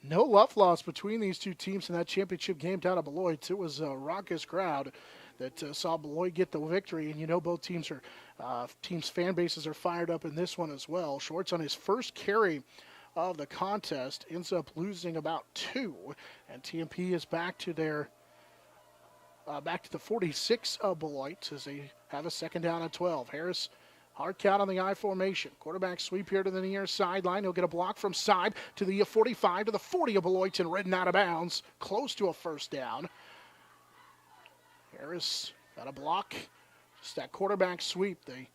A: no love lost between these two teams in that championship game down at Beloit. It was a raucous crowd that saw Beloit get the victory, and you know both teams fan bases are fired up in this one as well. Schwartz on his first carry of the contest ends up losing about 2, and TMP is back to the 46 of Beloit as they have a second down and 12. Harris, hard count on the I formation. Quarterback sweep here to the near sideline. He'll get a block from side to the 45 to the 40 of Beloit and ridden out of bounds. Close to a first down. Harris got a block. Just that quarterback sweep. They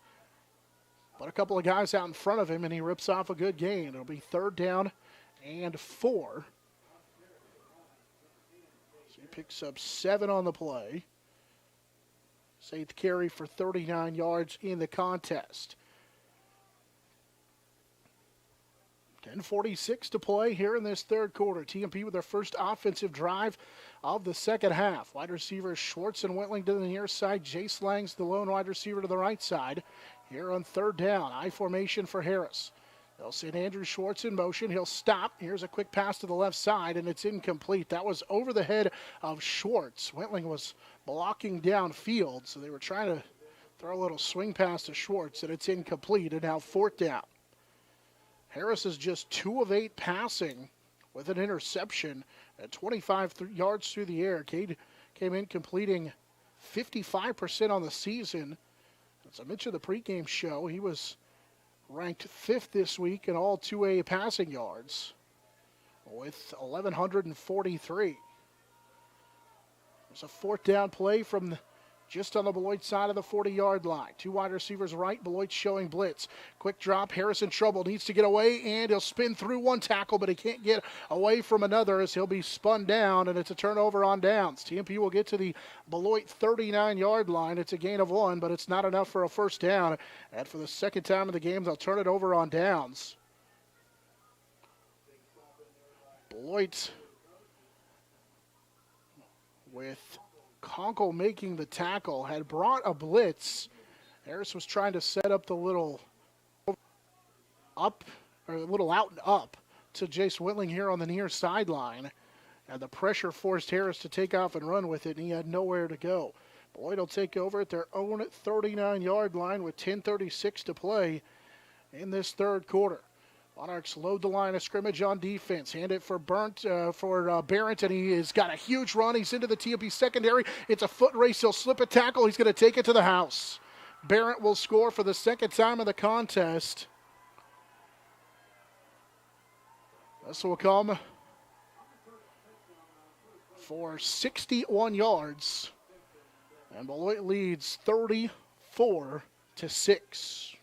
A: put a couple of guys out in front of him and he rips off a good gain. It'll be 3rd down and 4. So he picks up 7 on the play. 8th carry for 39 yards in the contest. 10:46 to play here in this third quarter. TMP with their first offensive drive of the second half. Wide receivers Schwartz and Wentling to the near side. Jace Lang's the lone wide receiver to the right side. Here on 3rd down, I formation for Harris. They'll send Andrew Schwartz in motion. He'll stop. Here's a quick pass to the left side, and it's incomplete. That was over the head of Schwartz. Wentling was blocking downfield, so they were trying to throw a little swing pass to Schwartz, and it's incomplete, and now 4th down. Harris is just 2 of 8 passing with an interception at 25 yards through the air. Cade came in completing 55% on the season. As I mentioned the pregame show, he was ranked 5th this week in all 2A passing yards with 1,143. There's a 4th down play from just on the Beloit side of the 40-yard line. 2 wide receivers right, Beloit showing blitz. Quick drop, Harris in trouble, needs to get away, and he'll spin through one tackle, but he can't get away from another as he'll be spun down, and it's a turnover on downs. TMP will get to the Beloit 39-yard line. It's a gain of 1, but it's not enough for a first down. And for the second time in the game, they'll turn it over on downs. Beloit with Conkle making the tackle, had brought a blitz. Harris was trying to set up the little up, or a little out and up to Jace Wentling here on the near sideline. And the pressure forced Harris to take off and run with it, and he had nowhere to go. Beloit will take over at their own 39-yard line with 10:36 to play in this third quarter. Monarchs load the line of scrimmage on defense. Hand it for Barrett, and he has got a huge run. He's into the TMP secondary. It's a foot race. He'll slip a tackle. He's going to take it to the house. Barrett will score for the second time in the contest. This will come for 61 yards. And Beloit leads 34-6.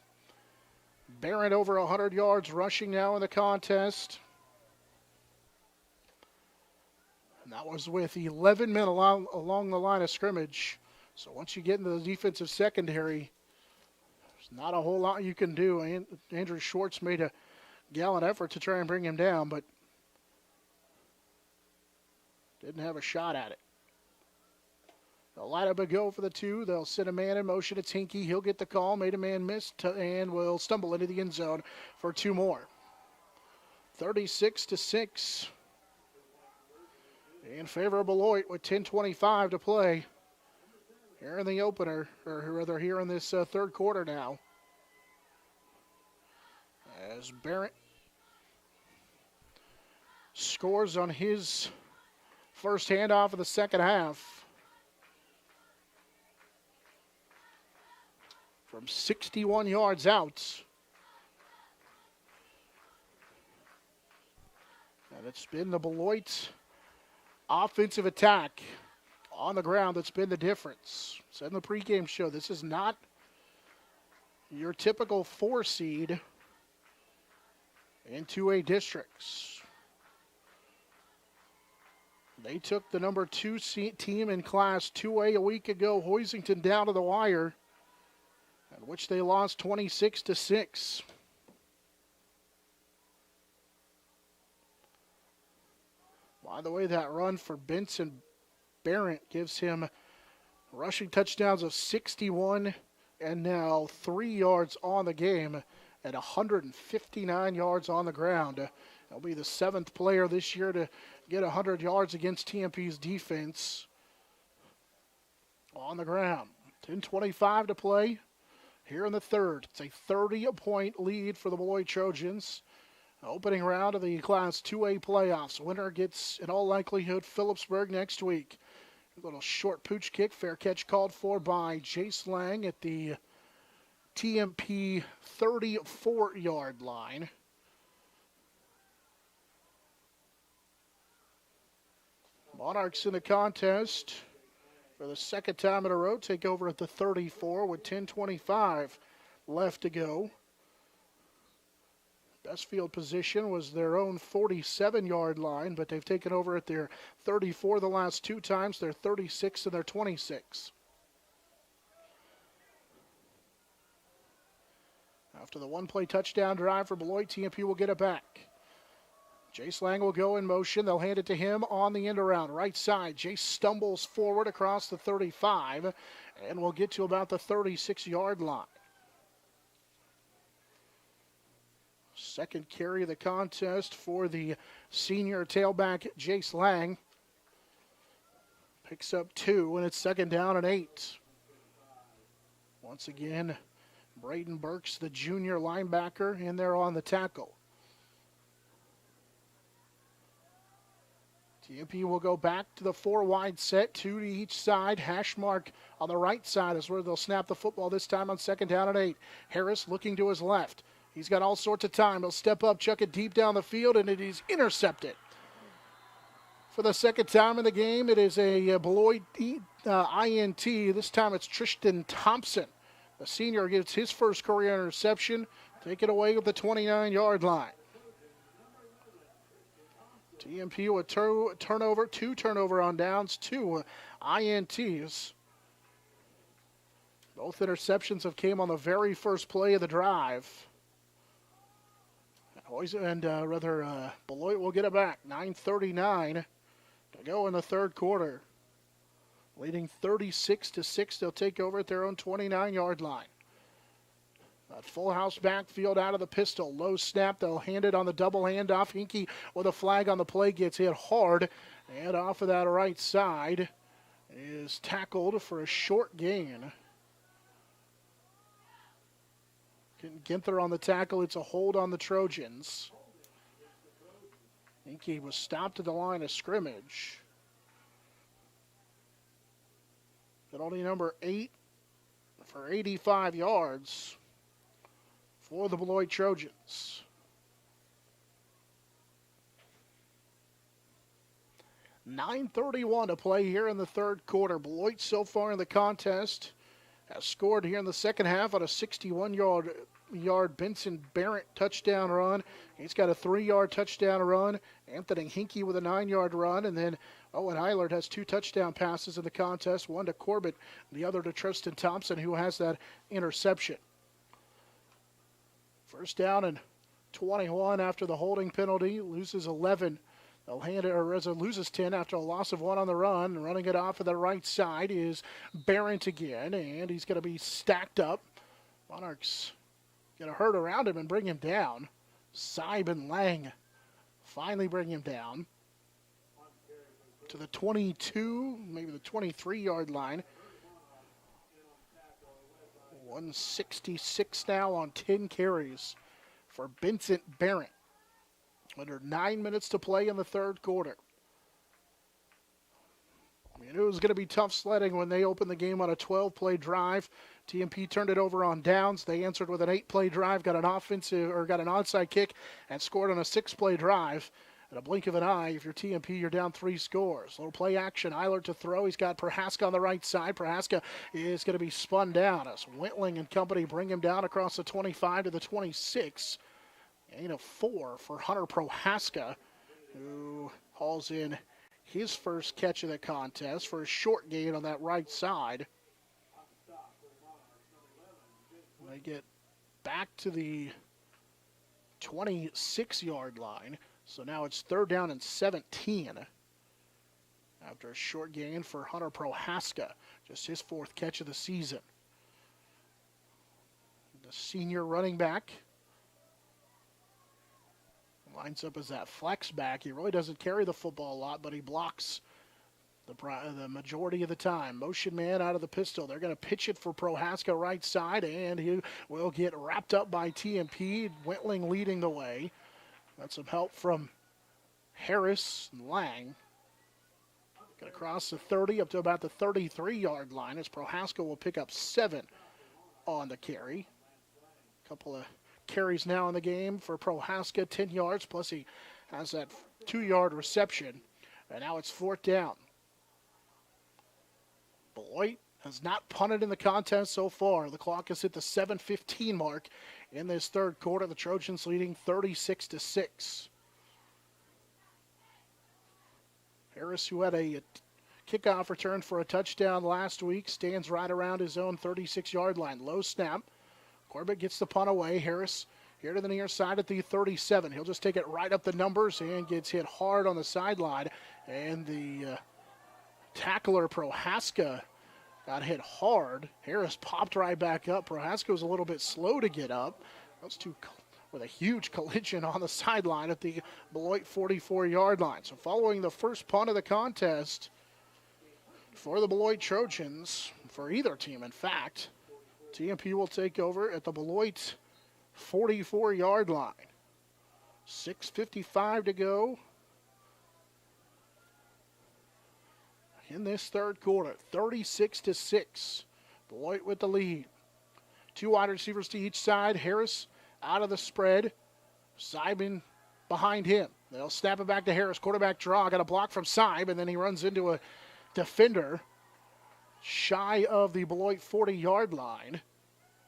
A: Barrett over 100 yards rushing now in the contest. And that was with 11 men along the line of scrimmage. So once you get into the defensive secondary, there's not a whole lot you can do. Andrew Schwartz made a gallant effort to try and bring him down, but didn't have a shot at it. They'll line up a go for the two. They'll send a man in motion. It's Hinkie. He'll get the call. Made a man miss and will stumble into the end zone for two more. 36-6 in favor of Beloit with 10:25 to play here in the opener, or rather here in this third quarter now. As Barrett scores on his first handoff of the second half. From 61 yards out. And it's been the Beloit offensive attack on the ground that's been the difference. Said in the pregame show, this is not your typical 4 seed in 2A districts. They took the number 2 team in Class 2A a week ago, Hoisington, down to the wire, in which they lost 26-6. By the way, that run for Benson Barrett gives him rushing touchdowns of 61 and now 3 yards on the game at 159 yards on the ground. He'll be the 7th player this year to get 100 yards against TMP's defense on the ground. 10:25 to play here in the third. It's a 30-point lead for the Beloit Trojans. Opening round of the Class 2A playoffs. Winner gets, in all likelihood, Phillipsburg next week. A little short pooch kick. Fair catch called for by Jace Lang at the TMP 34-yard line. Monarchs in the contest for the second time in a row. Take over at the 34 with 10:25 left to go. Best field position was their own 47-yard line, but they've taken over at their 34 the last 2 times. They're 36 and they're 26. After the one-play touchdown drive for Beloit, TMP will get it back. Jace Lang will go in motion. They'll hand it to him on the end around. Right side, Jace stumbles forward across the 35 and will get to about the 36-yard line. Second carry of the contest for the senior tailback, Jace Lang. Picks up 2, and it's second down and 8. Once again, Braden Burks, the junior linebacker, in there on the tackle. TMP will go back to the 4-wide set, 2 to each side. Hash mark on the right side is where they'll snap the football, this time on second down and 8. Harris looking to his left. He's got all sorts of time. He'll step up, chuck it deep down the field, and it is intercepted. For the second time in the game, it is a Beloit INT. This time it's Tristan Thompson. The senior gets his first career interception. Take it away with the 29-yard line. TMP with 2 turnover on downs, 2 INTs. Both interceptions have came on the very first play of the drive. Beloit will get it back. 9:39 to go in the third quarter. Leading 36-6, they'll take over at their own 29-yard line. That full house backfield out of the pistol. Low snap, they'll hand it on the double handoff. Hinkie with a flag on the play gets hit hard. And off of that right side is tackled for a short gain. Ginther on the tackle. It's a hold on the Trojans. Hinkie was stopped at the line of scrimmage. Penalty number 8 for 85 yards for the Beloit Trojans. $9:31 to play here in the third quarter. Beloit so far in the contest has scored here in the second half on a 61-yard 3-yard Benson Barrett touchdown run. He's got a 3-yard touchdown run. Anthony Hinkie with a 9-yard run. And then Owen Eilert has 2 touchdown passes in the contest, one to Corbett, the other to Tristan Thompson, who has that interception. First down and 21 after the holding penalty, loses 11. They'll hand it, or Reza loses 10 after a loss of 1 on the run. Running it off of the right side is Barrett again, and he's going to be stacked up. Monarchs going to hurt around him and bring him down. Seib and Lang finally bring him down to the 22, maybe the 23-yard line. 166 now on 10 carries for Vincent Barrett. Under 9 minutes to play in the third quarter. I mean, it was going to be tough sledding when they opened the game on a 12-play drive. TMP turned it over on downs. They answered with an 8-play drive, got an onside kick, and scored on a 6-play drive. In a blink of an eye, if you're TMP, you're down 3 scores. Little play action. Eilert to throw. He's got Prohaska on the right side. Prohaska is going to be spun down as Wentling and company bring him down across the 25 to the 26. Gain of 4 for Hunter Prohaska, who hauls in his first catch of the contest for a short gain on that right side. They get back to the 26-yard line. So now it's 3rd down and 17 after a short gain for Hunter Prohaska, just his 4th catch of the season. The senior running back lines up as that flex back. He really doesn't carry the football a lot, but he blocks the majority of the time. Motion man out of the pistol. They're going to pitch it for Prohaska right side, and he will get wrapped up by TMP. Wentling leading the way. Got some help from Harris and Lang. Going to cross the 30 up to about the 33-yard line as Prohaska will pick up 7 on the carry. Couple of carries now in the game for Prohaska, 10 yards, plus he has that 2-yard reception. And now it's 4th down. Beloit has not punted in the contest so far. The clock has hit the 7:15 mark in this third quarter. The Trojans leading 36-6. Harris, who had a kickoff return for a touchdown last week, stands right around his own 36-yard line. Low snap. Corbett gets the punt away. Harris here to the near side at the 37. He'll just take it right up the numbers and gets hit hard on the sideline. And the tackler, Prohaska, got hit hard. Harris popped right back up. Prohaska was a little bit slow to get up. Those two with a huge collision on the sideline at the Beloit 44-yard line. So following the first punt of the contest for the Beloit Trojans, for either team in fact, TMP will take over at the Beloit 44-yard line. 6:55 to go in this third quarter. 36-6. Beloit with the lead. 2 wide receivers to each side. Harris out of the spread. Seib behind him. They'll snap it back to Harris. Quarterback draw. Got a block from Seib, and then he runs into a defender shy of the Beloit 40-yard line.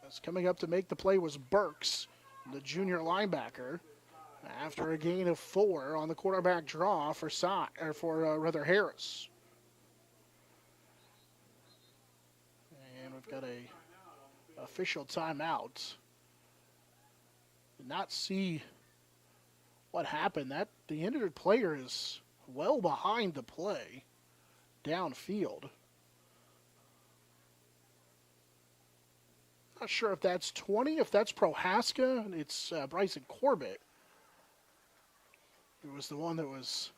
A: That's coming up to make the play was Burks, the junior linebacker, after a gain of 4 on the quarterback draw for Harris. And we've got a official timeout. Did not see what happened. That the injured player is well behind the play downfield. Not sure if that's 20, if that's Prohaska. It's Bryson Corbett, who was the one that was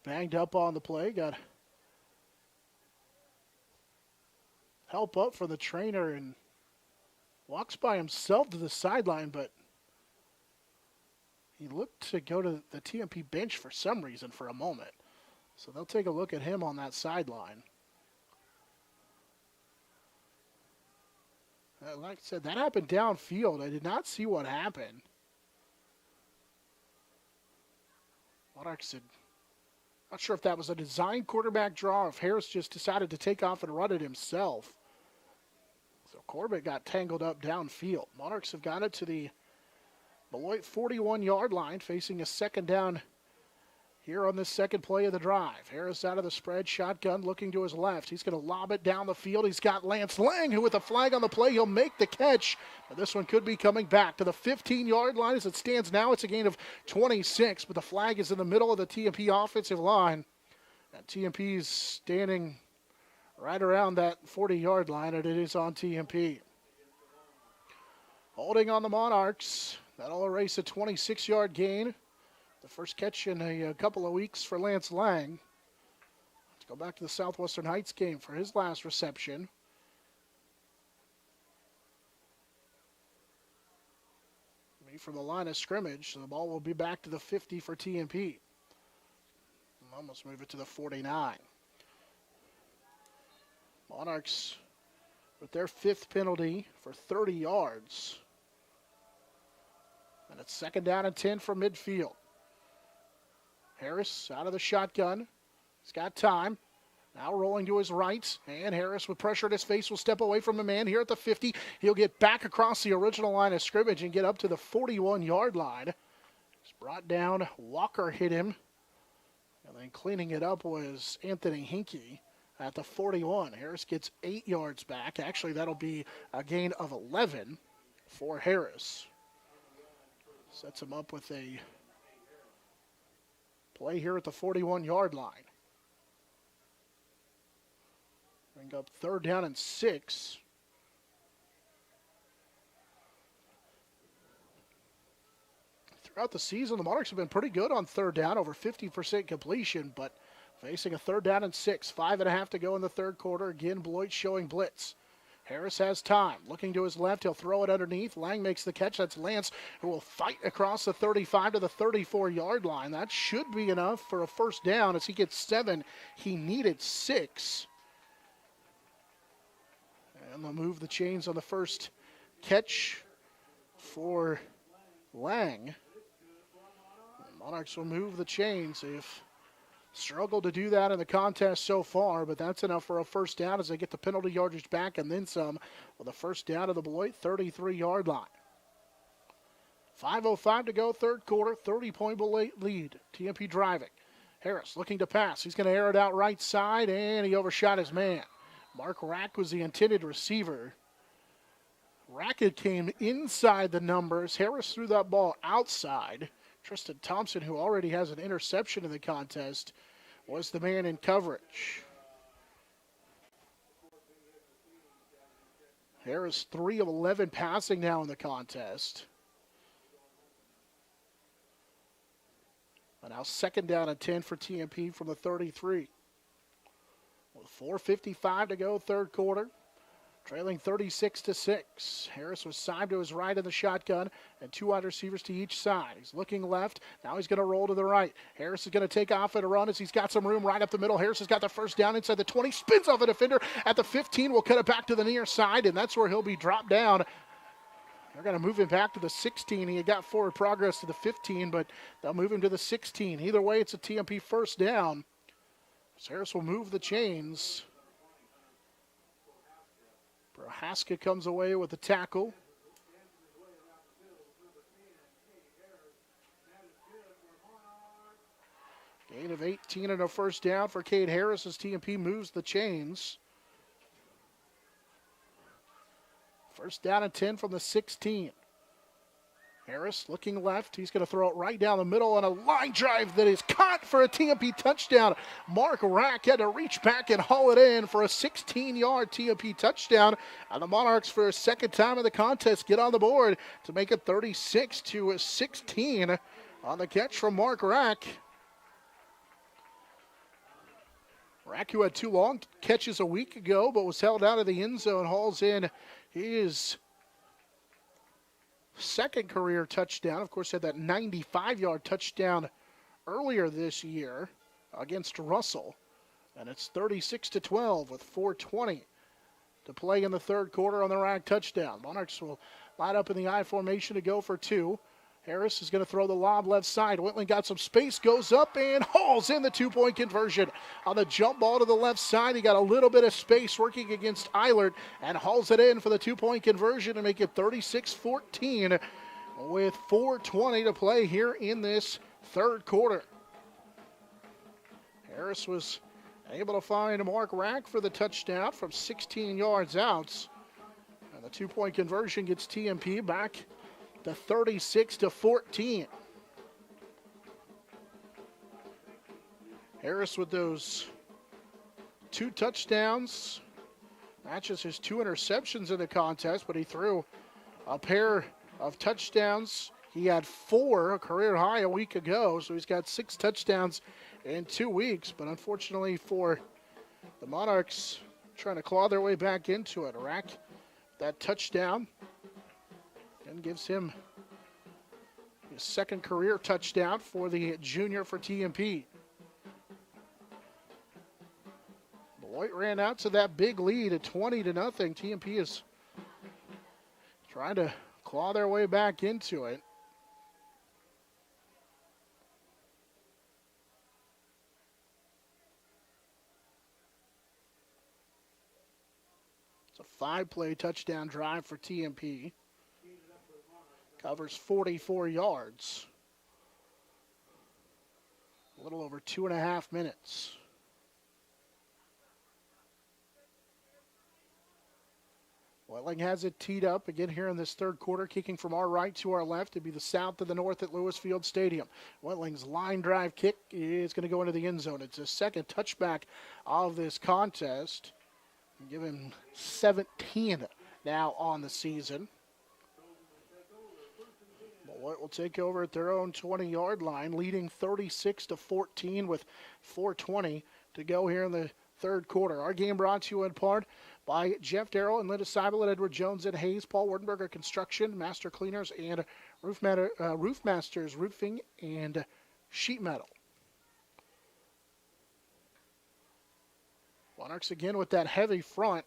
A: banged up on the play. Got help up for the trainer and walks by himself to the sideline, but he looked to go to the TMP bench for some reason for a moment. So they'll take a look at him on that sideline. Like I said, that happened downfield. I did not see what happened. Not sure if that was a design quarterback draw, if Harris just decided to take off and run it himself. So Corbett got tangled up downfield. Monarchs have got it to the Beloit 41-yard line, facing a second down here on this second play of the drive. Harris out of the spread, shotgun looking to his left. He's going to lob it down the field. He's got Lance Lang, who with a flag on the play, he'll make the catch. But this one could be coming back to the 15-yard line. As it stands now, it's a gain of 26, but the flag is in the middle of the TMP offensive line. And TMP's standing right around that 40-yard line, and it is on TMP. Holding on the Monarchs. That'll erase a 26-yard gain. The first catch in a couple of weeks for Lance Lang. Let's go back to the Southwestern Heights game for his last reception. From the line of scrimmage, so the ball will be back to the 50 for TMP. Almost move it to the 49. Monarchs with their 5th penalty for 30 yards. And it's second down and 10 from midfield. Harris out of the shotgun. He's got time. Now rolling to his right. And Harris with pressure at his face will step away from the man here at the 50. He'll get back across the original line of scrimmage and get up to the 41-yard line. He's brought down. Walker hit him. And then cleaning it up was Anthony Hinkie at the 41. Harris gets 8 yards back. Actually, that'll be a gain of 11 for Harris. Sets him up with a play here at the 41-yard line. Bring up third down and 6. Throughout the season, the Monarchs have been pretty good on third down, over 50% completion, but facing a third down and 6. 5.5 to go in the third quarter. Again, Beloit showing blitz. Harris has time. Looking to his left, he'll throw it underneath. Lang makes the catch. That's Lance, who will fight across the 35 to the 34-yard line. That should be enough for a first down as he gets 7. He needed 6. And they'll move the chains on the first catch for Lang. The Monarchs will move the chains. They've struggled to do that in the contest so far, but that's enough for a first down as they get the penalty yardage back and then some with a first down to the Beloit 33-yard line. 5:05 to go, third quarter, 30-point Beloit lead. TMP driving. Harris looking to pass. He's going to air it out right side, and he overshot his man. Mark Rack was the intended receiver. Rackett came inside the numbers. Harris threw that ball outside. Tristan Thompson, who already has an interception in the contest, was the man in coverage. Harris 3 of 11 passing now in the contest. And now second down and 10 for TMP from the 33. With 4:55 to go, third quarter. Trailing 36-6. Harris was side to his right in the shotgun and 2 wide receivers to each side. He's looking left. Now he's going to roll to the right. Harris is going to take off at a run as he's got some room right up the middle. Harris has got the first down inside the 20. Spins off a defender at the 15. Will cut it back to the near side, and that's where he'll be dropped down. They're going to move him back to the 16. He had got forward progress to the 15, but they'll move him to the 16. Either way, it's a TMP first down. So Harris will move the chains. Prohaska comes away with the tackle. Gain of 18 and a first down for Cade Harris as TMP moves the chains. First down and 10 from the 16. Harris looking left. He's going to throw it right down the middle on a line drive that is caught for a TMP touchdown. Mark Rack had to reach back and haul it in for a 16-yard TMP touchdown. And the Monarchs, for a second time in the contest, get on the board to make it 36-16 on the catch from Mark Rack. Rack, who had 2 long catches a week ago, but was held out of the end zone, hauls in his second career touchdown. Of course, had that 95-yard touchdown earlier this year against Russell. And it's 36-12 with 4:20 to play in the third quarter on the Rack touchdown. Monarchs will line up in the I formation to go for 2. Harris is going to throw the lob left side. Whitling got some space, goes up and hauls in the two-point conversion. On the jump ball to the left side, he got a little bit of space working against Eilert and hauls it in for the two-point conversion to make it 36-14 with 4:20 to play here in this third quarter. Harris was able to find Mark Rack for the touchdown from 16 yards out. And the two-point conversion gets TMP back to 36-14. Harris with those 2 touchdowns. Matches his 2 interceptions in the contest, but he threw a pair of touchdowns. He had 4, a career high a week ago, so he's got 6 touchdowns in 2 weeks. But unfortunately for the Monarchs, trying to claw their way back into it. Rack, that touchdown, and gives him his 2nd career touchdown for the junior for TMP. Beloit ran out to that big lead at 20-0. TMP is trying to claw their way back into it. It's a 5-play touchdown drive for TMP. Covers 44 yards. A little over 2.5 minutes. Whitling has it teed up again here in this third quarter, kicking from our right to our left to be the south to the north at Lewis Field Stadium. Whitling's line drive kick is going to go into the end zone. It's his 2nd touchback of this contest. Give him 17 now on the season. Beloit will take over at their own 20-yard line, leading 36-14 with 4:20 to go here in the third quarter. Our game brought to you in part by Jeff Darrell and Linda Seibel at Edward Jones and Hayes, Paul Wardenberger Construction, Master Cleaners, and Roof Masters Roofing and Sheet Metal. Monarchs again with that heavy front.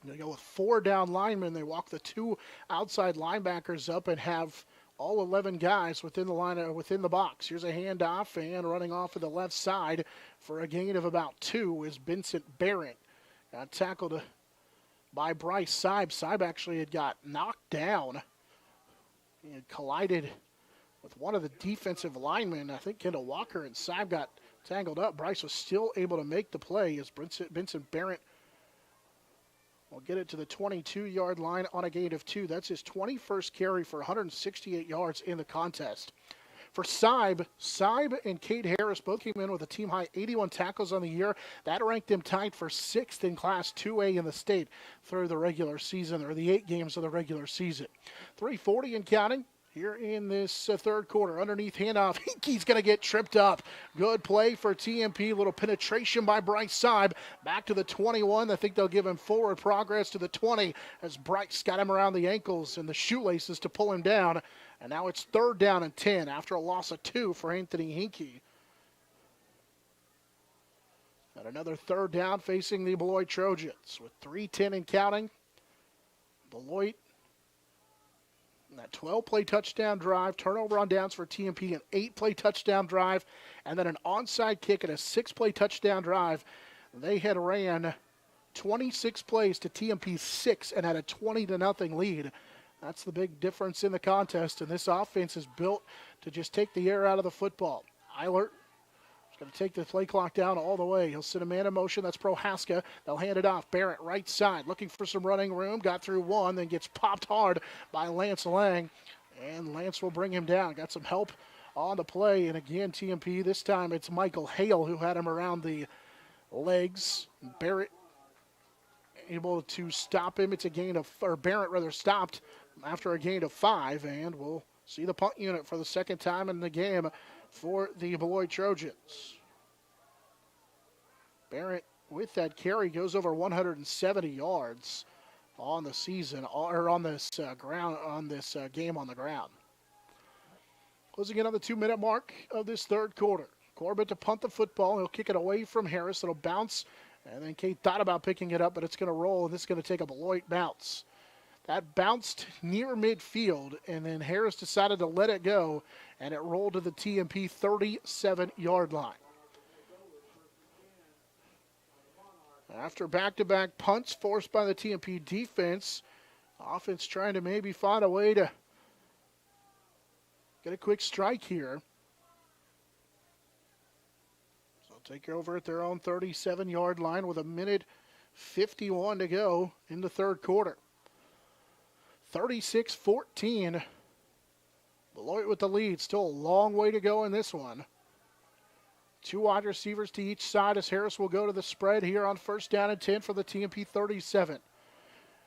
A: They go with 4 down linemen. They walk the 2 outside linebackers up and have all 11 guys within the line, within the box. Here's a handoff, and running off of the left side for a gain of about 2 is Vincent Barrett. Got tackled by Bryce Seib. Seib actually had got knocked down. He had collided with one of the defensive linemen. I think Kendall Walker, and Seib got tangled up. Bryce was still able to make the play as Vincent Barrett will get it to the 22-yard line on a gain of 2. That's his 21st carry for 168 yards in the contest. For Seib and Cade Harris both came in with a team-high 81 tackles on the year. That ranked them tied for 6th in Class 2A in the state through the regular season, or the 8 games of the regular season. 3:40 and counting here in this third quarter. Underneath handoff, Hinkey's going to get tripped up. Good play for TMP. Little penetration by Bryce Seib. Back to the 21. I think they'll give him forward progress to the 20 as Bryce got him around the ankles and the shoelaces to pull him down. And now it's 3rd down and 10 after a loss of 2 for Anthony Hinkey. And another 3rd down facing the Beloit Trojans with 3:10 and counting. Beloit, that 12-play touchdown drive, turnover on downs for TMP, an 8-play touchdown drive, and then an onside kick and a 6-play touchdown drive. They had ran 26 plays to TMP's 6 and had a 20-0 lead. That's the big difference in the contest, and this offense is built to just take the air out of the football. Eilert is going to take the play clock down all the way. He'll send a man in motion. That's Prohaska. They'll hand it off. Barrett, right side, looking for some running room. Got through 1, then gets popped hard by Lance Lang, and Lance will bring him down. Got some help on the play, and again, TMP, this time it's Michael Hale who had him around the legs. Barrett able to stop him. It's a gain of, or Barrett rather stopped after a gain of 5, and we'll see the punt unit for the 2nd time in the game for the Beloit Trojans. Barrett with that carry goes over 170 yards on the season, or on this game on the ground. Closing in on the 2-minute mark of this third quarter. Corbett to punt the football. He'll kick it away from Harris. It'll bounce, and then Kate thought about picking it up, but it's going to roll, and this is going to take a Beloit bounce. That bounced near midfield, and then Harris decided to let it go, and it rolled to the TMP 37-yard line. After back-to-back punts forced by the TMP defense, offense trying to maybe find a way to get a quick strike here. So take over at their own 37-yard line with 1:51 to go in the third quarter. 36-14. Beloit with the lead. Still a long way to go in this one. 2 wide receivers to each side as Harris will go to the spread here on first down and 10 for the TMP 37.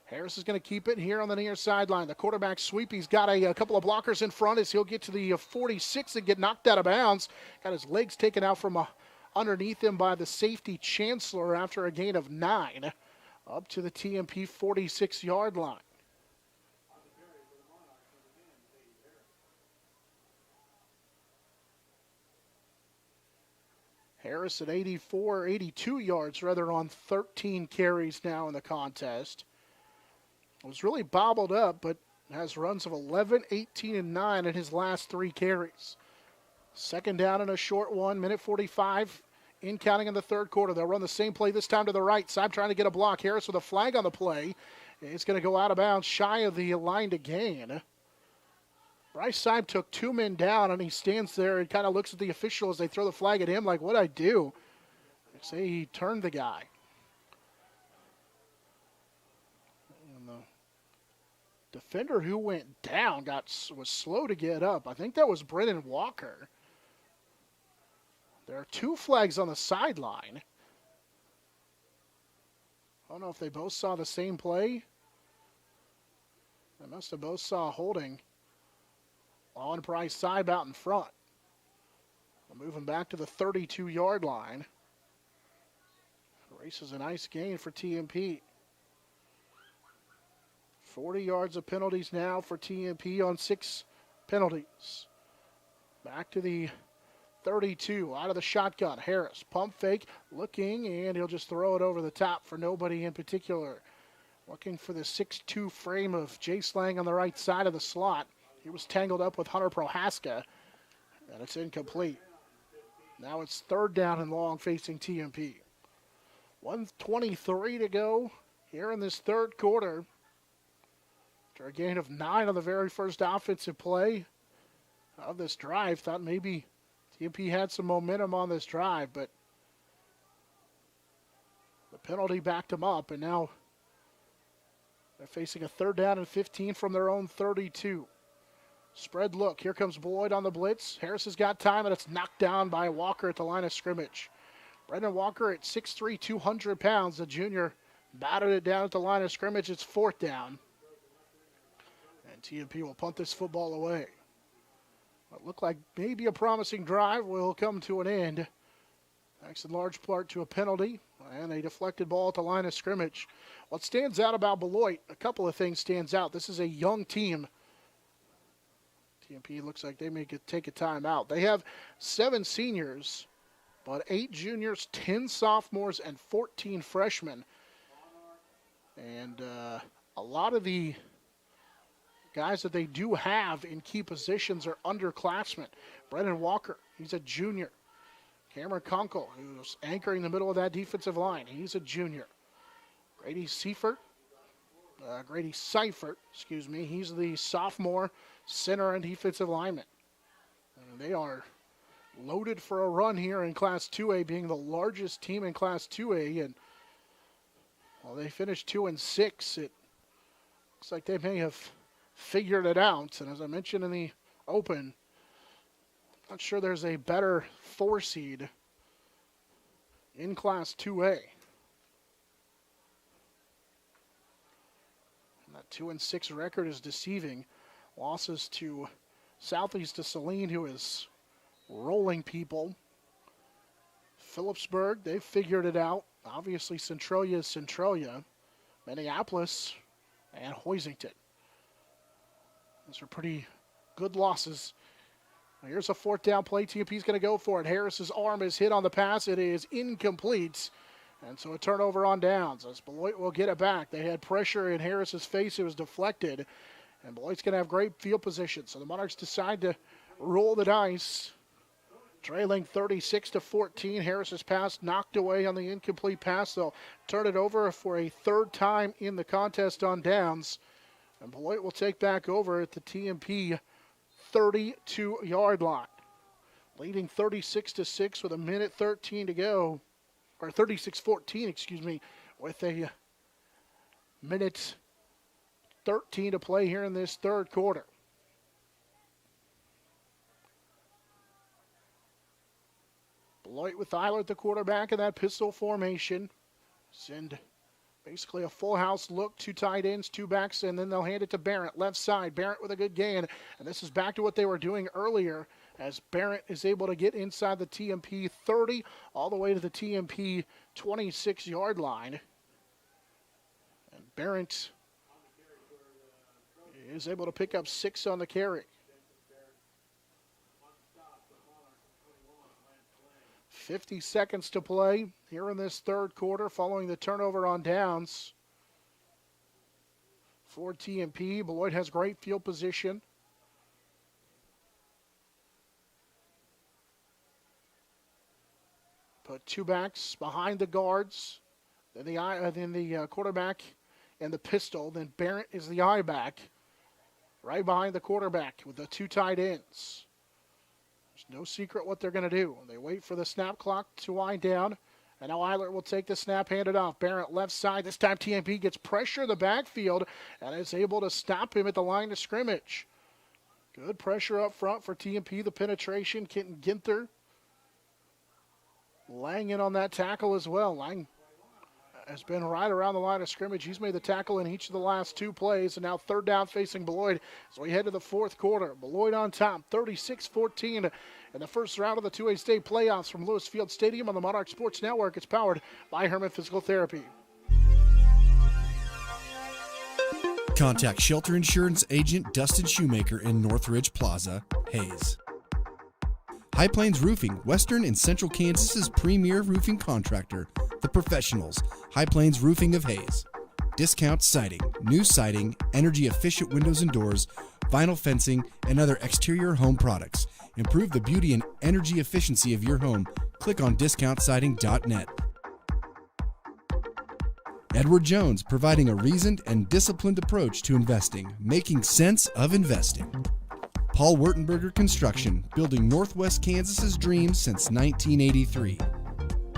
A: Harris is going to keep it here on the near sideline. The quarterback sweep. He's got a couple of blockers in front as he'll get to the 46 and get knocked out of bounds. Got his legs taken out from underneath him by the safety Chancellor after a gain of 9 up to the TMP 46-yard line. Harris at 82 yards rather on 13 carries now in the contest. It was really bobbled up, but has runs of 11, 18, and 9 in his last 3 carries. Second down and a short one, 1:45 in counting in the third quarter. They'll run the same play this time to the right side, trying to get a block. Harris with a flag on the play. It's going to go out of bounds, shy of the line to gain. Bryce Seib took 2 men down, and he stands there and kind of looks at the official as they throw the flag at him like, what'd I do? They say he turned the guy. And the defender who went down was slow to get up. I think that was Brennan Walker. There are 2 flags on the sideline. I don't know if they both saw the same play. They must have both saw holding on Bryce Seib out in front. Moving back to the 32-yard line. Race is a nice gain for TMP. 40 yards of penalties now for TMP on 6 penalties. Back to the 32, out of the shotgun. Harris, pump fake, looking, and he'll just throw it over the top for nobody in particular. Looking for the 6'2 frame of Jace Lang on the right side of the slot. He was tangled up with Hunter Prohaska, and it's incomplete. Now it's third down and long facing TMP. 1:23 to go here in this third quarter. After a gain of 9 on the very first offensive play of this drive, thought maybe TMP had some momentum on this drive, but the penalty backed them up, and now they're facing a third down and 15 from their own 32. Spread look. Here comes Beloit on the blitz. Harris has got time, and it's knocked down by Walker at the line of scrimmage. Brendan Walker at 6'3", 200 pounds. The junior batted it down at the line of scrimmage. It's fourth down. And TMP will punt this football away. What looked like maybe a promising drive will come to an end. Thanks in large part to a penalty and a deflected ball at the line of scrimmage. What stands out about Beloit, a couple of things stands out. This is a young team. TMP looks like they may take a timeout. They have 7 seniors, but 8 juniors, 10 sophomores, and 14 freshmen. And a lot of the guys that they do have in key positions are underclassmen. Brendan Walker, he's a junior. Cameron Conkle, who's anchoring the middle of that defensive line, he's a junior. Grady Seifert, he's the sophomore center and defensive lineman. And they are loaded for a run here in Class 2A, being the largest team in Class 2A. And while they finished 2-6, it looks like they may have figured it out. And as I mentioned in the open, not sure there's a better 4 seed in Class 2A. And that 2-6 record is deceiving. Losses to Southeast to Saline, who is rolling people. Phillipsburg, they've figured it out. Obviously, Centralia is Centralia. Minneapolis and Hoisington. Those are pretty good losses. Here's a fourth down play. TMP's going to go for it. Harris's arm is hit on the pass. It is incomplete. And so a turnover on downs as Beloit will get it back. They had pressure in Harris's face. It was deflected. And Beloit's going to have great field position. So the Monarchs decide to roll the dice. Trailing 36-14. Harris's pass knocked away on the incomplete pass. They'll turn it over for a third time in the contest on downs. And Beloit will take back over at the TMP 32-yard line. Leading 36-6 with a minute 13 to go. Or 36-14, excuse me, with a minute 13 to play here in this third quarter. Beloit with Eilert, the quarterback, in that pistol formation. Send basically a full house look, 2 tight ends, 2 backs, and then they'll hand it to Barrett, left side. Barrett with a good gain, and this is back to what they were doing earlier as Barrett is able to get inside the TMP 30 all the way to the TMP 26-yard line. And Barrett is able to pick up 6 on the carry. 50 seconds to play here in this third quarter following the turnover on downs for TMP. Beloit has great field position. Put 2 backs behind the guards, then the quarterback and the pistol. Then Barrett is the eye back, right behind the quarterback with the 2 tight ends. There's no secret what they're going to do. They wait for the snap clock to wind down, and now Eilert will take the snap, hand it off. Barrett left side. This time TMP gets pressure in the backfield and is able to stop him at the line of scrimmage. Good pressure up front for TMP. The penetration, Kenton Ginther. Lang in on that tackle as well. Lang has been right around the line of scrimmage. He's made the tackle in each of the last 2 plays, and now third down facing Beloit. So we head to the fourth quarter. Beloit on top, 36-14 in the first round of the 2A state playoffs from Lewis Field Stadium on the Monarch Sports Network. It's powered by Herman Physical Therapy.
B: Contact Shelter Insurance Agent Dustin Shoemaker in Northridge Plaza, Hayes. High Plains Roofing, Western and Central Kansas's premier roofing contractor. The Professionals, High Plains Roofing of Hayes. Discount siding, new siding, energy-efficient windows and doors, vinyl fencing, and other exterior home products. Improve the beauty and energy efficiency of your home. Click on discountsiding.net. Edward Jones, providing a reasoned and disciplined approach to investing, making sense of investing. Paul Wurtenberger Construction, building Northwest Kansas's dreams since 1983.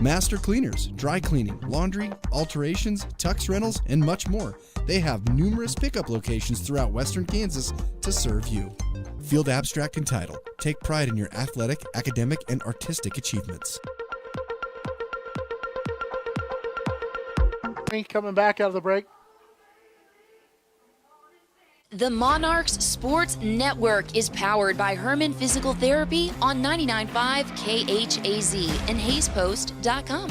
B: Master Cleaners, dry cleaning, laundry, alterations, tux rentals, and much more. They have numerous pickup locations throughout Western Kansas to serve you. Field Abstract and Title. Take pride in your athletic, academic, and artistic achievements.
A: Coming back out of the break.
C: The Monarchs Sports Network is powered by Herman Physical Therapy on 99.5 KHAZ and HaysPost.com.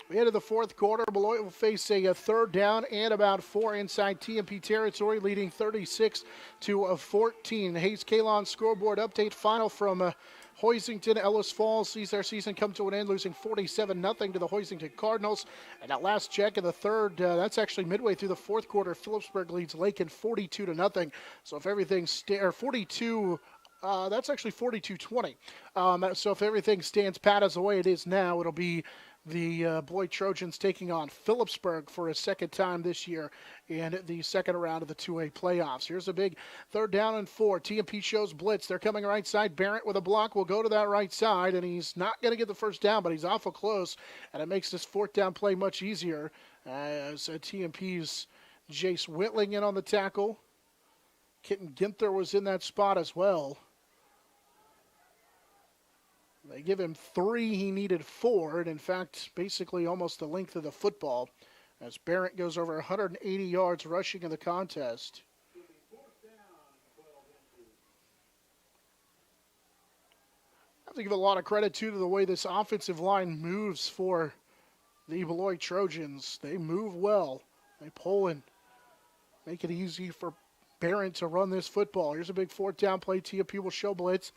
A: We head to the fourth quarter. Beloit will face a third down and about 4 inside TMP territory, leading 36-14. Hayes Kalon scoreboard update final from Hoisington. Ellis Falls sees their season come to an end, losing 47-0 to the Hoisington Cardinals. And that last check in the third, that's actually midway through the fourth quarter. Phillipsburg leads Lakin 42-0. So if everything's 42. That's actually 42-20. So if everything stands pat as the way it is now, it'll be the Beloit Trojans taking on Phillipsburg for a second time this year in the second round of the 2A playoffs. Here's a big third down and 4. TMP shows blitz. They're coming right side. Barrett with a block will go to that right side, and he's not going to get the first down, but he's awful close, and it makes this fourth down play much easier as TMP's Jace Whitling in on the tackle. Kenton Ginther was in that spot as well. They give him 3, he needed 4, and in fact, basically almost the length of the football, as Barrett goes over 180 yards rushing in the contest. I have to give a lot of credit, too, to the way this offensive line moves for the Beloit Trojans. They move well. They pull and make it easy for Barrett to run this football. Here's a big fourth down play. TMP will show blitz.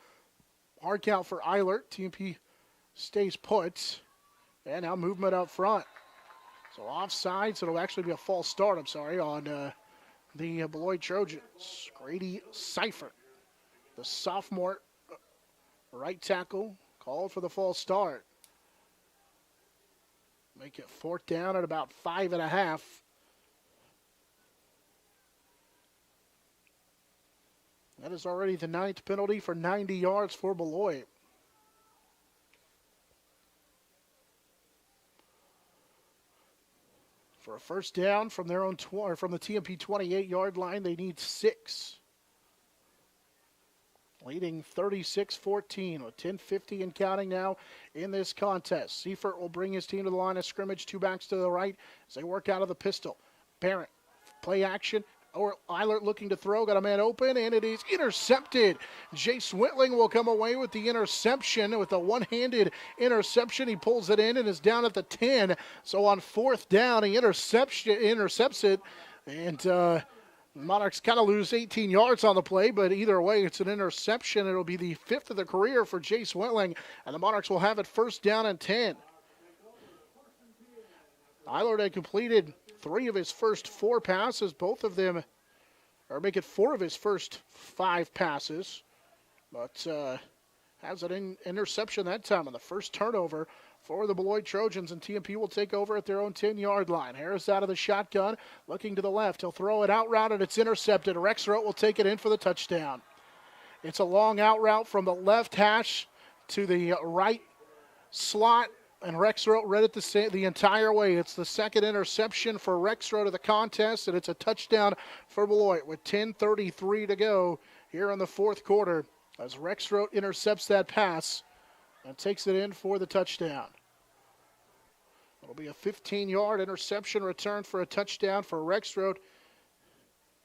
A: Hard count for Eilert. TMP stays put. And now movement up front. So offside, so it'll actually be a false start, on the Beloit Trojans. Grady Seifert, the sophomore right tackle, called for the false start. Make it 4th down at about 5.5. That is already the 9th penalty for 90 yards for Beloit. For a first down from their own from the TMP 28-yard line, they need 6. Leading 36-14 with 10:50 and counting now in this contest. Seifert will bring his team to the line of scrimmage. 2 backs to the right as they work out of the pistol. Barrett, play action. Or Eilert looking to throw, got a man open, and it is intercepted. Jace Whitling will come away with the interception, with a one-handed interception. He pulls it in and is down at the 10. So on 4th down, he intercepts it, and Monarchs kind of lose 18 yards on the play, but either way, it's an interception. It'll be the 5th of the career for Jace Whitling, and the Monarchs will have it 1st down and 10. Eilert had completed 3 of his first 4 passes, both of them, or make it 4 of his first 5 passes, but has an interception that time on the first turnover for the Beloit Trojans, and TMP will take over at their own 10-yard line. Harris out of the shotgun, looking to the left. He'll throw it out route, and it's intercepted. Rexroth will take it in for the touchdown. It's a long out route from the left hash to the right slot, and Rexroth read it the entire way. It's the 2nd interception for Rexroth of the contest, and it's a touchdown for Beloit with 10:33 to go here in the 4th quarter as Rexroth intercepts that pass and takes it in for the touchdown. It'll be a 15-yard interception return for a touchdown for Rexroth,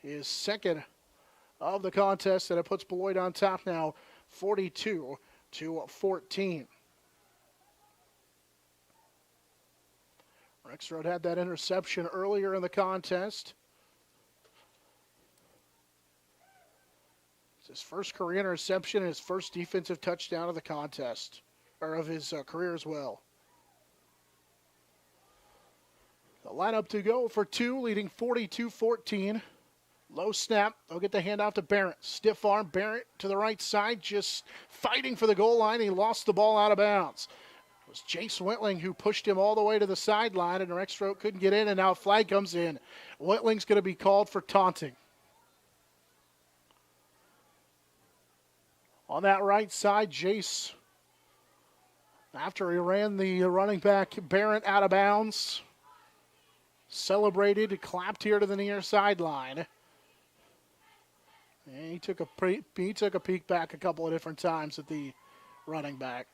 A: his 2nd of the contest, and it puts Beloit on top now 42-14. Rexroth had that interception earlier in the contest. It's his first career interception and his first defensive touchdown of the contest, or of his career as well. The lineup to go for 2, leading 42-14. Low snap. They'll get the handoff to Barrett. Stiff arm. Barrett to the right side, just fighting for the goal line. He lost the ball out of bounds. It was Jace Whitling who pushed him all the way to the sideline, and Rexroth couldn't get in, and now a flag comes in. Whitling's going to be called for taunting. On that right side, Jace, after he ran the running back Barrett out of bounds, celebrated, clapped here to the near sideline. And he took a peek back a couple of different times at the running back.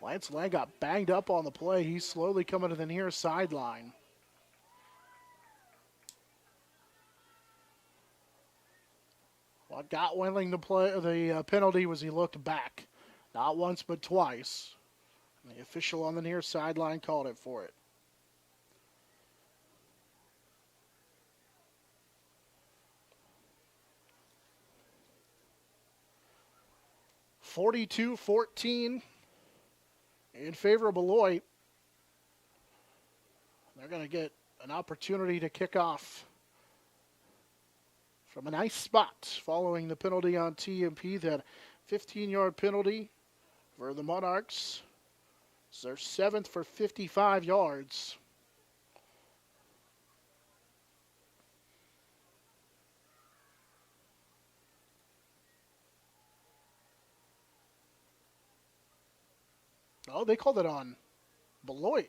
A: Lance Lang got banged up on the play. He's slowly coming to the near sideline. What got Wendling the penalty was he looked back. Not once, but twice. And the official on the near sideline called it for it. (42-14) in favor of Beloit. They're going to get an opportunity to kick off from a nice spot following the penalty on TMP, that 15-yard penalty for the Monarchs. It's their 7th for 55 yards. Oh, they called it on Beloit.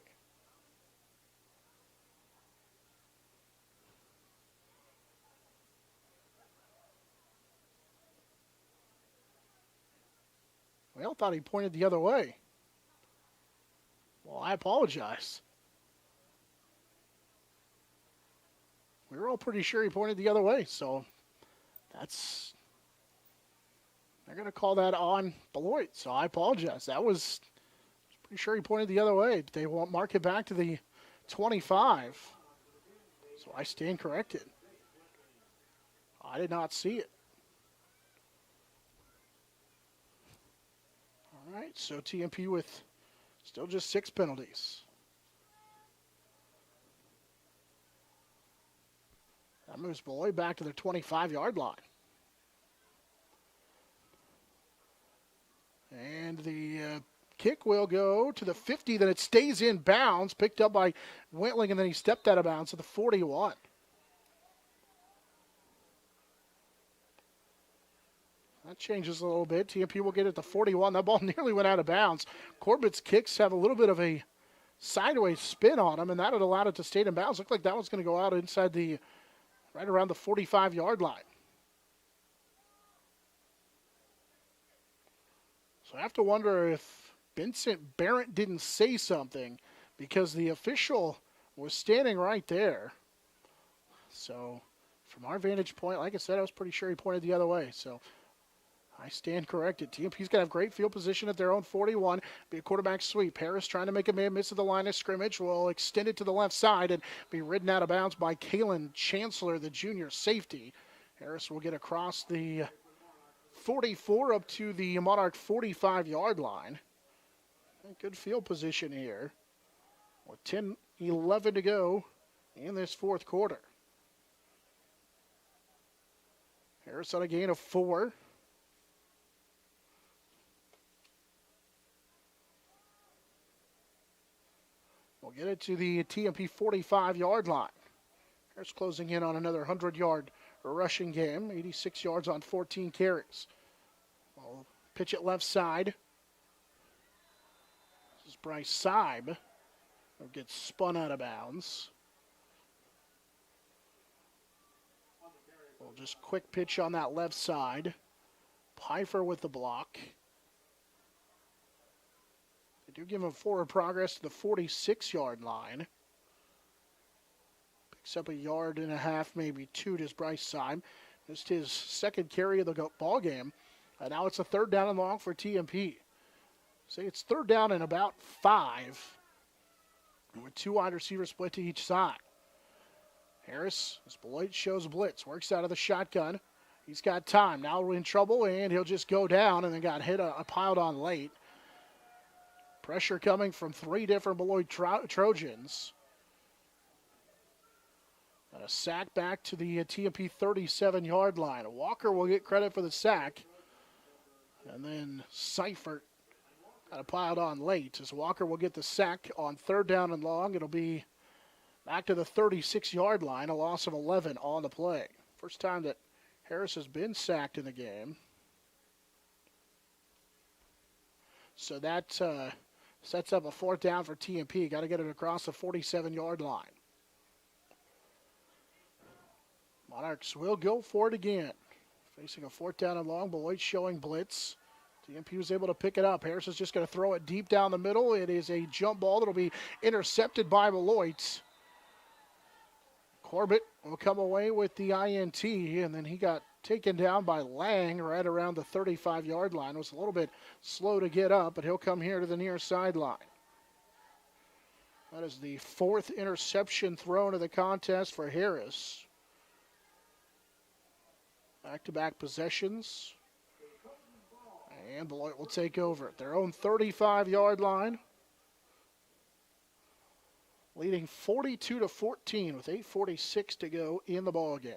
A: We all thought he pointed the other way. Well, I apologize. We were all pretty sure he pointed the other way, so they're going to call that on Beloit, so I apologize. I was pretty sure he pointed the other way. They won't mark it back to the 25, so I stand corrected. I did not see it. All right, so TMP with still just 6 penalties. That moves Beloit back to their 25-yard line. And the kick will go to the 50, then it stays in bounds, picked up by Wentling, and then he stepped out of bounds to the 41. That changes a little bit. TMP will get it to 41. That ball nearly went out of bounds. Corbett's kicks have a little bit of a sideways spin on them, and that would allow it to stay in bounds. Looked like that was going to go out inside the, right around the 45-yard line. So I have to wonder if Vincent Barrett didn't say something because the official was standing right there. So from our vantage point, like I said, I was pretty sure he pointed the other way. So I stand corrected. TMP's going to have great field position at their own 41. Be a quarterback sweep. Harris trying to make a man miss at the line of scrimmage. Will extend it to the left side and be ridden out of bounds by Kalen Chancellor, the junior safety. Harris will get across the 44 up to the Monarch 45-yard line. Good field position here with 10-11 to go in this fourth quarter. Harris on a gain of 4. We'll get it to the TMP 45-yard line. Harris closing in on another 100-yard rushing game, 86 yards on 14 carries. We'll pitch it left side. This is Bryce Seib, who gets spun out of bounds. We'll just quick pitch on that left side. Pfeiffer with the block. They do give him forward progress to the 46-yard line. Picks up a yard and a half, maybe 2 to Bryce Seib. Just his second carry of the ball game. And now it's a third down and long for TMP. So it's third down and about 5. With 2 wide receivers split to each side. Harris, as Beloit shows blitz, works out of the shotgun. He's got time. Now we're in trouble, and he'll just go down, and then got hit, piled on late. Pressure coming from 3 different Beloit Trojans. And a sack back to the TMP 37-yard line. Walker will get credit for the sack. And then Seifert got piled on late as Walker will get the sack on third down and long. It'll be back to the 36-yard line, a loss of 11 on the play. First time that Harris has been sacked in the game. So that sets up a fourth down for TMP. Got to get it across the 47-yard line. Monarchs will go for it again. Facing a fourth down and long. Beloit showing blitz. TMP was able to pick it up. Harris is just going to throw it deep down the middle. It is a jump ball that will be intercepted by Beloit. Corbett will come away with the INT, and then he got taken down by Lang right around the 35-yard line. Was a little bit slow to get up, but he'll come here to the near sideline. That is the 4th interception thrown of the contest for Harris. Back-to-back possessions. And Beloit will take over at their own 35-yard line. Leading 42-14 with 8:46 to go in the ball game.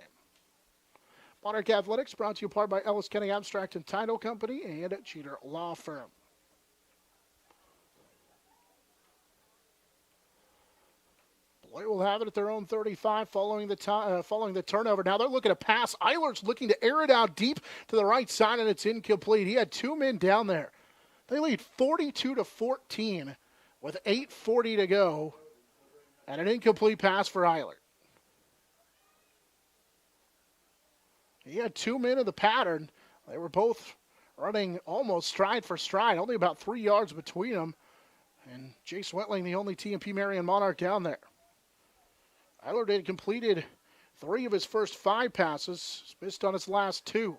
A: Monarch Athletics brought to you part by Ellis County Abstract and Title Company and Cheater Law Firm. Beloit will have it at their own 35 following the turnover. Now they're looking to pass. Eilert's looking to air it out deep to the right side, and it's incomplete. He had 2 men down there. They lead 42-14 with 8:40 to go. And an incomplete pass for Eilert. He had 2 men in the pattern. They were both running almost stride for stride, only about 3 yards between them. And Jace Wentling, the only TMP-Marian Monarch down there. Eilert had completed 3 of his first 5 passes, missed on his last 2.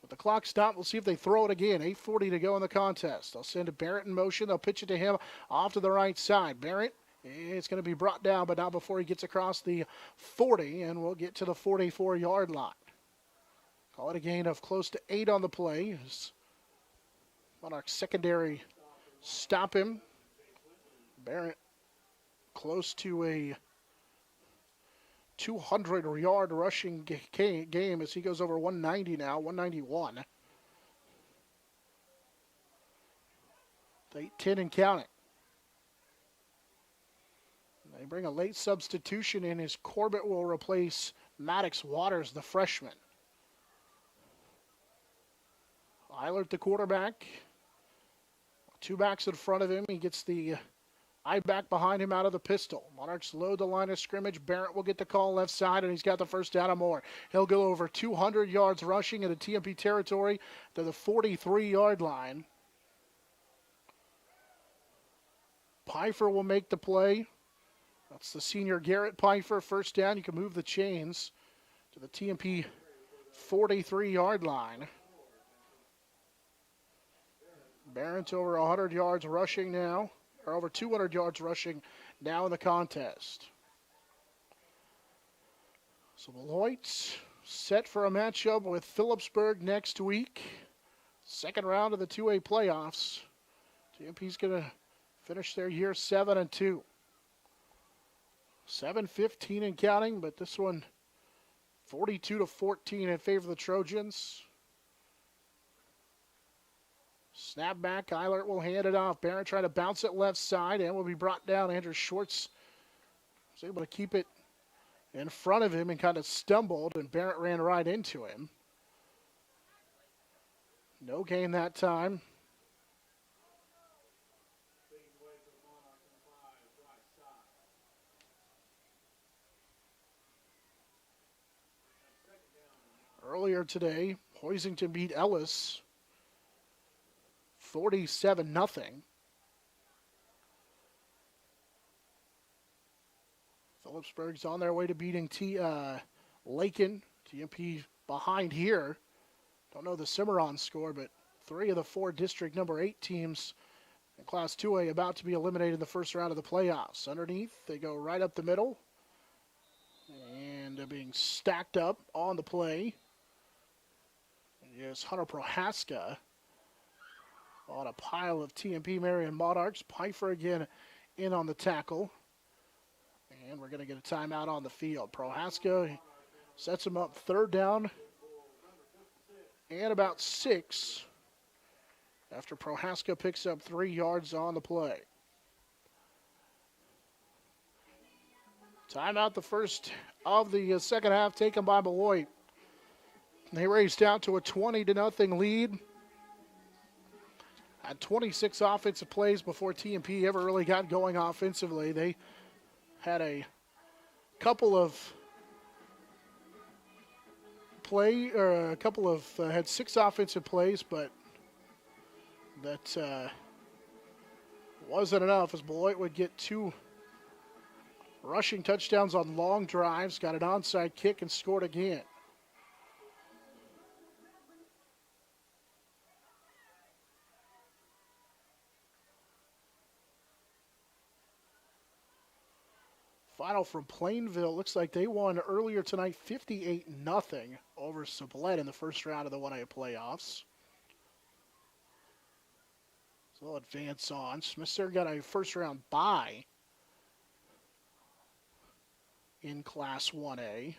A: With the clock stopped, we'll see if they throw it again. 8:40 to go in the contest. They'll send a Barrett in motion. They'll pitch it to him off to the right side. Barrett. It's going to be brought down, but not before he gets across the 40, and we'll get to the 44-yard line. Call it a gain of close to 8 on the play. Monarch secondary stop him. Barrett close to a 200-yard rushing game as he goes over 190 now, 191. 8-10 and counting. They bring a late substitution in as Corbett will replace Maddox Waters, the freshman. Eilert, the quarterback. Two backs in front of him. He gets the eye back behind him out of the pistol. Monarchs load the line of scrimmage. Barrett will get the call left side, and he's got the first down and more. He'll go over 200 yards rushing into TMP territory to the 43-yard line. Pfeiffer will make the play. That's the senior Garrett Pfeiffer. First down. You can move the chains to the TMP 43-yard line. Barrett's over 100 yards rushing now, or over 200 yards rushing now in the contest. So Beloit set for a matchup with Phillipsburg next week. Second round of the 2A playoffs. TMP's going to finish their year 7-2. 7-15 and counting, but this one 42-14 in favor of the Trojans. Snap back, Eilert will hand it off. Barrett trying to bounce it left side and will be brought down. Andrew Schwartz was able to keep it in front of him and kind of stumbled, and Barrett ran right into him. No gain that time. Earlier today, Hoisington beat Ellis 47-0. Phillipsburg's on their way to beating Lakin. TMP behind here. Don't know the Cimarron score, but 3 of the 4 district number 8 teams in Class 2A about to be eliminated in the first round of the playoffs. Underneath, they go right up the middle. And they're being stacked up on the play. Here's Hunter Prohaska on a pile of TMP-Marian Monarchs. Pfeiffer again in on the tackle. And we're going to get a timeout on the field. Prohaska sets him up third down and about 6 after Prohaska picks up 3 yards on the play. Timeout, the first of the second half, taken by Beloit. They raced out to a 20-0 lead. Had 26 offensive plays before TMP ever really got going offensively. They had a couple of had 6 offensive plays, but that wasn't enough as Beloit would get 2 rushing touchdowns on long drives, got an onside kick and scored again. Final from Plainville. Looks like they won earlier tonight 58-0 over Sublette in the first round of the 1A playoffs. So they'll advance on. Smithson got a first round bye in Class 1A.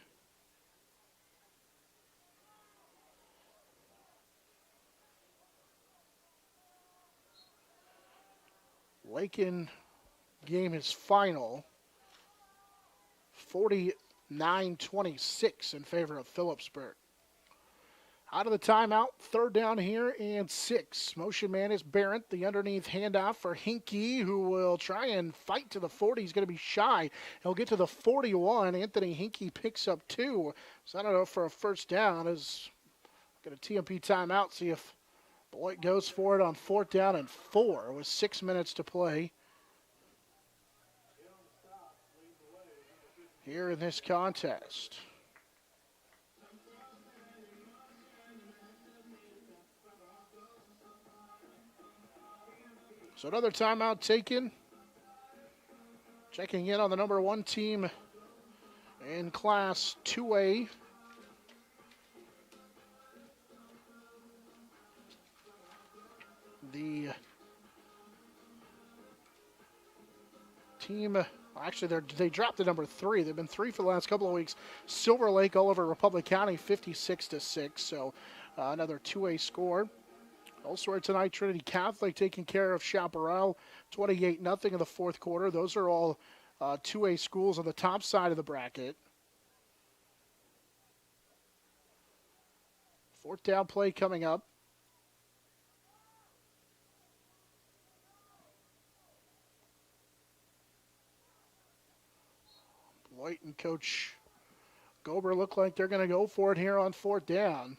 A: Lakin game is final. 49-26 in favor of Phillipsburg. Out of the timeout, third down here and 6. Motion man is Barrett. The underneath handoff for Hinkie, who will try and fight to the 40. He's going to be shy. He'll get to the 41. Anthony Hinkie picks up 2. So I don't know for a first down. Is going to TMP timeout, see if Beloit goes for it on 4th down and 4 with 6 minutes to play here in this contest. So another timeout taken. Checking in on the number 1 team in Class 2A. The team, actually, they dropped to number 3. They've been 3 for the last couple of weeks. Silver Lake all over Republic County, 56-6. So another 2A score. Elsewhere tonight, Trinity Catholic taking care of Chaparral, 28-0 in the fourth quarter. Those are all 2A schools on the top side of the bracket. Fourth down play coming up. Beloit and Coach Gober look like they're going to go for it here on fourth down.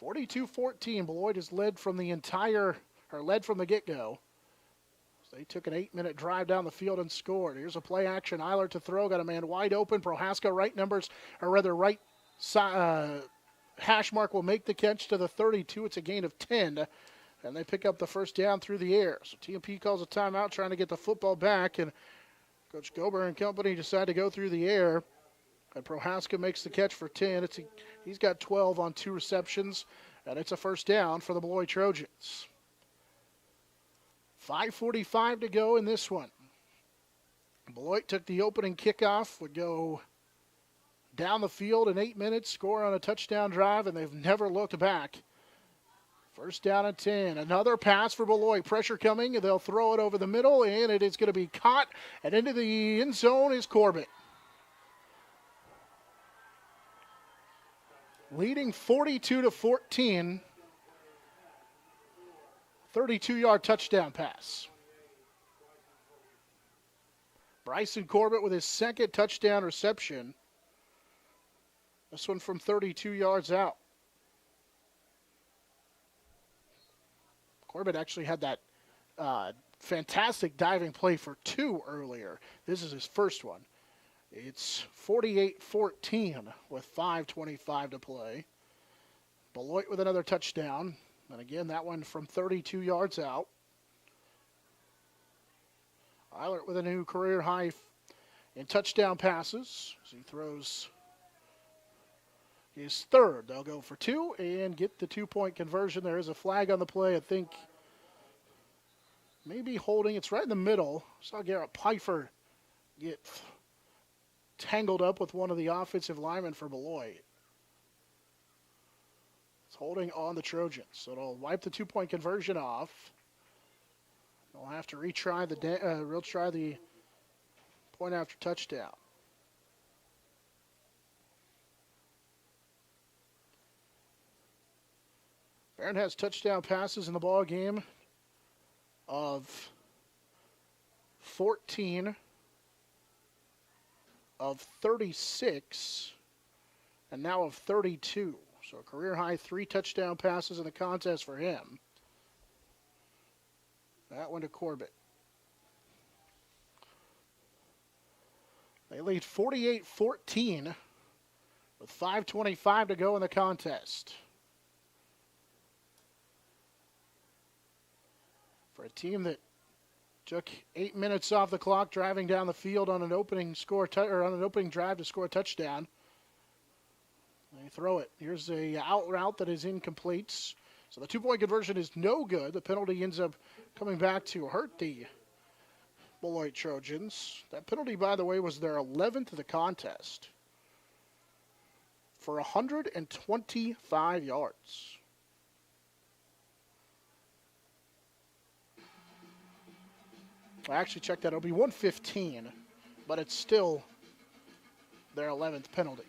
A: 42-14. Beloit is led from the get-go. So they took an 8-minute drive down the field and scored. Here's a play action. Eiler to throw. Got a man wide open. Prohaska right hash mark will make the catch to the 32. It's a gain of 10. And they pick up the first down through the air. So TMP calls a timeout trying to get the football back. And Coach Gober and company decide to go through the air. And Prohaska makes the catch for 10. He's got 12 on 2 receptions, and it's a first down for the Beloit Trojans. 5:45 to go in this one. Beloit took the opening kickoff, would go down the field in 8 minutes, score on a touchdown drive, and they've never looked back. First down and 10. Another pass for Beloit. Pressure coming, and they'll throw it over the middle, and it is going to be caught, and into the end zone is Corbett. Leading 42-14, 32-yard touchdown pass. Bryson Corbett with his second touchdown reception. This one from 32 yards out. Corbett actually had that fantastic diving play for 2 earlier. This is his first one. It's 48-14 with 5:25 to play. Beloit with another touchdown. And again, that one from 32 yards out. Eilert with a new career high in touchdown passes. As he throws his third. They'll go for 2 and get the 2-point conversion. There is a flag on the play. I think maybe holding. It's right in the middle. Saw Garrett Pfeiffer get tangled up with one of the offensive linemen for Beloit. It's holding on the Trojans. So it'll wipe the 2-point conversion off. They'll have to retry the point after touchdown. Barron has touchdown passes in the ball game of 14 of 36 and now of 32. So a career high 3 touchdown passes in the contest for him. That one to Corbett. They lead 48-14 with 5:25 to go in the contest. For a team that took 8 minutes off the clock driving down the field on an opening drive to score a touchdown. They throw it. Here's a out route that is incomplete. So the 2-point conversion is no good. The penalty ends up coming back to hurt the Beloit Trojans. That penalty, by the way, was their 11th of the contest for 125 yards. I actually checked that. It'll be 115, but it's still their 11th penalty.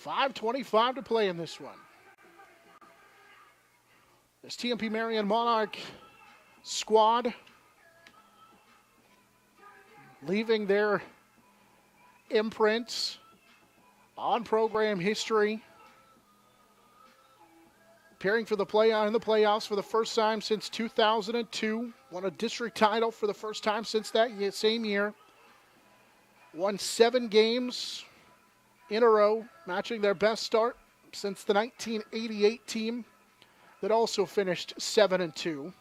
A: $5:25 to play in this one. This TMP-Marian Monarch squad leaving their imprints on program history. Appearing for the in the playoffs for the first time since 2002. Won a district title for the first time since that same year. Won 7 games in a row, matching their best start since the 1988 team that also finished 7-2.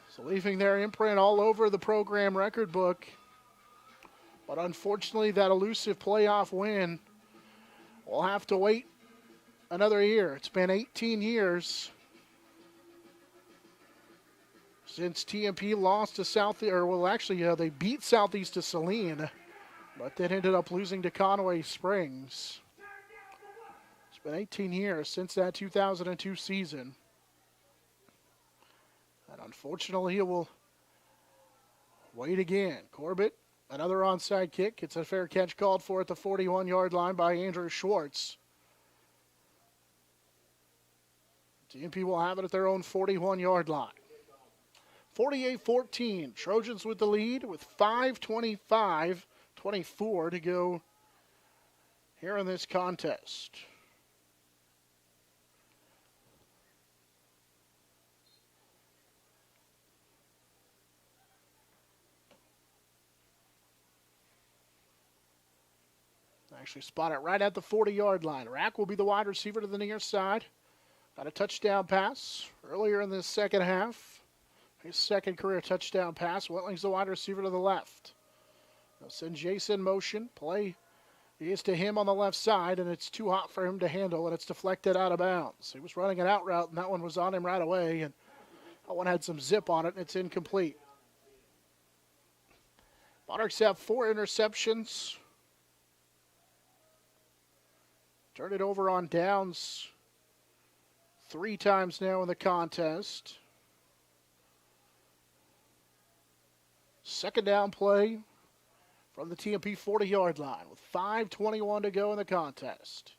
A: So leaving their imprint all over the program record book. But unfortunately, that elusive playoff win will have to wait another year. It's been 18 years since TMP lost to they beat Southeast to Saline, but then ended up losing to Conway Springs. It's been 18 years since that 2002 season. And unfortunately, it will wait again. Corbett, another onside kick. It's a fair catch called for at the 41-yard line by Andrew Schwartz. TMP will have it at their own 41-yard line. 48-14. Trojans with the lead with 5:25-24 to go here in this contest. Actually spot it right at the 40-yard line. Rack will be the wide receiver to the near side. Got a touchdown pass earlier in this second half. His second career touchdown pass. Whitling's the wide receiver to the left. They'll send Jason motion. Play is to him on the left side, and it's too hot for him to handle, and it's deflected out of bounds. He was running an out route, and that one was on him right away, and that one had some zip on it, and it's incomplete. Monarchs have 4 interceptions. Turn it over on downs 3 times now in the contest. Second down play from the TMP 40-yard line with 5:21 to go in the contest.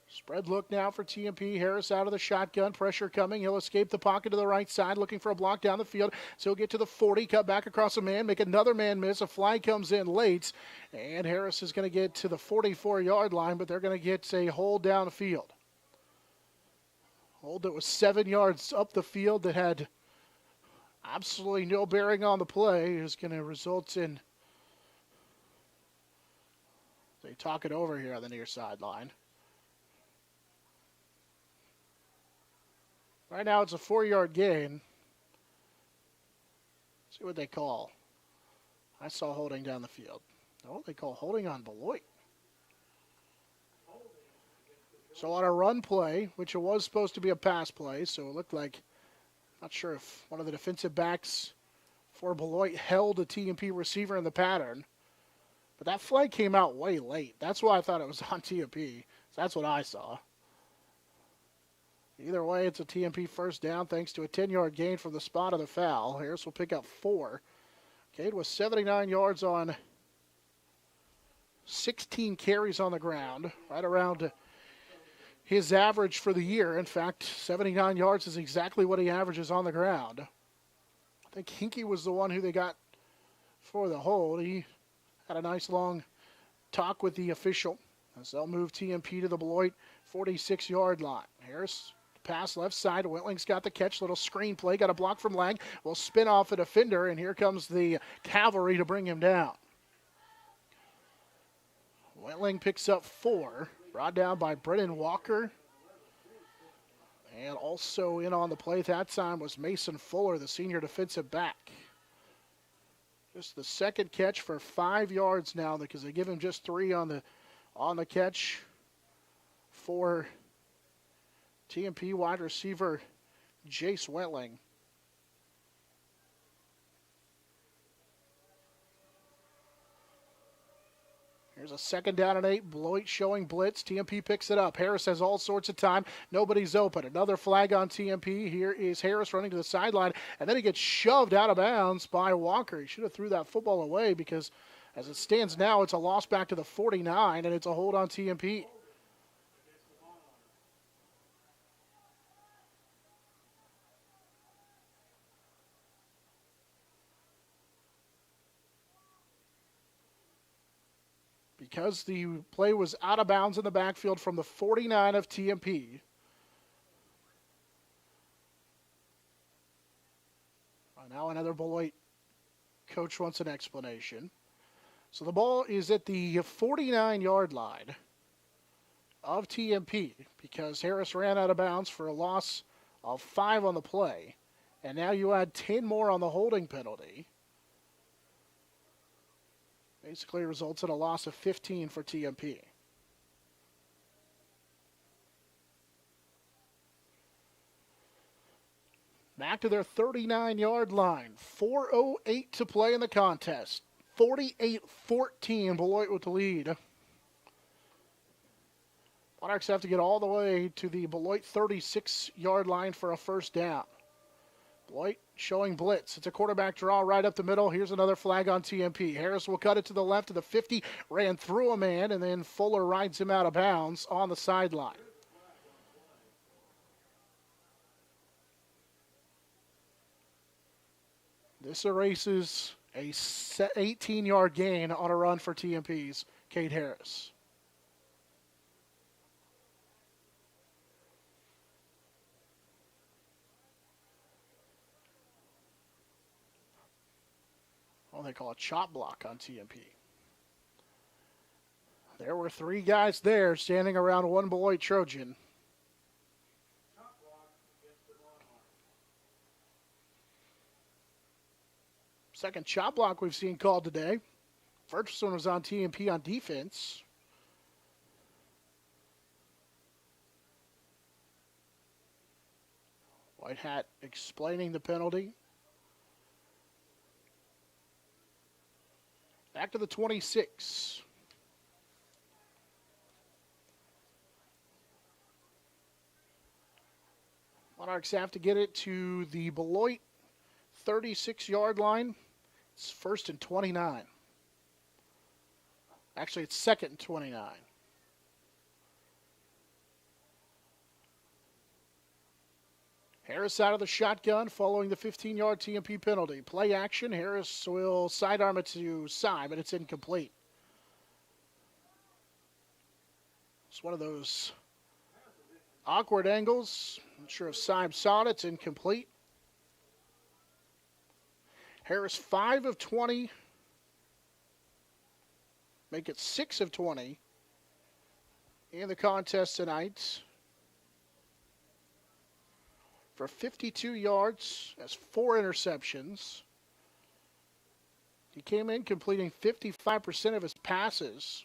A: Spread look now for TMP. Harris out of the shotgun. Pressure coming. He'll escape the pocket to the right side, looking for a block down the field. So he'll get to the 40, cut back across a man, make another man miss. A flag comes in late, and Harris is going to get to the 44-yard line, but they're going to get a hold down the field. Hold that was 7 yards up the field that had absolutely no bearing on the play is going to result in, they talk it over here on the near sideline. Right now it's a 4-yard gain. See what they call. I saw holding down the field. Oh, they call holding on Beloit. So on a run play, which it was supposed to be a pass play, so it looked like, not sure if one of the defensive backs for Beloit held a TMP receiver in the pattern. But that flag came out way late. That's why I thought it was on TMP. So that's what I saw. Either way, it's a TMP first down thanks to a 10-yard gain from the spot of the foul. Harris will pick up 4. Cade was 79 yards on 16 carries on the ground, right around his average for the year. In fact, 79 yards is exactly what he averages on the ground. I think Hinkie was the one who they got for the hold. He had a nice long talk with the official as they'll move TMP to the Beloit 46-yard line. Harris pass left side. Whitling's got the catch. Little screen play. Got a block from Lang. Will spin off a defender, and here comes the cavalry to bring him down. Whitling picks up 4. Brought down by Brennan Walker. And also in on the play that time was Mason Fuller, the senior defensive back. Just the second catch for 5 yards now because they give him just 3 on the catch for TMP wide receiver Jace Whitling. Here's a second down and 8. Beloit showing blitz. TMP picks it up. Harris has all sorts of time. Nobody's open. Another flag on TMP. Here is Harris running to the sideline, and then he gets shoved out of bounds by Walker. He should have threw that football away because as it stands now, it's a loss back to the 49, and it's a hold on TMP. Because the play was out of bounds in the backfield from the 49 of TMP. Now another Beloit coach wants an explanation. So the ball is at the 49-yard line of TMP because Harris ran out of bounds for a loss of 5 on the play. And now you add 10 more on the holding penalty. Basically results in a loss of 15 for TMP. Back to their 39-yard line. 4:08 to play in the contest. 48-14, Beloit with the lead. Monarchs have to get all the way to the Beloit 36-yard line for a first down. Beloit showing blitz. It's a quarterback draw right up the middle. Here's another flag on TMP. Harris will cut it to the left of the 50, ran through a man, and then Fuller rides him out of bounds on the sideline. This erases a 18-yard gain on a run for TMP's Cade Harris. Well, they call it chop block on TMP. There were three guys there standing around one Beloit Trojan. Second chop block we've seen called today. First one was on TMP on defense. White hat explaining the penalty. Back to the 26. Monarchs have to get it to the Beloit 36-yard line. It's 1st and 29. Actually, it's 2nd and 29. Harris out of the shotgun following the 15-yard TMP penalty. Play action. Harris will sidearm it to side, but it's incomplete. It's one of those awkward angles. Not sure if Syme saw it. It's incomplete. Harris 5 of 20. Make it 6 of 20 in the contest tonight. For 52 yards, has 4 interceptions. He came in completing 55% of his passes.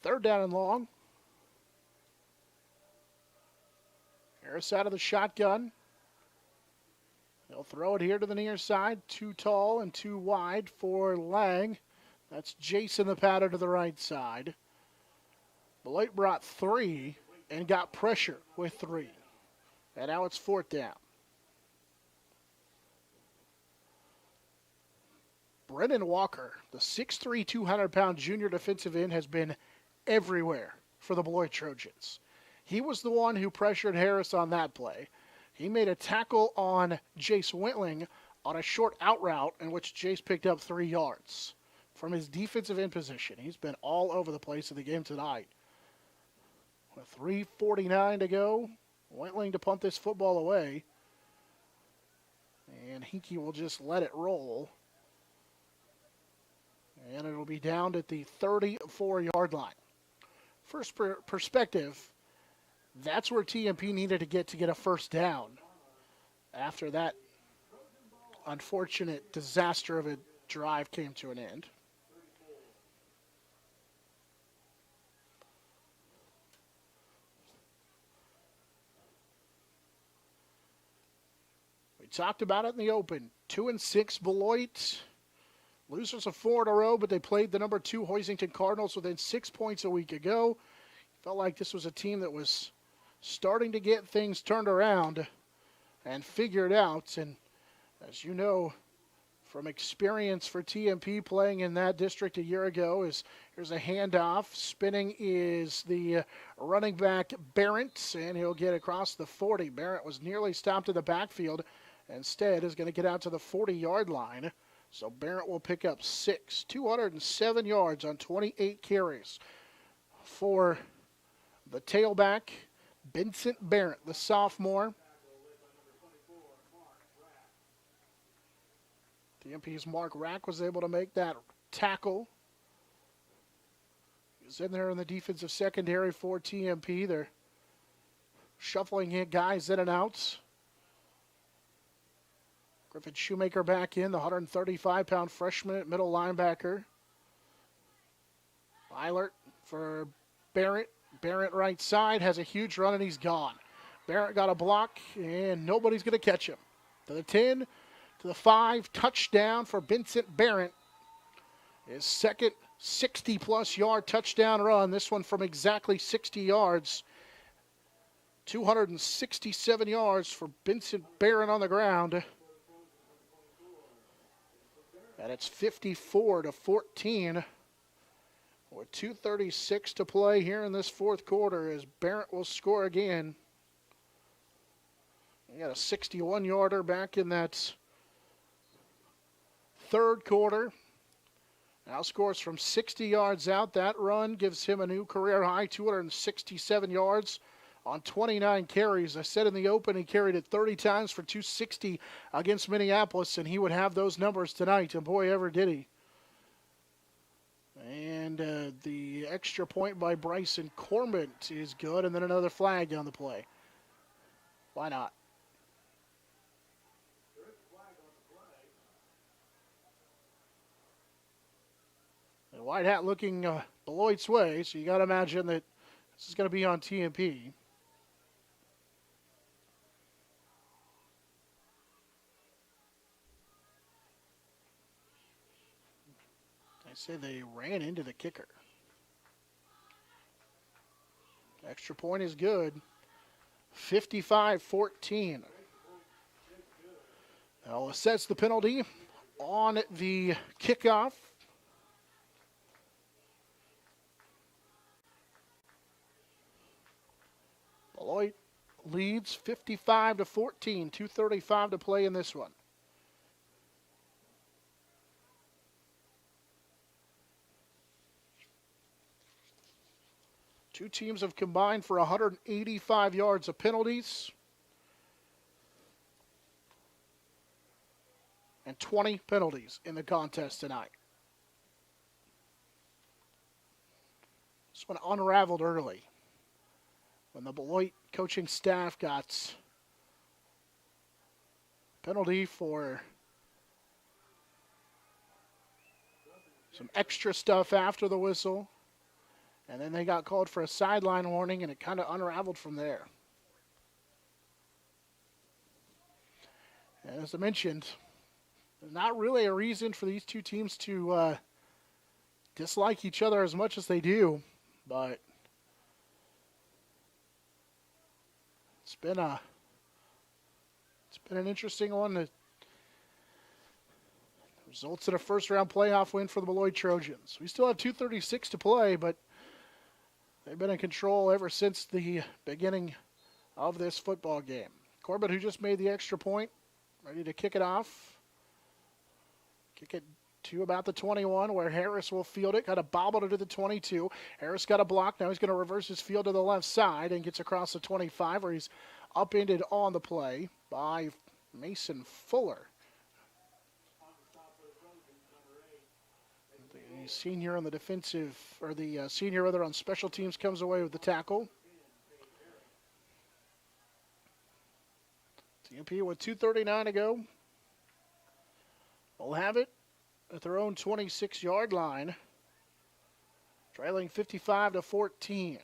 A: Third down and long. Harris out of the shotgun. They'll throw it here to the near side. Too tall and too wide for Lang. That's Jason the pattern to the right side. Beloit brought 3 and got pressure with 3. And now it's 4th down. Brennan Walker, the 6'3", 200-pound junior defensive end, has been everywhere for the Beloit Trojans. He was the one who pressured Harris on that play. He made a tackle on Jace Wentling on a short out route in which Jace picked up 3 yards from his defensive end position. He's been all over the place in the game tonight. With 3:49 to go, Wentling to punt this football away. And Hinkie will just let it roll. And it'll be down at the 34-yard line. First perspective, that's where TMP needed to get a first down after that unfortunate disaster of a drive came to an end. We talked about it in the open. 2-6 Beloit. Losers of 4 in a row, but they played the number 2 Hoisington Cardinals within 6 points a week ago. Felt like this was a team that was starting to get things turned around and figured out. And as you know from experience for TMP playing in that district a year ago, here's a handoff. Spinning is the running back Barrett, and he'll get across the 40. Barrett was nearly stopped in the backfield. Instead is going to get out to the 40-yard line. So Barrett will pick up 6, 207 yards on 28 carries for the tailback, Vincent Barrett, the sophomore. TMP's Mark Rack was able to make that tackle. He's in there in the defensive secondary for TMP. They're shuffling guys in and out. Griffin Shoemaker back in, the 135-pound freshman at middle linebacker. Eilert for Barrett. Barrett right side has a huge run and he's gone. Barrett got a block and nobody's going to catch him. To the 10, to the 5, touchdown for Vincent Barrett. His second 60-plus yard touchdown run. This one from exactly 60 yards. 267 yards for Vincent Barrett on the ground. And it's 54-14. With 2:36 to play here in this fourth quarter as Barrett will score again. He got a 61-yarder back in that third quarter. Now scores from 60 yards out. That run gives him a new career high, 267 yards on 29 carries. I said in the open he carried it 30 times for 260 against Minneapolis, and he would have those numbers tonight, and boy, ever did he. And the extra point by Bryson Cormant is good, and then another flag on the play. Why not? And White Hat looking Beloit's way, so you got to imagine that this is going to be on TMP. Say they ran into the kicker. Extra point is good. 55-14. They'll assess the penalty on the kickoff. Beloit leads 55-14. 2:35 to play in this one. Two teams have combined for 185 yards of penalties and 20 penalties in the contest tonight. This one unraveled early when the Beloit coaching staff got penalty for some extra stuff after the whistle. And then they got called for a sideline warning, and it kind of unraveled from there. And as I mentioned, there's not really a reason for these two teams to dislike each other as much as they do, but it's been an interesting one that results in a first-round playoff win for the Beloit Trojans. We still have 2:36 to play, but they've been in control ever since the beginning of this football game. Corbett, who just made the extra point, ready to kick it off. Kick it to about the 21, where Harris will field it. Kind of bobbled it to the 22. Harris got a block. Now he's going to reverse his field to the left side and gets across the 25, where he's upended on the play by Mason Fuller. The senior on the defensive, or the senior rather on special teams, comes away with the tackle. TMP with 2:39 to go. We'll have it at their own 26-yard line, trailing 55-14.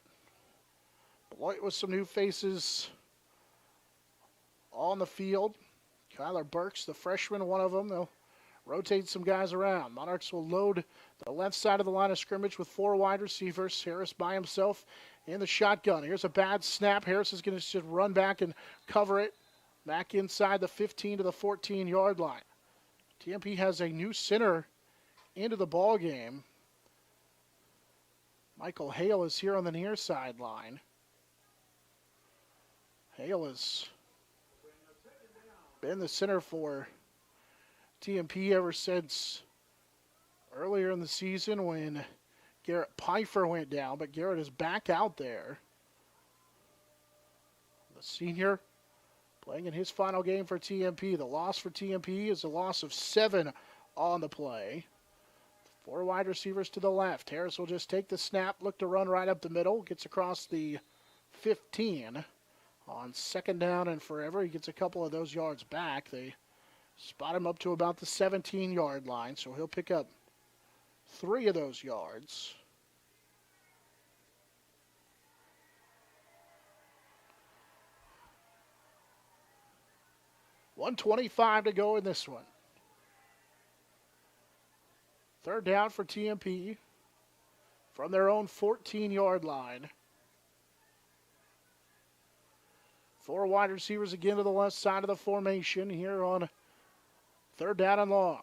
A: Beloit with some new faces on the field. Kyler Burks, the freshman, one of them. They'll rotate some guys around. Monarchs will load the left side of the line of scrimmage with 4 wide receivers. Harris by himself in the shotgun. Here's a bad snap. Harris is going to just run back and cover it back inside the 15 to the 14-yard line. TMP has a new center into the ball game. Michael Hale is here on the near sideline. Hale has been the center for TMP ever since earlier in the season when Garrett Pfeiffer went down, but Garrett is back out there. The senior playing in his final game for TMP. The loss for TMP is a loss of 7 on the play. 4 wide receivers to the left. Harris will just take the snap, look to run right up the middle, gets across the 15 on second down and forever. He gets a couple of those yards back. They Spot him up to about the 17-yard line, so he'll pick up 3 of those yards. $1:25 to go in this one. Third down for TMP from their own 14-yard line. 4 wide receivers again to the left side of the formation here on third down and long.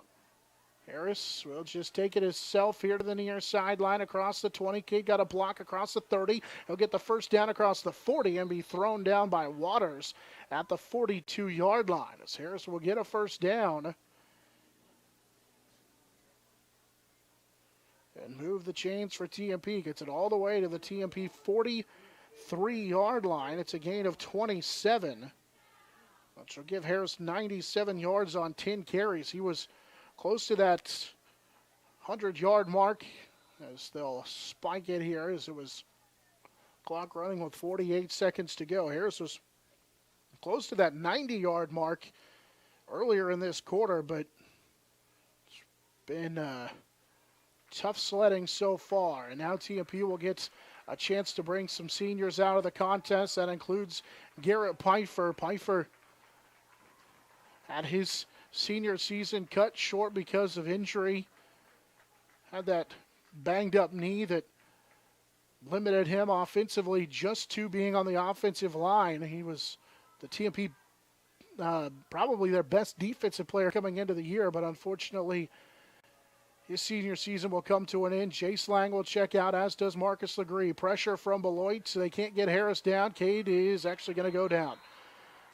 A: Harris will just take it himself here to the near sideline across the 20. Kid got a block across the 30. He'll get the first down across the 40 and be thrown down by Waters at the 42-yard line. As Harris will get a first down and move the chains for TMP. Gets it all the way to the TMP 43-yard line. It's a gain of 27. Which will give Harris 97 yards on 10 carries. He was close to that 100-yard mark as they'll spike it here as it was clock running with 48 seconds to go. Harris was close to that 90-yard mark earlier in this quarter, but it's been tough sledding so far. And now TMP will get a chance to bring some seniors out of the contest. That includes Garrett Pfeiffer. Pfeiffer had his senior season cut short because of injury. Had that banged up knee that limited him offensively just to being on the offensive line. He was the TMP probably their best defensive player coming into the year, but unfortunately his senior season will come to an end. Jace Lang will check out, as does Marcus Legree. Pressure from Beloit, so they can't get Harris down. Cade is actually going to go down.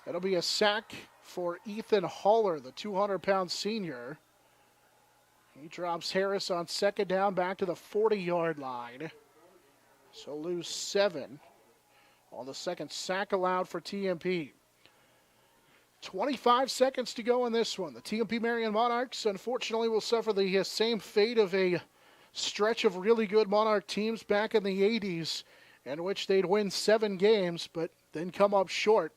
A: It'll be a sack for Ethan Haller, the 200-pound senior. He drops Harris on second down back to the 40-yard line. So lose 7 on the second sack allowed for TMP. 25 seconds to go in this one. The TMP-Marian Monarchs, unfortunately, will suffer the same fate of a stretch of really good Monarch teams back in the 80s in which they'd win 7 games but then come up short.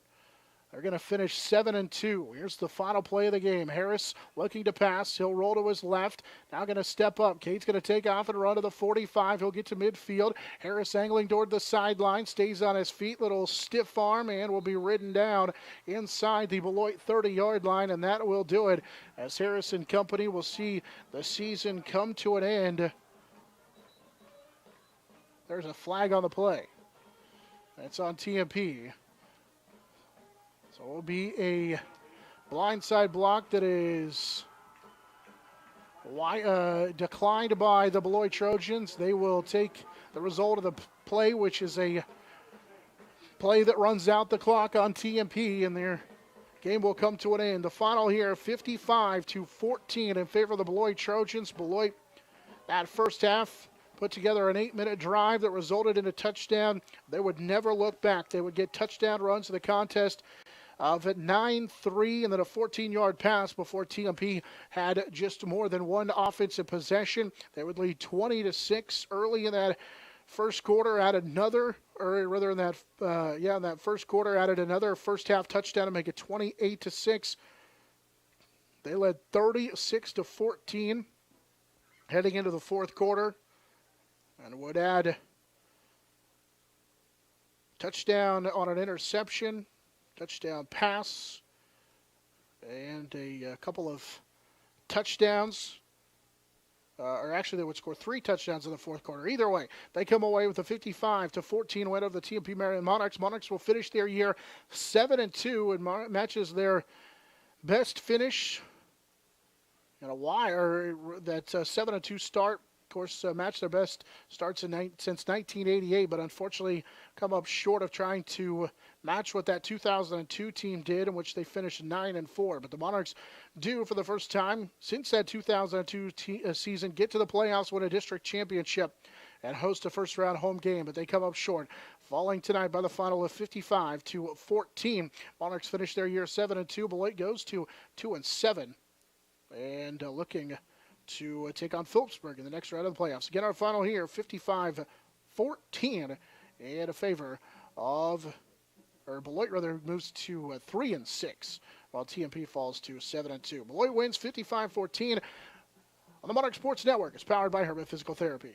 A: They're going to finish 7-2. Here's the final play of the game. Harris looking to pass. He'll roll to his left. Now going to step up. Cade's going to take off and run to the 45. He'll get to midfield. Harris angling toward the sideline. Stays on his feet. Little stiff arm and will be ridden down inside the Beloit 30-yard line. And that will do it as Harris and company will see the season come to an end. There's a flag on the play. That's on TMP. So it will be a blindside block that is declined by the Beloit Trojans. They will take the result of the play, which is a play that runs out the clock on TMP, and their game will come to an end. The final here, 55-14 in favor of the Beloit Trojans. Beloit, that first half, put together an 8-minute drive that resulted in a touchdown. They would never look back. They would get touchdown runs in the contest of at 9-3 and then a 14-yard pass before TMP had just more than one offensive possession. They would lead 20-6 early in that first quarter. Added another, or rather in that first quarter, added another first half touchdown to make it 28-6. They led 36-14 heading into the fourth quarter, and would add touchdown on an interception, touchdown pass, and a couple of touchdowns. Or actually, they would score 3 touchdowns in the fourth quarter. Either way, they come away with a 55-14 win over the TMP-Marian Monarchs. Monarchs will finish their year 7-2 and matches their best finish in a while. Or that 7-2 start, of course, matched their best starts since 1988, but unfortunately come up short of trying to match what that 2002 team did, in which they finished 9-4. But the Monarchs do, for the first time since that 2002 season, get to the playoffs, win a district championship, and host a first-round home game. But they come up short, falling tonight by the final of 55-14. Monarchs finish their year 7-2. Beloit goes to 2-7, and looking to take on Phillipsburg in the next round of the playoffs. Again, our final here, 55-14, in a favor of, or Beloit rather, moves to 3-6. while TMP falls to 7-2. Beloit wins 55-14 on the Monarch Sports Network. It's powered by Herman Physical Therapy.